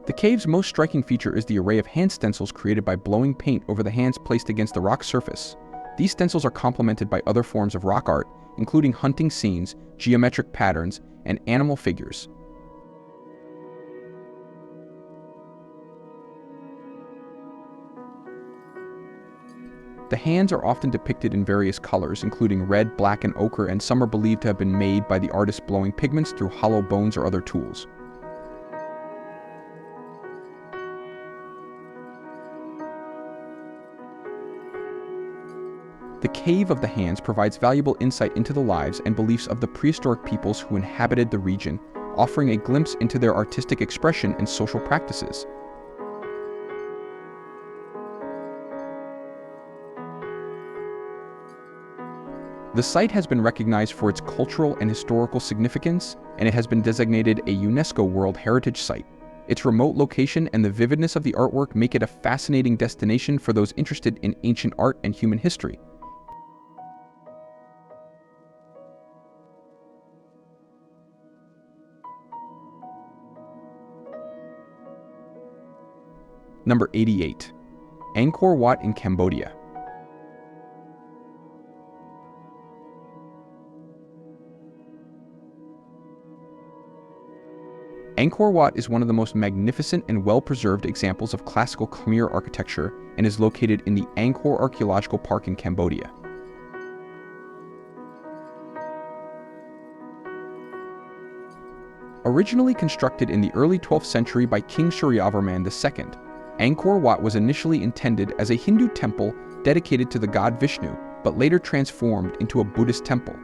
The cave's most striking feature is the array of hand stencils created by blowing paint over the hands placed against the rock surface. These stencils are complemented by other forms of rock art, including hunting scenes, geometric patterns, and animal figures. The hands are often depicted in various colors, including red, black, and ochre, and some are believed to have been made by the artist blowing pigments through hollow bones or other tools. The Cave of the Hands provides valuable insight into the lives and beliefs of the prehistoric peoples who inhabited the region, offering a glimpse into their artistic expression and social practices. The site has been recognized for its cultural and historical significance, and it has been designated a UNESCO World Heritage Site. Its remote location and the vividness of the artwork make it a fascinating destination for those interested in ancient art and human history. Number 88. Angkor Wat in Cambodia. Angkor Wat is one of the most magnificent and well-preserved examples of classical Khmer architecture and is located in the Angkor Archaeological Park in Cambodia. Originally constructed in the early 12th century by King Suryavarman II, Angkor Wat was initially intended as a Hindu temple dedicated to the god Vishnu, but later transformed into a Buddhist temple.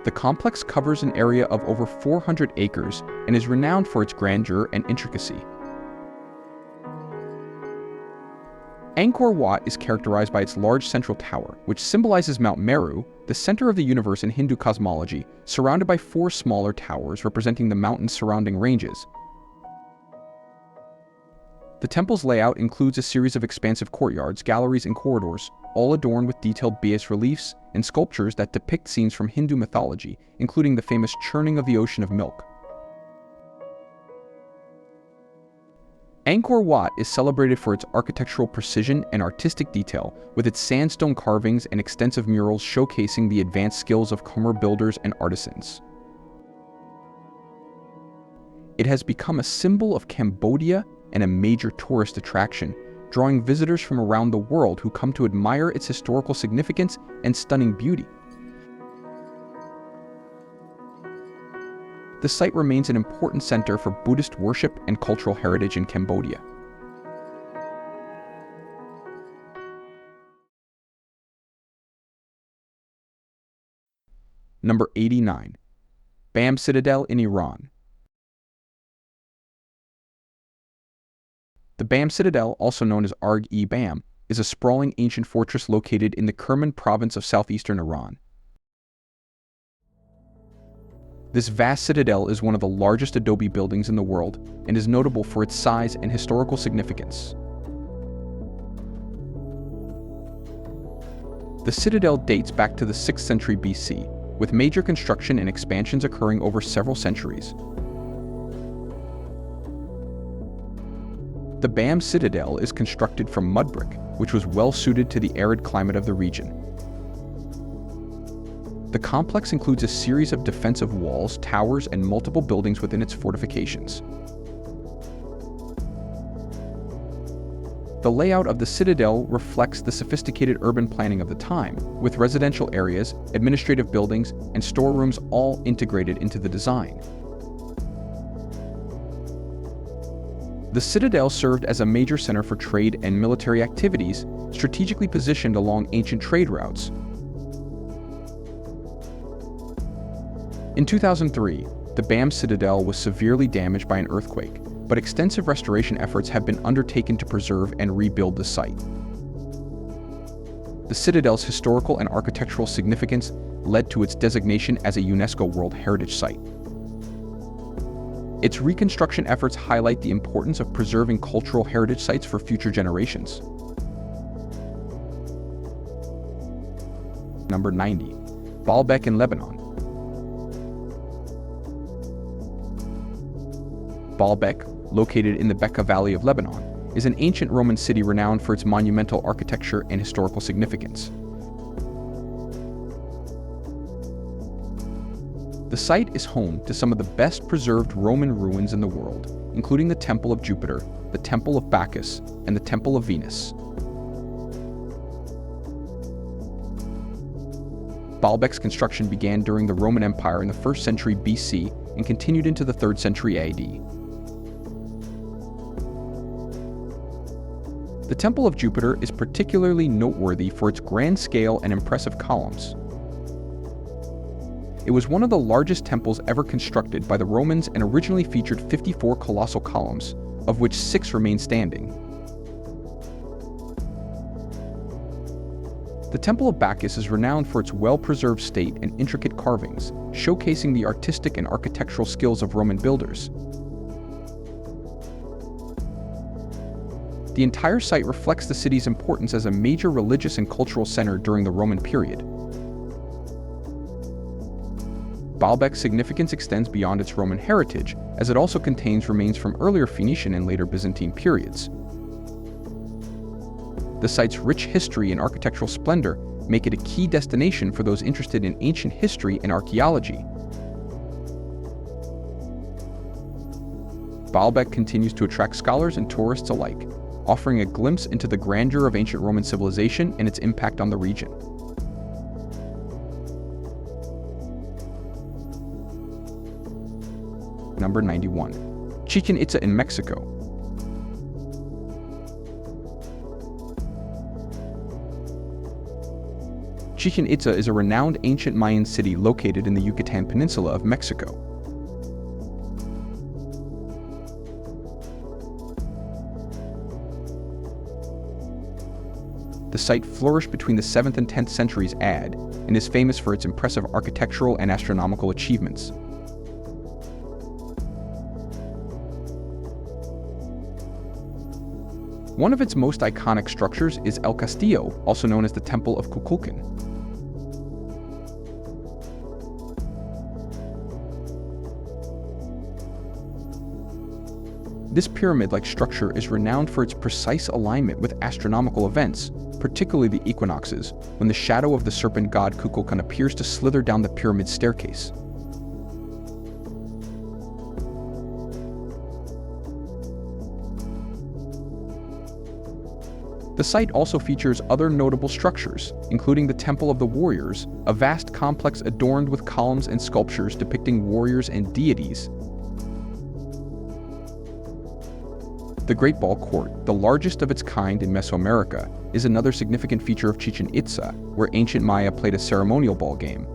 The complex covers an area of over 400 acres and is renowned for its grandeur and intricacy. Angkor Wat is characterized by its large central tower, which symbolizes Mount Meru, the center of the universe in Hindu cosmology, surrounded by 4 smaller towers representing the mountains surrounding ranges. The temple's layout includes a series of expansive courtyards, galleries, and corridors, all adorned with detailed bas-reliefs and sculptures that depict scenes from Hindu mythology, including the famous churning of the ocean of milk. Angkor Wat is celebrated for its architectural precision and artistic detail, with its sandstone carvings and extensive murals showcasing the advanced skills of Khmer builders and artisans. It has become a symbol of Cambodia and a major tourist attraction, drawing visitors from around the world who come to admire its historical significance and stunning beauty. The site remains an important center for Buddhist worship and cultural heritage in Cambodia. Number 89. Bam Citadel in Iran. The Bam Citadel, also known as Arg-e-Bam, is a sprawling ancient fortress located in the Kerman province of southeastern Iran. This vast citadel is one of the largest adobe buildings in the world and is notable for its size and historical significance. The citadel dates back to the 6th century BC, with major construction and expansions occurring over several centuries. The Bam Citadel is constructed from mud brick, which was well suited to the arid climate of the region. The complex includes a series of defensive walls, towers, and multiple buildings within its fortifications. The layout of the citadel reflects the sophisticated urban planning of the time, with residential areas, administrative buildings, and storerooms all integrated into the design. The citadel served as a major center for trade and military activities, strategically positioned along ancient trade routes. In 2003, the Bam Citadel was severely damaged by an earthquake, but extensive restoration efforts have been undertaken to preserve and rebuild the site. The citadel's historical and architectural significance led to its designation as a UNESCO World Heritage Site. Its reconstruction efforts highlight the importance of preserving cultural heritage sites for future generations. Number 90. Baalbek in Lebanon. Baalbek, located in the Bekaa Valley of Lebanon, is an ancient Roman city renowned for its monumental architecture and historical significance. The site is home to some of the best preserved Roman ruins in the world, including the Temple of Jupiter, the Temple of Bacchus, and the Temple of Venus. Baalbek's construction began during the Roman Empire in the 1st century BC and continued into the 3rd century AD. The Temple of Jupiter is particularly noteworthy for its grand scale and impressive columns. It was one of the largest temples ever constructed by the Romans and originally featured 54 colossal columns, of which 6 remain standing. The Temple of Bacchus is renowned for its well-preserved state and intricate carvings, showcasing the artistic and architectural skills of Roman builders. The entire site reflects the city's importance as a major religious and cultural center during the Roman period. Baalbek's significance extends beyond its Roman heritage, as it also contains remains from earlier Phoenician and later Byzantine periods. The site's rich history and architectural splendor make it a key destination for those interested in ancient history and archaeology. Baalbek continues to attract scholars and tourists alike, offering a glimpse into the grandeur of ancient Roman civilization and its impact on the region. Number 91. Chichen Itza in Mexico. Chichen Itza is a renowned ancient Mayan city located in the Yucatan Peninsula of Mexico. The site flourished between the 7th and 10th centuries AD and is famous for its impressive architectural and astronomical achievements. One of its most iconic structures is El Castillo, also known as the Temple of Kukulkan. This pyramid-like structure is renowned for its precise alignment with astronomical events, particularly the equinoxes, when the shadow of the serpent god Kukulkan appears to slither down the pyramid staircase. The site also features other notable structures, including the Temple of the Warriors, a vast complex adorned with columns and sculptures depicting warriors and deities. The Great Ball Court, the largest of its kind in Mesoamerica, is another significant feature of Chichen Itza, where ancient Maya played a ceremonial ball game.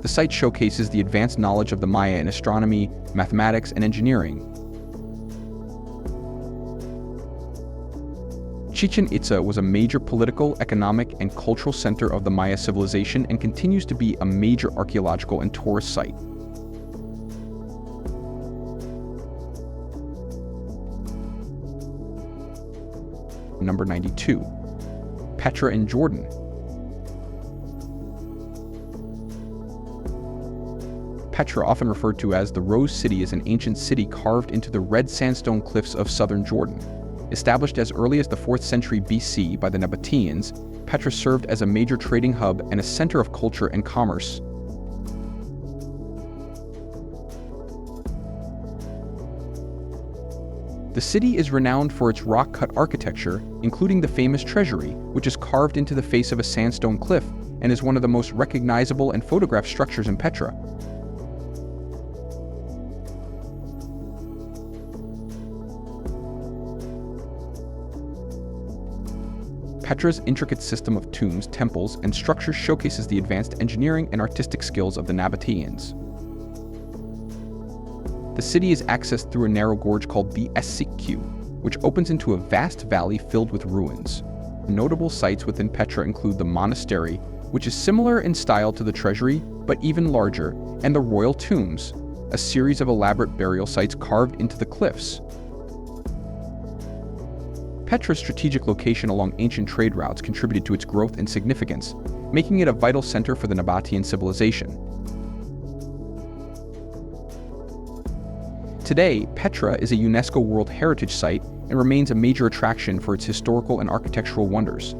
The site showcases the advanced knowledge of the Maya in astronomy, mathematics, and engineering. Chichen Itza was a major political, economic, and cultural center of the Maya civilization and continues to be a major archaeological and tourist site. Number 92. Petra in Jordan. Petra, often referred to as the Rose City, is an ancient city carved into the red sandstone cliffs of southern Jordan. Established as early as the 4th century BC by the Nabateans, Petra served as a major trading hub and a center of culture and commerce. The city is renowned for its rock-cut architecture, including the famous treasury, which is carved into the face of a sandstone cliff and is one of the most recognizable and photographed structures in Petra. Petra's intricate system of tombs, temples, and structures showcases the advanced engineering and artistic skills of the Nabateans. The city is accessed through a narrow gorge called the Essikyu, which opens into a vast valley filled with ruins. Notable sites within Petra include the monastery, which is similar in style to the treasury, but even larger, and the royal tombs, a series of elaborate burial sites carved into the cliffs. Petra's strategic location along ancient trade routes contributed to its growth and significance, making it a vital center for the Nabatean civilization. Today, Petra is a UNESCO World Heritage Site and remains a major attraction for its historical and architectural wonders.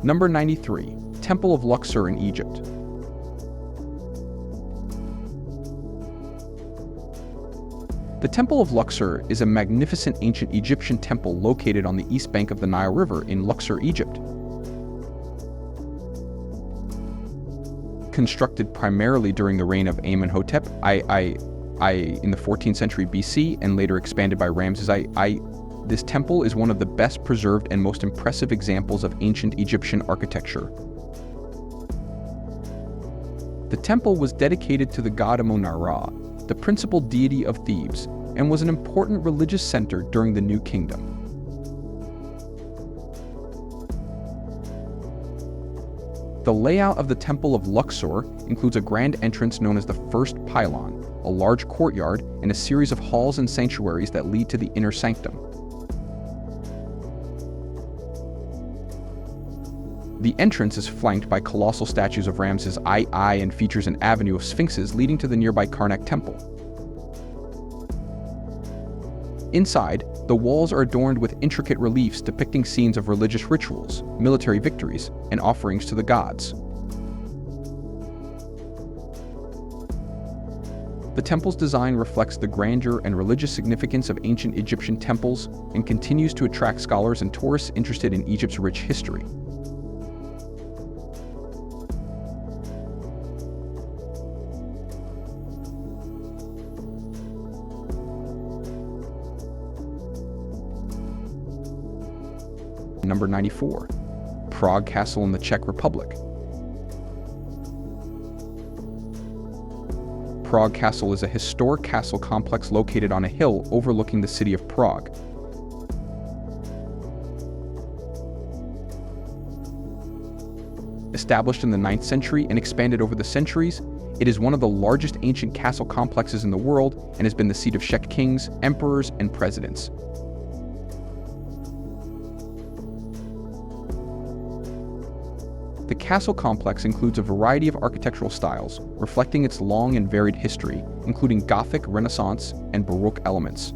Number 93. Temple of Luxor in Egypt. The Temple of Luxor is a magnificent ancient Egyptian temple located on the east bank of the Nile River in Luxor, Egypt. constructed primarily during the reign of Amenhotep in the 14th century BC and later expanded by Ramses I. This temple is one of the best preserved and most impressive examples of ancient Egyptian architecture. The temple was dedicated to the god Amun-Ra, the principal deity of Thebes, and was an important religious center during the New Kingdom. The layout of the Temple of Luxor includes a grand entrance known as the First Pylon, a large courtyard, and a series of halls and sanctuaries that lead to the inner sanctum. The entrance is flanked by colossal statues of Ramses I and features an avenue of sphinxes leading to the nearby Karnak Temple. Inside, the walls are adorned with intricate reliefs depicting scenes of religious rituals, military victories, and offerings to the gods. The temple's design reflects the grandeur and religious significance of ancient Egyptian temples and continues to attract scholars and tourists interested in Egypt's rich history. Number 94. Prague Castle in the Czech Republic. Prague Castle is a historic castle complex located on a hill overlooking the city of Prague. Established in the 9th century and expanded over the centuries, it is one of the largest ancient castle complexes in the world and has been the seat of Czech kings, emperors, and presidents. The castle complex includes a variety of architectural styles, reflecting its long and varied history, including Gothic, Renaissance, and Baroque elements.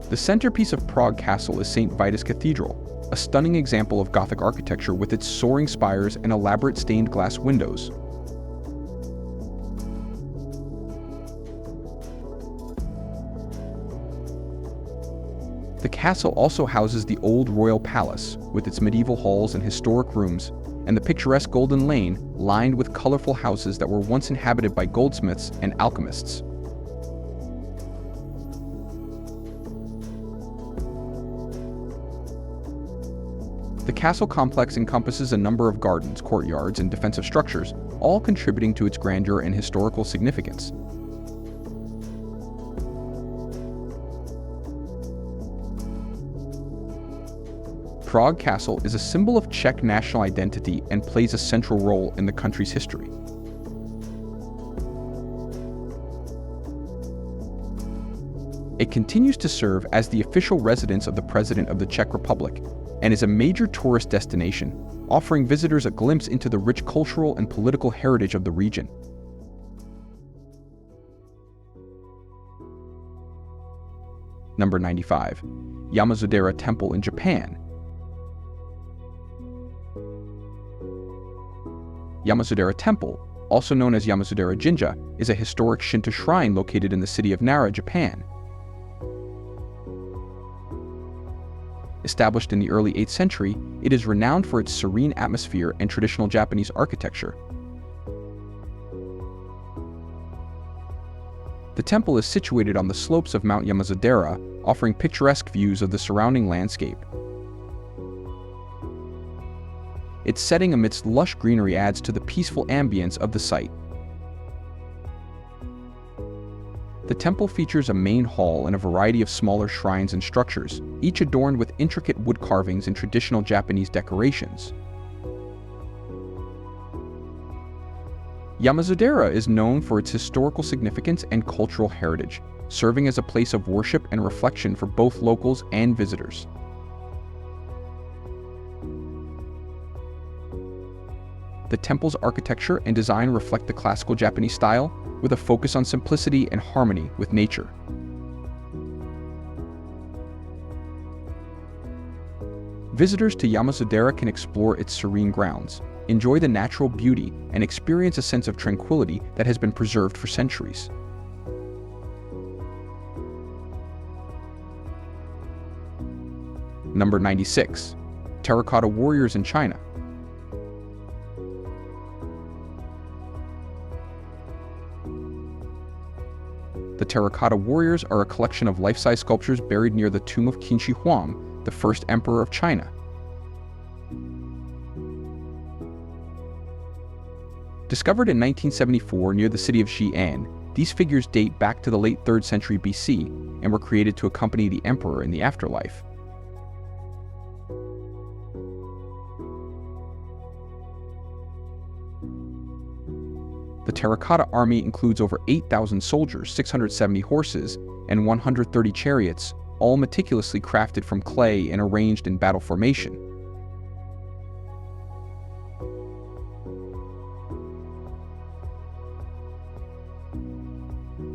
The centerpiece of Prague Castle is St. Vitus Cathedral, a stunning example of Gothic architecture with its soaring spires and elaborate stained glass windows. The castle also houses the old royal palace, with its medieval halls and historic rooms, and the picturesque Golden Lane, lined with colorful houses that were once inhabited by goldsmiths and alchemists. The castle complex encompasses a number of gardens, courtyards, and defensive structures, all contributing to its grandeur and historical significance. Prague Castle is a symbol of Czech national identity and plays a central role in the country's history. It continues to serve as the official residence of the President of the Czech Republic and is a major tourist destination, offering visitors a glimpse into the rich cultural and political heritage of the region. Number 95. Yamazudera Temple in Japan. Yamazudera Temple, also known as Yamazudera Jinja, is a historic Shinto shrine located in the city of Nara, Japan. Established in the early 8th century, it is renowned for its serene atmosphere and traditional Japanese architecture. The temple is situated on the slopes of Mount Yamazudera, offering picturesque views of the surrounding landscape. Its setting amidst lush greenery adds to the peaceful ambience of the site. The temple features a main hall and a variety of smaller shrines and structures, each adorned with intricate wood carvings and traditional Japanese decorations. Yamazudera is known for its historical significance and cultural heritage, serving as a place of worship and reflection for both locals and visitors. The temple's architecture and design reflect the classical Japanese style, with a focus on simplicity and harmony with nature. Visitors to Yamazudera can explore its serene grounds, enjoy the natural beauty, and experience a sense of tranquility that has been preserved for centuries. Number 96. Terracotta warriors in China. The terracotta warriors are a collection of life-size sculptures buried near the tomb of Qin Shi Huang, the first emperor of China. Discovered in 1974 near the city of Xi'an, these figures date back to the late 3rd century BC and were created to accompany the emperor in the afterlife. The terracotta army includes over 8,000 soldiers, 670 horses, and 130 chariots, all meticulously crafted from clay and arranged in battle formation.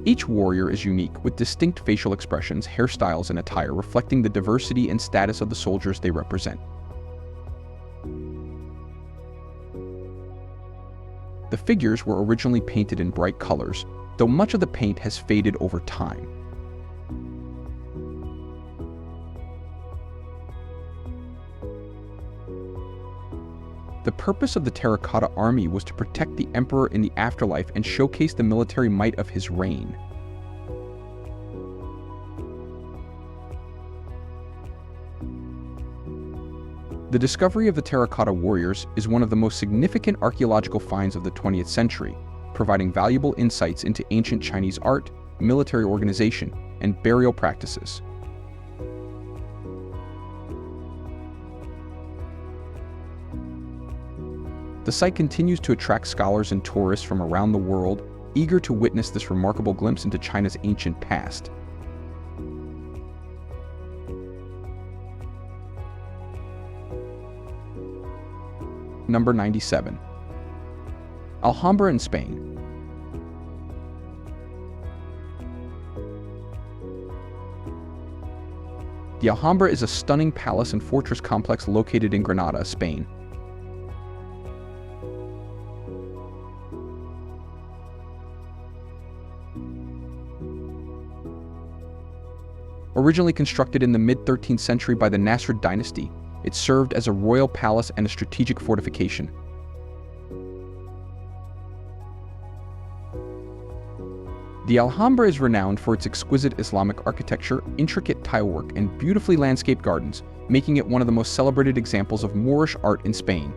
Each warrior is unique, with distinct facial expressions, hairstyles, and attire reflecting the diversity and status of the soldiers they represent. The figures were originally painted in bright colors, though much of the paint has faded over time. The purpose of the terracotta army was to protect the emperor in the afterlife and showcase the military might of his reign. The discovery of the terracotta warriors is one of the most significant archaeological finds of the 20th century, providing valuable insights into ancient Chinese art, military organization, and burial practices. The site continues to attract scholars and tourists from around the world, eager to witness this remarkable glimpse into China's ancient past. Number 97. Alhambra in Spain. The Alhambra is a stunning palace and fortress complex located in Granada, Spain. Originally constructed in the mid-13th century by the Nasrid dynasty, it served as a royal palace and a strategic fortification. The Alhambra is renowned for its exquisite Islamic architecture, intricate tilework, and beautifully landscaped gardens, making it one of the most celebrated examples of Moorish art in Spain.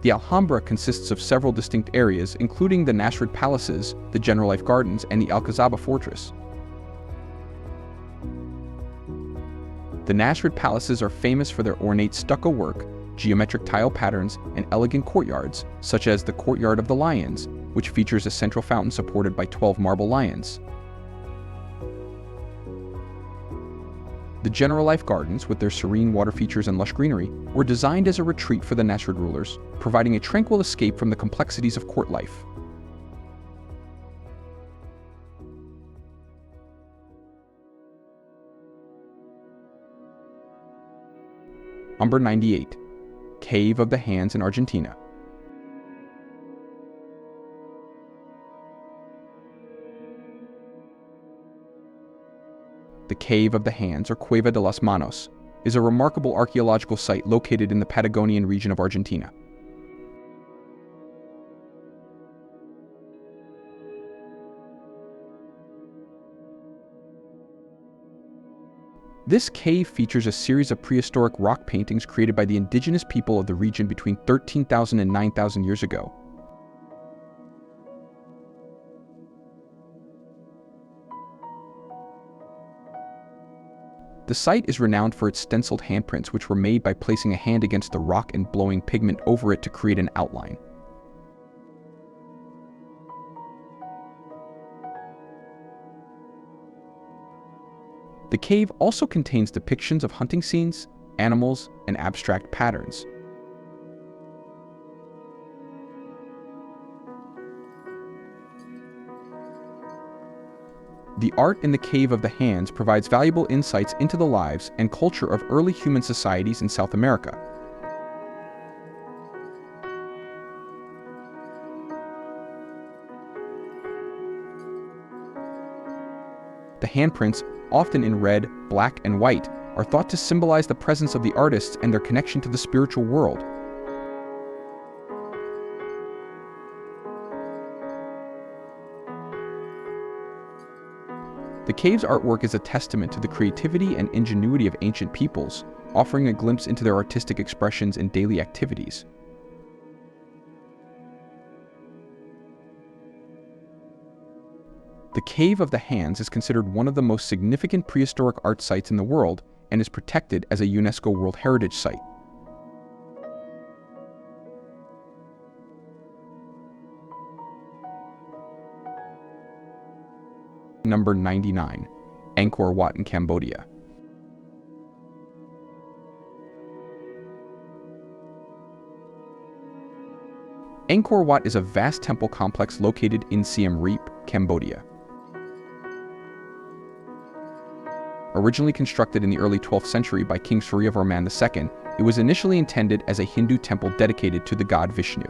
The Alhambra consists of several distinct areas, including the Nasrid palaces, the General Life Gardens, and the Alcazaba fortress. The Nasrid palaces are famous for their ornate stucco work, geometric tile patterns, and elegant courtyards, such as the Courtyard of the Lions, which features a central fountain supported by 12 marble lions. The General Life Gardens, with their serene water features and lush greenery, were designed as a retreat for the Nasrid rulers, providing a tranquil escape from the complexities of court life. Number 98. Cave of the Hands in Argentina. The Cave of the Hands, or Cueva de las Manos, is a remarkable archaeological site located in the Patagonian region of Argentina. This cave features a series of prehistoric rock paintings created by the indigenous people of the region between 13,000 and 9,000 years ago. The site is renowned for its stenciled handprints, which were made by placing a hand against the rock and blowing pigment over it to create an outline. The cave also contains depictions of hunting scenes, animals, and abstract patterns. The art in the Cave of the Hands provides valuable insights into the lives and culture of early human societies in South America. The handprints often in red, black, and white, are thought to symbolize the presence of the artists and their connection to the spiritual world. The cave's artwork is a testament to the creativity and ingenuity of ancient peoples, offering a glimpse into their artistic expressions in daily activities. The Cave of the Hands is considered one of the most significant prehistoric art sites in the world and is protected as a UNESCO World Heritage Site. Number 99. Angkor Wat in Cambodia. Angkor Wat is a vast temple complex located in Siem Reap, Cambodia. Originally constructed in the early 12th century by King Suryavarman II, it was initially intended as a Hindu temple dedicated to the god Vishnu.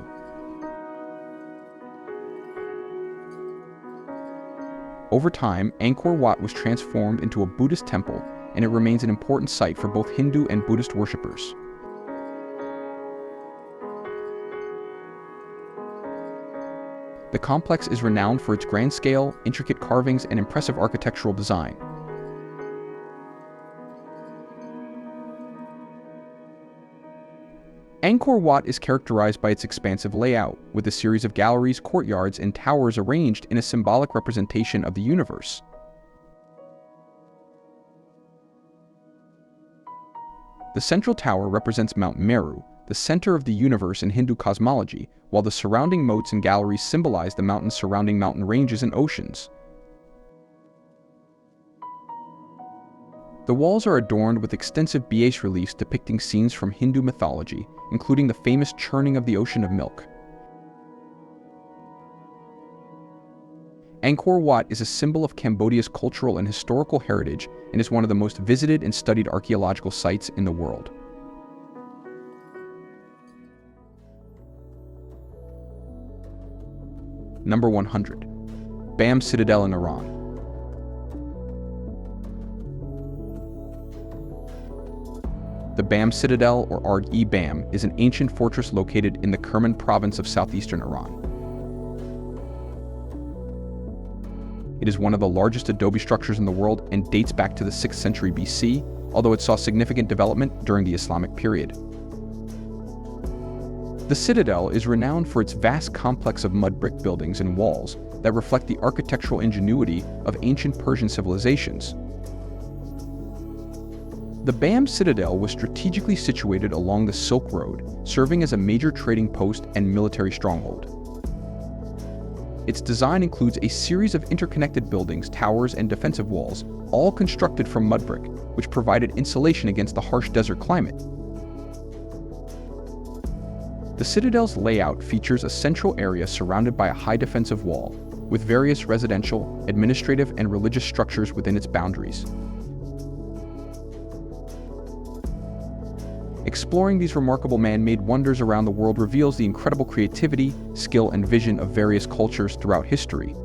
Over time, Angkor Wat was transformed into a Buddhist temple, and it remains an important site for both Hindu and Buddhist worshippers. The complex is renowned for its grand scale, intricate carvings, and impressive architectural design. Angkor Wat is characterized by its expansive layout, with a series of galleries, courtyards, and towers arranged in a symbolic representation of the universe. The central tower represents Mount Meru, the center of the universe in Hindu cosmology, while the surrounding moats and galleries symbolize the mountains surrounding mountain ranges and oceans. The walls are adorned with extensive bas-reliefs depicting scenes from Hindu mythology, including the famous churning of the ocean of milk. Angkor Wat is a symbol of Cambodia's cultural and historical heritage and is one of the most visited and studied archaeological sites in the world. Number 100. Bam Citadel in Iran. The Bam Citadel, or Arg-e-Bam, is an ancient fortress located in the Kerman province of southeastern Iran. It is one of the largest adobe structures in the world and dates back to the 6th century BC, although it saw significant development during the Islamic period. The citadel is renowned for its vast complex of mud brick buildings and walls that reflect the architectural ingenuity of ancient Persian civilizations. The Bam Citadel was strategically situated along the Silk Road, serving as a major trading post and military stronghold. Its design includes a series of interconnected buildings, towers, and defensive walls, all constructed from mud brick, which provided insulation against the harsh desert climate. The citadel's layout features a central area surrounded by a high defensive wall, with various residential, administrative, and religious structures within its boundaries. Exploring these remarkable man-made wonders around the world reveals the incredible creativity, skill, and vision of various cultures throughout history.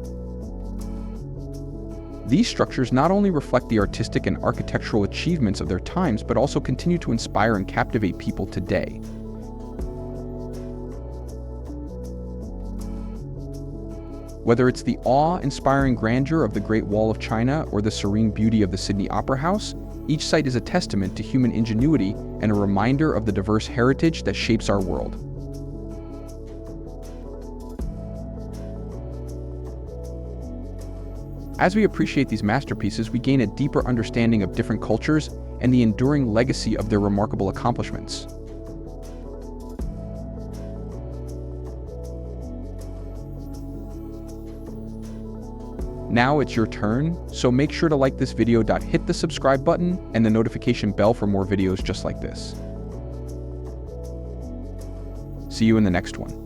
These structures not only reflect the artistic and architectural achievements of their times, but also continue to inspire and captivate people today. Whether it's the awe-inspiring grandeur of the Great Wall of China or the serene beauty of the Sydney Opera House, each site is a testament to human ingenuity and a reminder of the diverse heritage that shapes our world. As we appreciate these masterpieces, we gain a deeper understanding of different cultures and the enduring legacy of their remarkable accomplishments. Now it's your turn, so make sure to like this video. Hit the subscribe button and the notification bell for more videos just like this. See you in the next one.